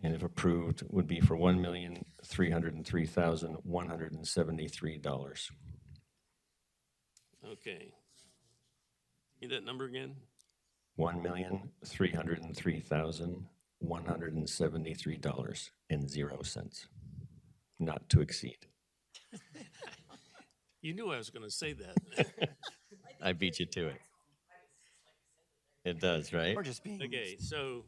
And if approved, would be for $1,303,173. Okay. Need that number again? $1,303,173.00, not to exceed. You knew I was gonna say that. I beat you to it. It does, right? Or just being. Okay, so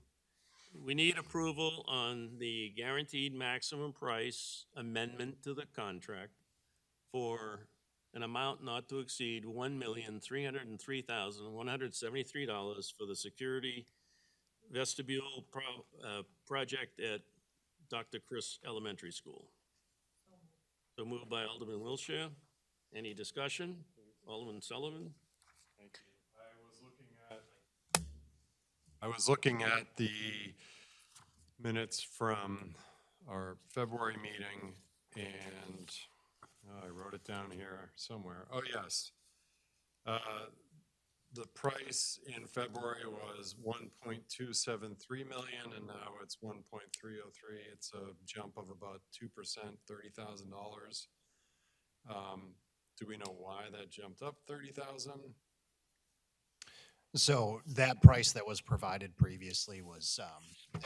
we need approval on the guaranteed maximum price amendment to the contract for an amount not to exceed $1,303,173 for the security vestibule project at Dr. Chris Elementary School. So moved by Alderman Wiltshire. Any discussion? Alderman Sullivan? I was looking at the minutes from our February meeting, and I wrote it down here somewhere. Oh, yes. The price in February was 1.273 million, and now it's 1.303. It's a jump of about 2%, $30,000. Do we know why that jumped up 30,000? So that price that was provided previously was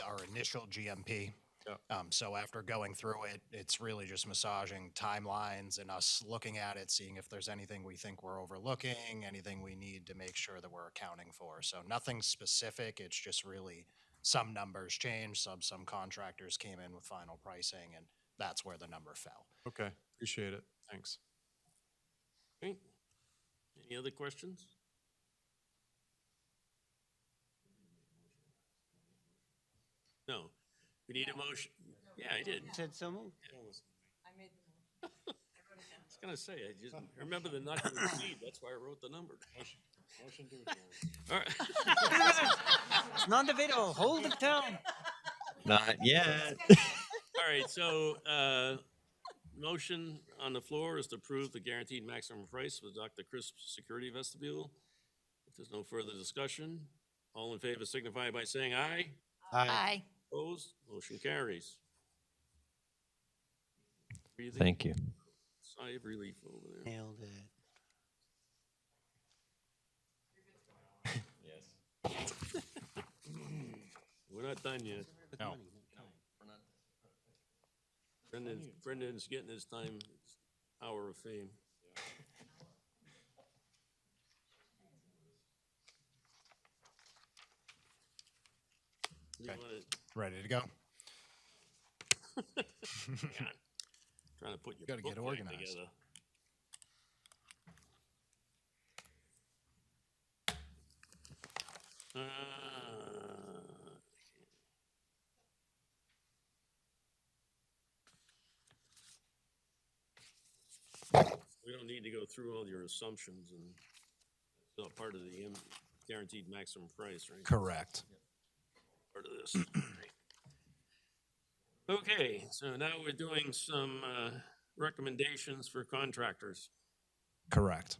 our initial GMP. Yep. So after going through it, it's really just massaging timelines and us looking at it, seeing if there's anything we think we're overlooking, anything we need to make sure that we're accounting for. So nothing specific, it's just really some numbers changed, some contractors came in with final pricing, and that's where the number fell. Okay, appreciate it. Thanks. Okay. Any other questions? No. We need a motion. Yeah, I did. Said so moved. I made the motion. I was gonna say, I just remember the not to exceed, that's why I wrote the number. Motion to adjourn. All right. It's non-debatable. Hold it down. Not yet. All right, so, motion on the floor is to approve the guaranteed maximum price for Dr. Crisp Security Vestibule. If there's no further discussion, all in favor signify by saying aye. Aye. Opposed? Motion carries. Breathing Thank you. sigh of relief over there. Nailed it. We're not done yet. No. Brendan's getting his time, hour of fame. You Okay. wanna- Ready to go? Trying to put your Gotta book get back organized. together. We don't need to go through all your assumptions and it's all part of the guaranteed maximum price, right? Correct. Part of this. Okay, so now we're doing some recommendations for contractors. Correct.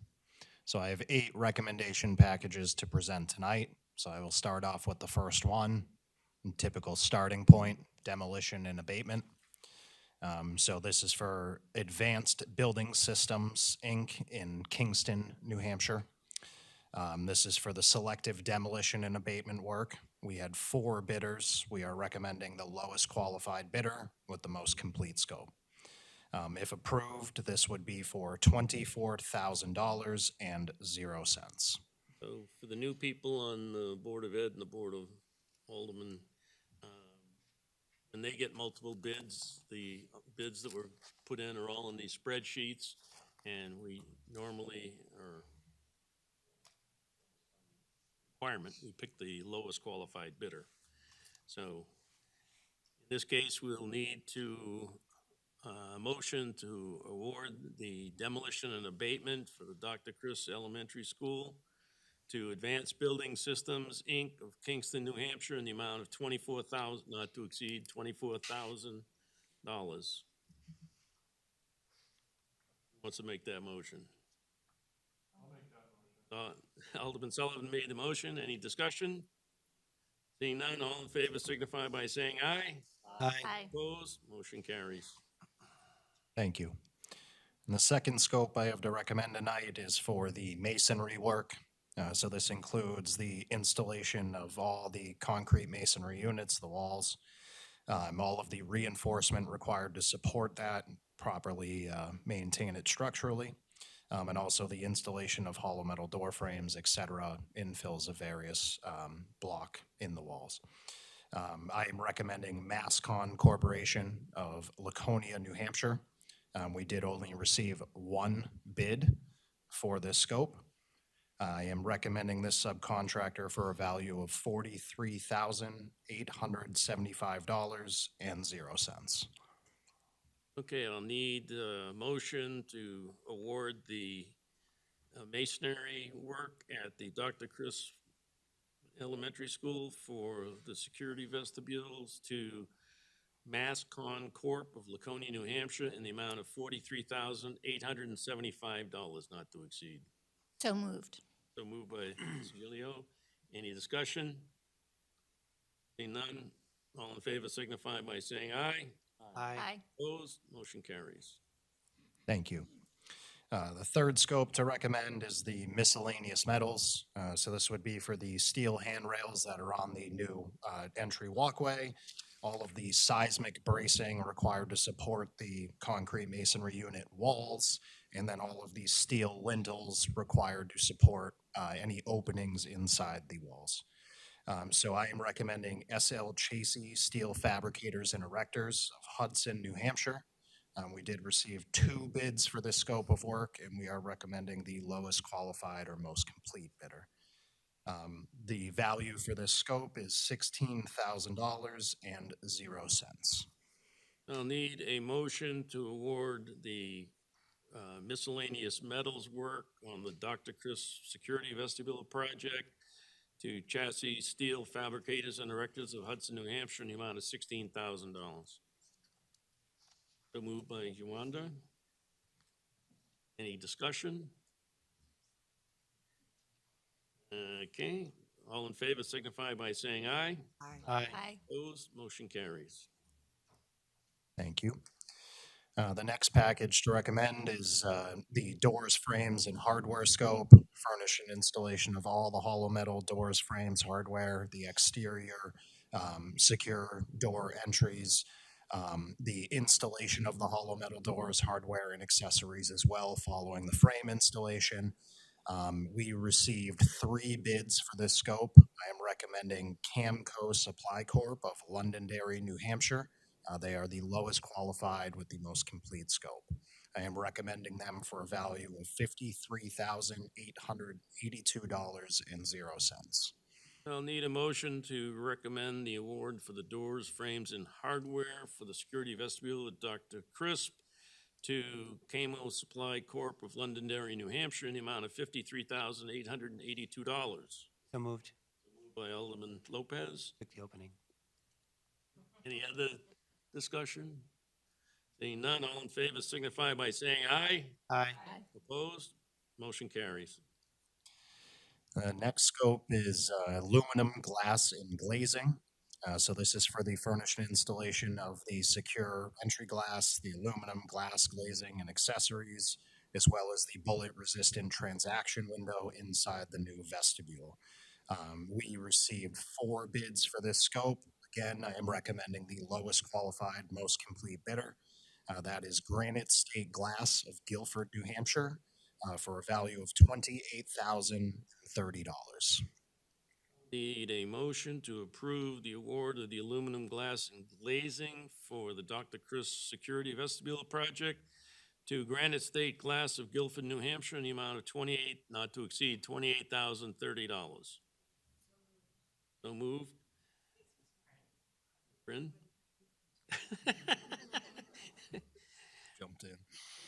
So I have 8 recommendation packages to present tonight. So I will start off with the first one, typical starting point, demolition and abatement. So this is for Advanced Building Systems, Inc. in Kingston, New Hampshire. This is for the selective demolition and abatement work. We had 4 bidders. We are recommending the lowest qualified bidder with the most complete scope. If approved, this would be for $24,000 and 0 cents. So for the new people on the Board of Ed and the Board of Aldermen, when they get multiple bids, the bids that were put in are all in these spreadsheets, and we normally are requirement, we pick the lowest qualified bidder. So in this case, we'll need to motion to award the demolition and abatement for the Dr. Chris Elementary School to Advanced Building Systems, Inc. of Kingston, New Hampshire, in the amount of $24,000, not to exceed $24,000. Wants to make that motion? Alderman Sullivan made the motion. Any discussion? Seeing none, all in favor signify by saying aye. Aye. Opposed? Motion carries. Thank you. And the second scope I have to recommend tonight is for the masonry work. So this includes the installation of all the concrete masonry units, the walls, all of the reinforcement required to support that, and properly maintain it structurally, and also the installation of hollow metal door frames, et cetera, infills of various block in the walls. I am recommending Mascon Corporation of Laconia, New Hampshire. We did only receive 1 bid for this scope. I am recommending this subcontractor for a value of $43,875 and 0 cents. Okay, I'll need a motion to award the masonry work at the Dr. Chris Elementary School for the security vestibules to MassCon Corp. of Laconia, New Hampshire, in the amount of $43,875, not to exceed. So moved. So moved by Ms. Gilio. Any discussion? Seeing none, all in favor signify by saying aye. Aye. Opposed, motion carries. Thank you. The third scope to recommend is the miscellaneous metals. So this would be for the steel handrails that are on the new entry walkway, all of the seismic bracing required to support the concrete masonry unit walls, and then all of these steel lintels required to support any openings inside the walls. So I am recommending SL Chasey Steel Fabricators and Erectors of Hudson, New Hampshire. We did receive 2 bids for this scope of work, and we are recommending the lowest qualified or most complete bidder. The value for this scope is $16,000.00. I'll need a motion to award the miscellaneous metals work on the Dr. Chris Security Vestibule Project to Chassis Steel Fabricators and Erectors of Hudson, New Hampshire, in the amount of $16,000. So moved by Yolanda. Any discussion? Okay, all in favor signify by saying aye. Aye. Opposed, motion carries. Thank you. The next package to recommend is the doors, frames, and hardware scope, furnish and installation of all the hollow metal doors, frames, hardware, the exterior secure door entries, the installation of the hollow metal doors, hardware, and accessories as well following the frame installation. We received 3 bids for this scope. I am recommending Camco Supply Corp. of Londonderry, New Hampshire. They are the lowest qualified with the most complete scope. I am recommending them for a value of $53,882.00. I'll need a motion to recommend the award for the doors, frames, and hardware for the security vestibule at Dr. Crisp to Camo Supply Corp. of Londonderry, New Hampshire, in the amount of $53,882. So moved. By Alderman Lopez. Took the opening. Any other discussion? Seeing none, all in favor signify by saying aye. Aye. Opposed? Motion carries. The next scope is aluminum, glass, and glazing. So this is for the furnished installation of the secure entry glass, the aluminum, glass, glazing, and accessories, as well as the bullet-resistant transaction window inside the new vestibule. We received 4 bids for this scope. Again, I am recommending the lowest qualified, most complete bidder. That is Granite State Glass of Guilford, New Hampshire, for a value of $28,030. Need a motion to approve the award of the aluminum, glass, and glazing for the Dr. Chris Security Vestibule Project to Granite State Glass of Guilford, New Hampshire, in the amount of not to exceed $28,030. So moved. Bryn? Jumped in.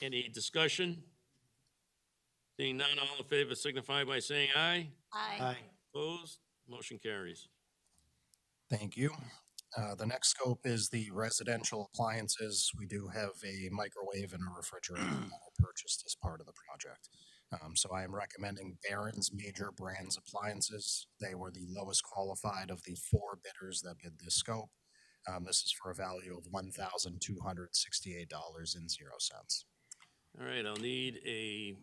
Any discussion? Seeing none, all in favor signify by saying aye. Aye. Opposed? Motion carries. Thank you. The next scope is the residential appliances. We do have a microwave and a refrigerator that I purchased as part of the project. So I am recommending Barron's Major Brands Appliances. They were the lowest qualified of the 4 bidders that bid this scope. This is for a value of $1,268.00. All right, I'll need a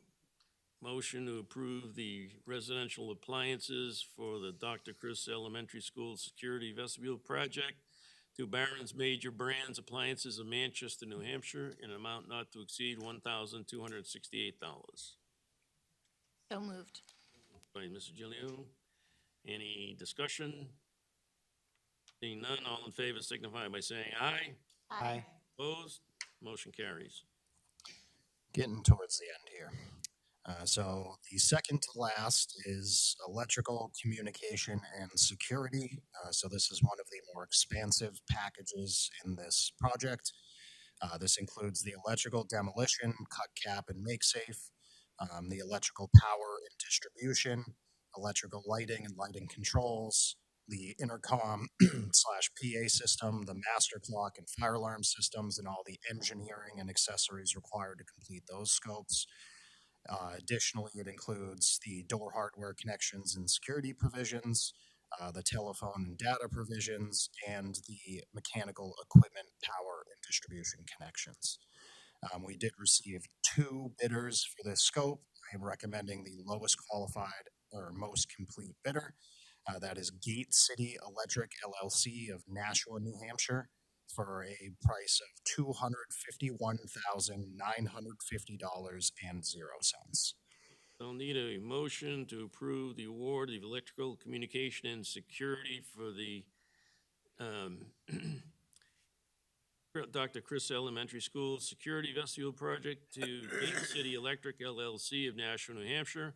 motion to approve the residential appliances for the Dr. Chris Elementary School Security Vestibule Project to Barron's Major Brands Appliances of Manchester, New Hampshire, in an amount not to exceed $1,268. So moved. By Mr. Gilio. Any discussion? Seeing none, all in favor signify by saying aye. Aye. Opposed? Motion carries. Getting towards the end here. So the second to last is electrical, communication, and security. So this is one of the more expansive packages in this project. This includes the electrical demolition, cut cap and make safe, the electrical power and distribution, electrical lighting and lighting controls, the intercom slash PA system, the master clock and fire alarm systems, and all the engineering and accessories required to complete those scopes. Additionally, it includes the door hardware connections and security provisions, the telephone and data provisions, and the mechanical equipment power and distribution connections. We did receive 2 bidders for this scope. I am recommending the lowest qualified or most complete bidder. That is Gate City Electric LLC of Nashua, New Hampshire, for a price of $251,950.00. I'll need a motion to approve the award of electrical communication and security for the Dr. Chris Elementary School Security Vestibule Project to Gate City Electric LLC of Nashua, New Hampshire,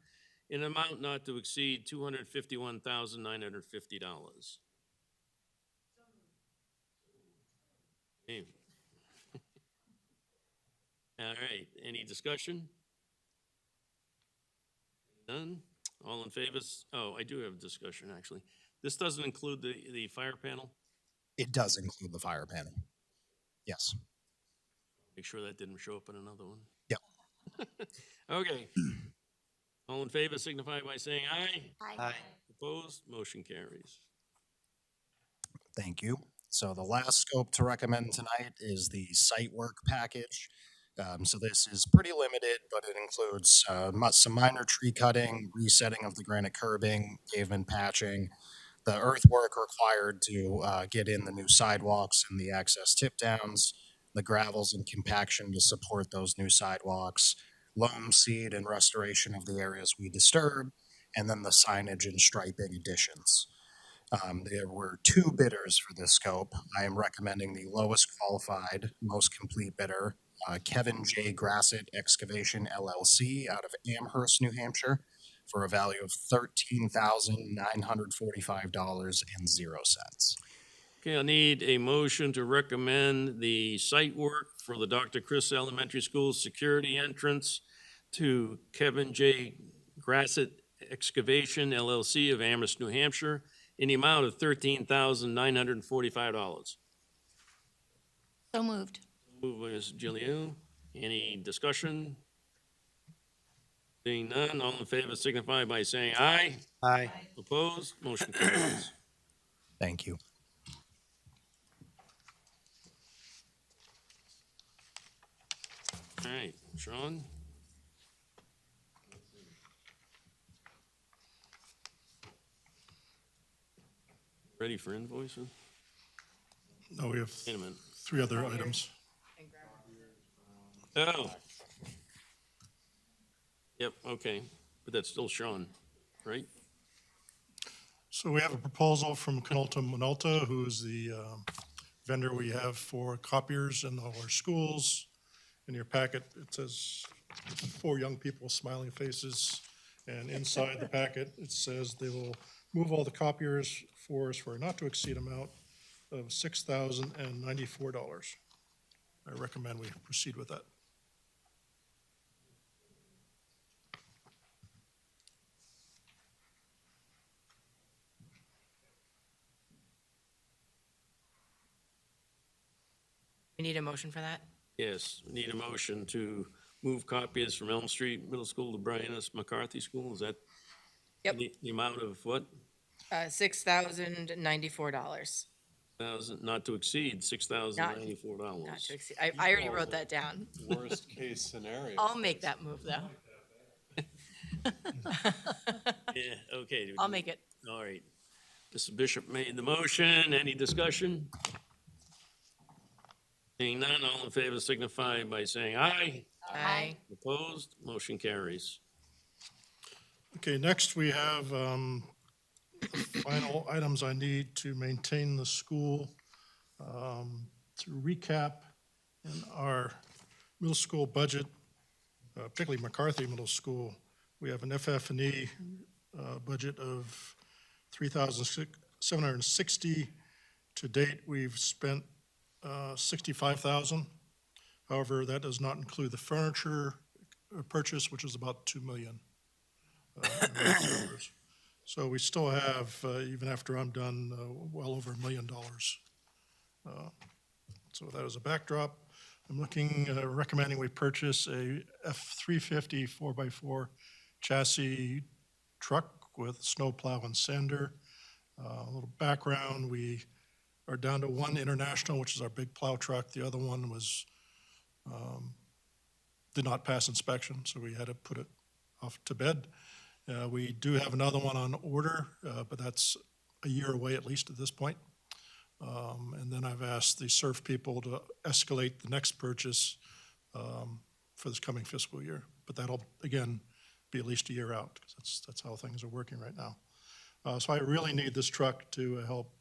in an amount not to exceed $251,950. Okay. All right, any discussion? None? All in favor? Oh, I do have discussion, actually. This doesn't include the fire panel? It does include the fire panel. Yes. Make sure that didn't show up in another one. Yep. Okay. All in favor signify by saying aye. Aye. Opposed? Motion carries. Thank you. So the last scope to recommend tonight is the site work package. So this is pretty limited, but it includes some minor tree cutting, resetting of the granite curbing, pavement patching, the earthwork required to get in the new sidewalks and the access tip downs, the gravels and compaction to support those new sidewalks, loam seed and restoration of the areas we disturb, and then the signage and striping additions. There were 2 bidders for this scope. I am recommending the lowest qualified, most complete bidder, Kevin J. Grassett Excavation LLC out of Amherst, New Hampshire, for a value of $13,945.00. Okay, I need a motion to recommend the site work for the Dr. Chris Elementary School security entrance to Kevin J. Grassett Excavation LLC of Amherst, New Hampshire, in the amount of $13,945. So moved. Moved by Ms. Gillian. Any discussion? Seeing none, all in favor signify by saying aye. Aye. Opposed? Motion carries. Thank you. All right, Sean? Ready for invoices? No, we have Wait a minute. 3 other items. Oh. Yep, okay, but that's still Sean, right? So we have a proposal from Canolta Minolta, who's the vendor we have for copiers in all our schools. In your packet, it says 4 young people, smiling faces. And inside the packet, it says they will move all the copiers for us for a not to exceed amount of $6,094. I recommend we proceed with that. We need a motion for that? Yes, we need a motion to move copiers from Elm Street Middle School to Brian S. McCarthy School. Is that Yep. the amount of what? $6,094. Not to exceed $6,094. Not to exceed. I already wrote that down. Worst case scenario. I'll make that move, though. Yeah, okay. I'll make it. All right. Mr. Bishop made the motion. Any discussion? Seeing none, all in favor signify by saying aye. Aye. Opposed? Motion carries. Okay, next we have the final items I need to maintain the school. To recap, in our middle school budget, particularly McCarthy Middle School, we have an FF&E budget of $3,760. To date, we've spent $65,000. However, that does not include the furniture purchase, which is about $2 million. Numbers. So we still have, even after I'm done, well over $1 million. So with that as a backdrop, I'm recommending we purchase a F-350 4x4 chassis truck with snowplow and sander. A little background, we are down to one International, which is our big plow truck. The other one did not pass inspection, so we had to put it off to bed. We do have another one on order, but that's a year away at least at this point. And then I've asked the SURF people to escalate the next purchase for this coming fiscal year. But that'll, again, be at least a year out, because that's how things are working right now. So I really need this truck to help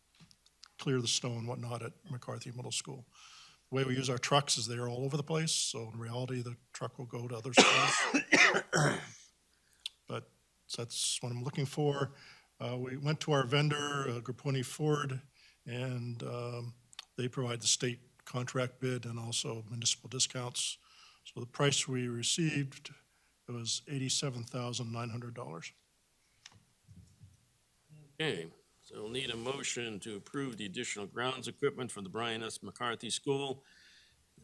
clear the snow and whatnot at McCarthy Middle School. The way we use our trucks is they're all over the place, so in reality, the truck will go to other schools. But that's what I'm looking for. We went to our vendor, Grapponi Ford, and they provide the state contract bid and also municipal discounts. So the price we received, it was $87,900. Okay, so we'll need a motion to approve the additional grounds equipment for the Brian S. McCarthy School,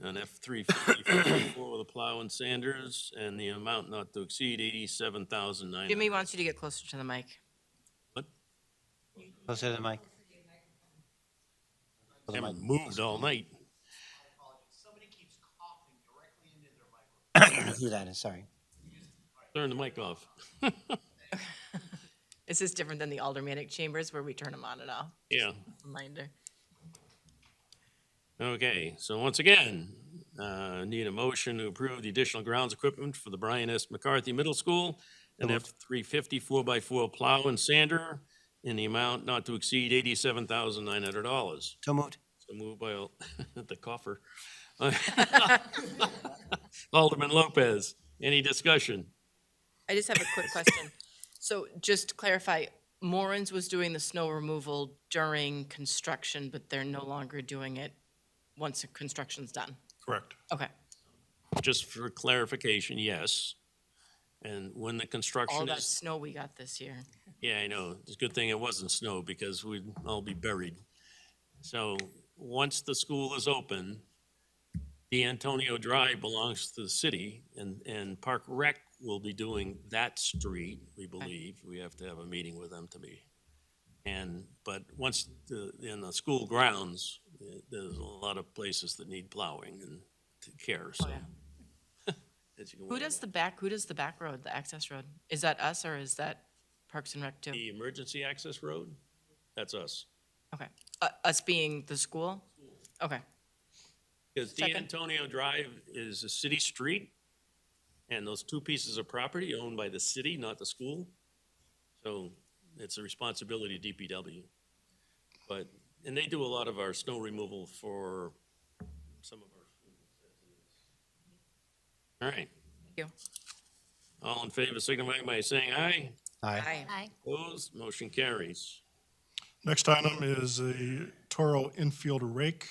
an F-350 with a plow and sanders, and the amount not to exceed $87,900. Jimmy wants you to get closer to the mic. What? Closer to the mic. I haven't moved all night. Somebody keeps coughing directly into their microphone. Who that is, sorry. Turn the mic off. This is different than the aldermanic chambers where we turn them on and off. Yeah. Reminder. Okay, so once again, need a motion to approve the additional grounds equipment for the Brian S. McCarthy Middle School, an F-350 4x4 plow and sander in the amount not to exceed $87,900. So moved. So moved by the cougher. Alderman Lopez, any discussion? I just have a quick question. So just to clarify, Moran's was doing the snow removal during construction, but they're no longer doing it once the construction's done? Correct. Okay. Just for clarification, yes. And when the All construction that is, snow we got this year. yeah, I know. It's a good thing it wasn't snow because we'd all be buried. So once the school is open, the Antonio Drive belongs to the city, and Park Rec will be doing that street, we believe. We have to have a meeting with them to be. But once in the school grounds, there's a lot of places that need plowing and care, so. As you can Who does the back road, the access road? Is that us or is that Parks and Rec too? The emergency access road, that's us. Okay. Us being the school? Okay. Because Second. Antonio Drive is a city street, and those two pieces of property owned by the city, not the school. So it's a responsibility of DPW. And they do a lot of our snow removal for some of our schools. All right. Thank you. All in favor, signify by saying aye. Aye. Aye. Opposed, motion carries. Next item is a Toro infield rake.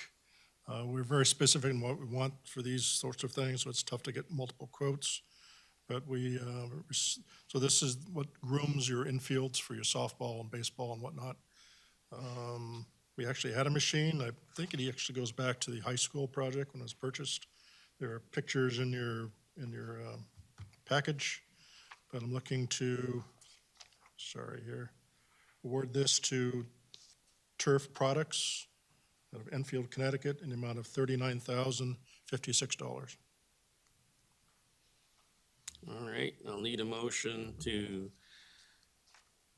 We're very specific in what we want for these sorts of things, so it's tough to get multiple quotes. But so this is what grooms your infields for your softball and baseball and whatnot. We actually had a machine. I think it actually goes back to the high school project when it was purchased. There are pictures in your package, but I'm looking to, award this to Turf Products out of Enfield, Connecticut, in the amount of $39,056. All right, I'll need a motion to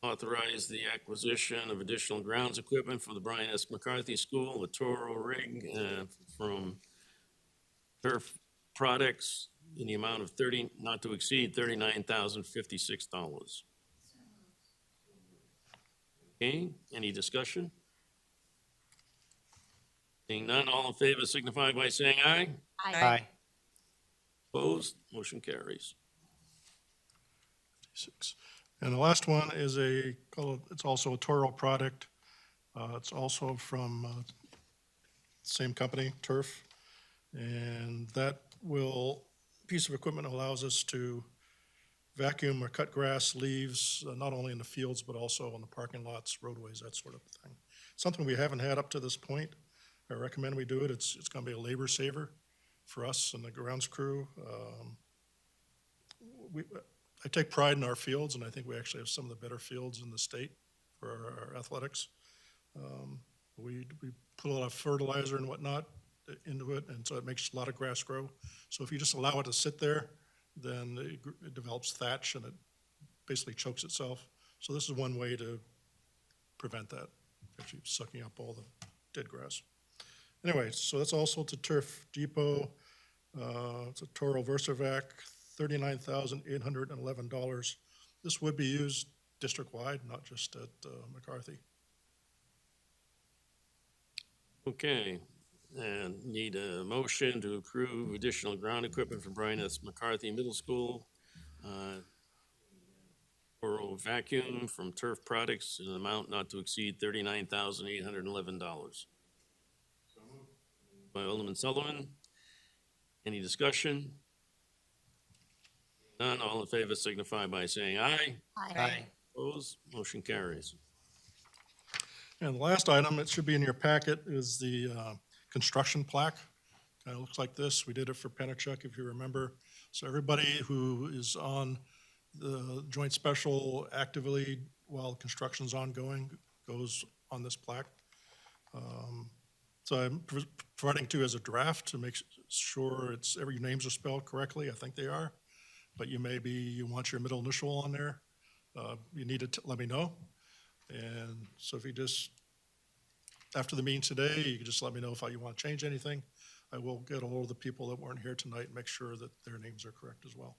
authorize the acquisition of additional grounds equipment for the Brian S. McCarthy School, a Toro rig from Turf Products in the amount of not to exceed $39,056. Okay, any discussion? Seeing none, all in favor signify by saying aye. Aye. Opposed, motion carries. And the last one is it's also a Toro product. It's also from same company, Turf. And that piece of equipment allows us to vacuum or cut grass, leaves, not only in the fields, but also on the parking lots, roadways, that sort of thing. Something we haven't had up to this point. I recommend we do it. It's gonna be a labor saver for us and the grounds crew. I take pride in our fields, and I think we actually have some of the better fields in the state for our athletics. We put a lot of fertilizer and whatnot into it, and so it makes a lot of grass grow. So if you just allow it to sit there, then it develops thatch and it basically chokes itself. So this is one way to prevent that, actually sucking up all the dead grass. Anyway, so that's also to Turf Depot. It's a Toro Versavac, $39,811. This would be used district-wide, not just at McCarthy. Okay, and need a motion to approve additional ground equipment for Brian S. McCarthy Middle School. Oral vacuum from Turf Products in an amount not to exceed $39,811. By Alderman Sullivan. Any discussion? None, all in favor signify by saying aye. Aye. Opposed, motion carries. And the last item, it should be in your packet, is the construction plaque. Kind of looks like this. We did it for Penachuk, if you remember. So everybody who is on the joint special actively while construction's ongoing goes on this plaque. So I'm providing to you as a draft to make sure every names are spelled correctly. I think they are. But you want your middle initial on there. You need to let me know. And so if you just, after the meeting today, you can just let me know if you want to change anything. I will get a hold of the people that weren't here tonight and make sure that their names are correct as well.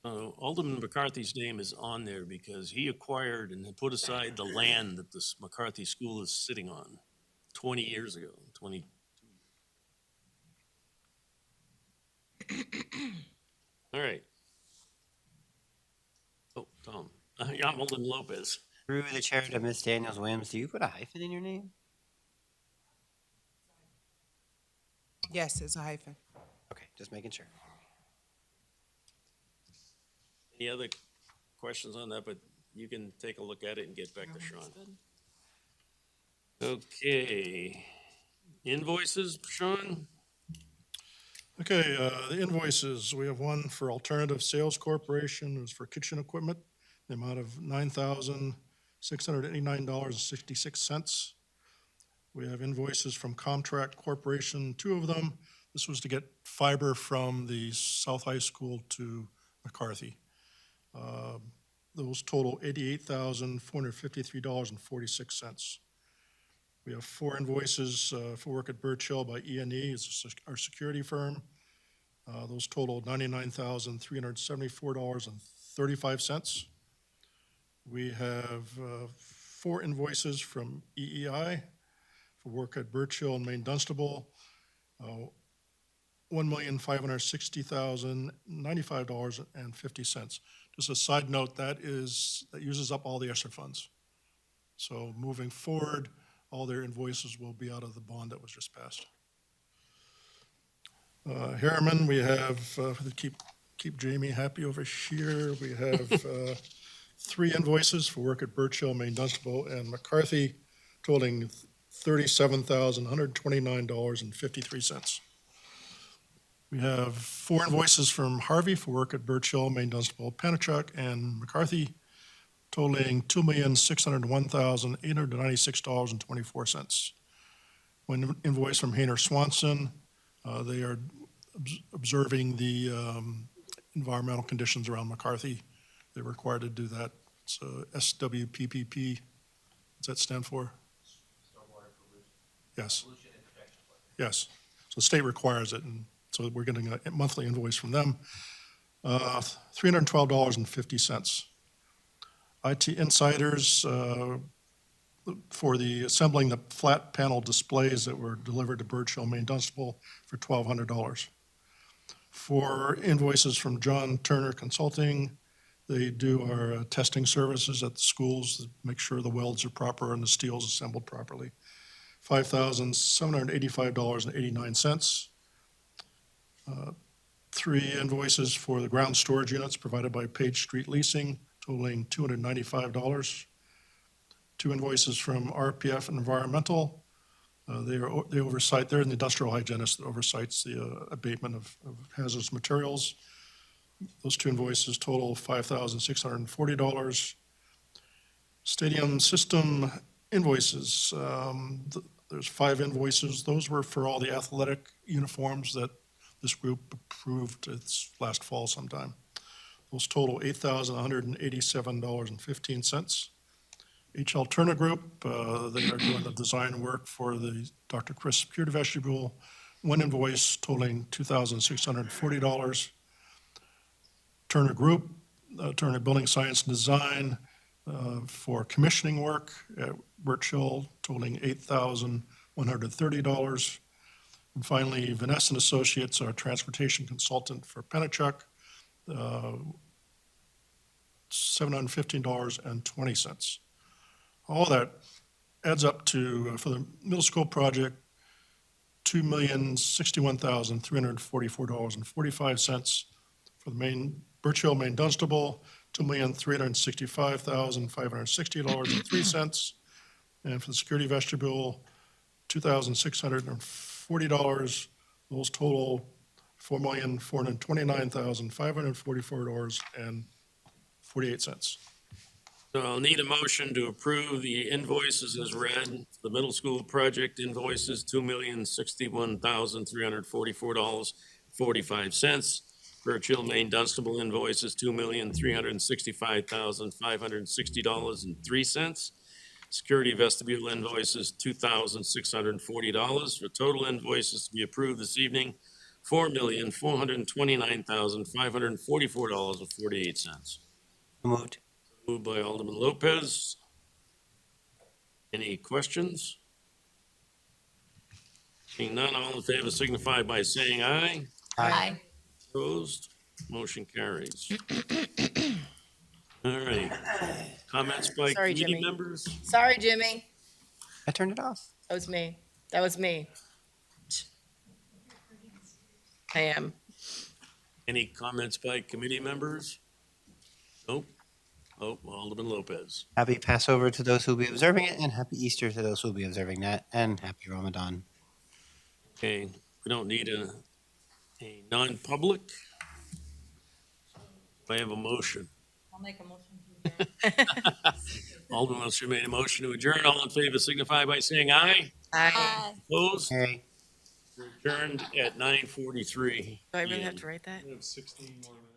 Alderman McCarthy's name is on there because he acquired and put aside the land that this McCarthy School is sitting on 20 years ago, 22. All right. Oh, Tom. Yeah, I'm Alderman Lopez. Through the chair to Ms. Daniels Williams, do you put a hyphen in your name? Yes, it's a hyphen. Okay, just making sure. Any other questions on that? But you can take a look at it and get back to Sean. Okay. Invoices, Sean? Okay, the invoices, we have one for Alternative Sales Corporation, it was for kitchen equipment, the amount of $9,689.66. We have invoices from Comtract Corporation, two of them. This was to get fiber from the South High School to McCarthy. Those total $88,453.46. We have four invoices for work at Birch Hill by E&E, it's our security firm. Those total $99,374.35. We have four invoices from EEI for work at Birch Hill and Maine Dunstable, $1,560,095.50. Just a side note, that uses up all the ESSER funds. So moving forward, all their invoices will be out of the bond that was just passed. Harriman, we have, keep Jamie happy over here, we have three invoices for work at Birch Hill, Maine Dunstable, and McCarthy totaling $37,129.53. We have four invoices from Harvey for work at Birch Hill, Maine Dunstable, Penachuk, and McCarthy totaling $2,601,896.24. One invoice from Hayner Swanson. They are observing the environmental conditions around McCarthy. They're required to do that. So SWPPP, what's that stand for? Yes. Yes. So the state requires it, and so we're getting a monthly invoice from them. $312.50. IT Insiders for the assembling the flat panel displays that were delivered to Birch Hill, Maine Dunstable for $1,200. For invoices from John Turner Consulting, they do our testing services at the schools to make sure the welds are proper and the steel's assembled properly. $5,785.89. 3 invoices for the ground storage units provided by Page Street Leasing totaling $295. 2 invoices from RPF Environmental. They oversight, they're an industrial hygienist that oversights the abatement of hazardous materials. Those 2 invoices total $5,640. Stadium system invoices, there's 5 invoices. Those were for all the athletic uniforms that this group approved last fall sometime. Those total $8,187.15. HL Turner Group, they are doing the design work for the Dr. Chris Security Vestibule. 1 invoice totaling $2,640. Turner Group, Turner Building Science and Design, for commissioning work at Birch Hill totaling $8,130. And finally, Vanessa and Associates, our transportation consultant for Pennachuck, $715.20. All that adds up to, for the middle school project, $2,061,344.45. For the main Birch Hill Main Dunstable, $2,365,560.03. And for the security vestibule, $2,640. Those total $4,429,544.48. So I'll need a motion to approve the invoices as read. The middle school project invoices, $2,061,344.45. Birch Hill Main Dunstable invoices, $2,365,560.03. Security vestibule invoices, $2,640. For total invoices to be approved this evening, $4,429,544.48. Moved. Moved by Alderman Lopez. Any questions? Seeing none, all in favor signify by saying aye. Aye. Opposed? Motion carries. All right. Comments by Sorry, committee Jimmy. members? Sorry, Jimmy. I turned it off. That was me. That was me. I am. Any comments by committee members? Nope. Oh, Alderman Lopez. Happy Passover to those who will be observing it, and happy Easter to those who will be observing that, and happy Ramadan. Okay, we don't need a non-public. I have a motion. I'll make a motion to adjourn. Alderman Wiltshire made a motion to adjourn. All in favor signify by saying aye. I. Opposed? Hey. We're adjourned at 9:43. Do I really have to write that? We have 16 more minutes.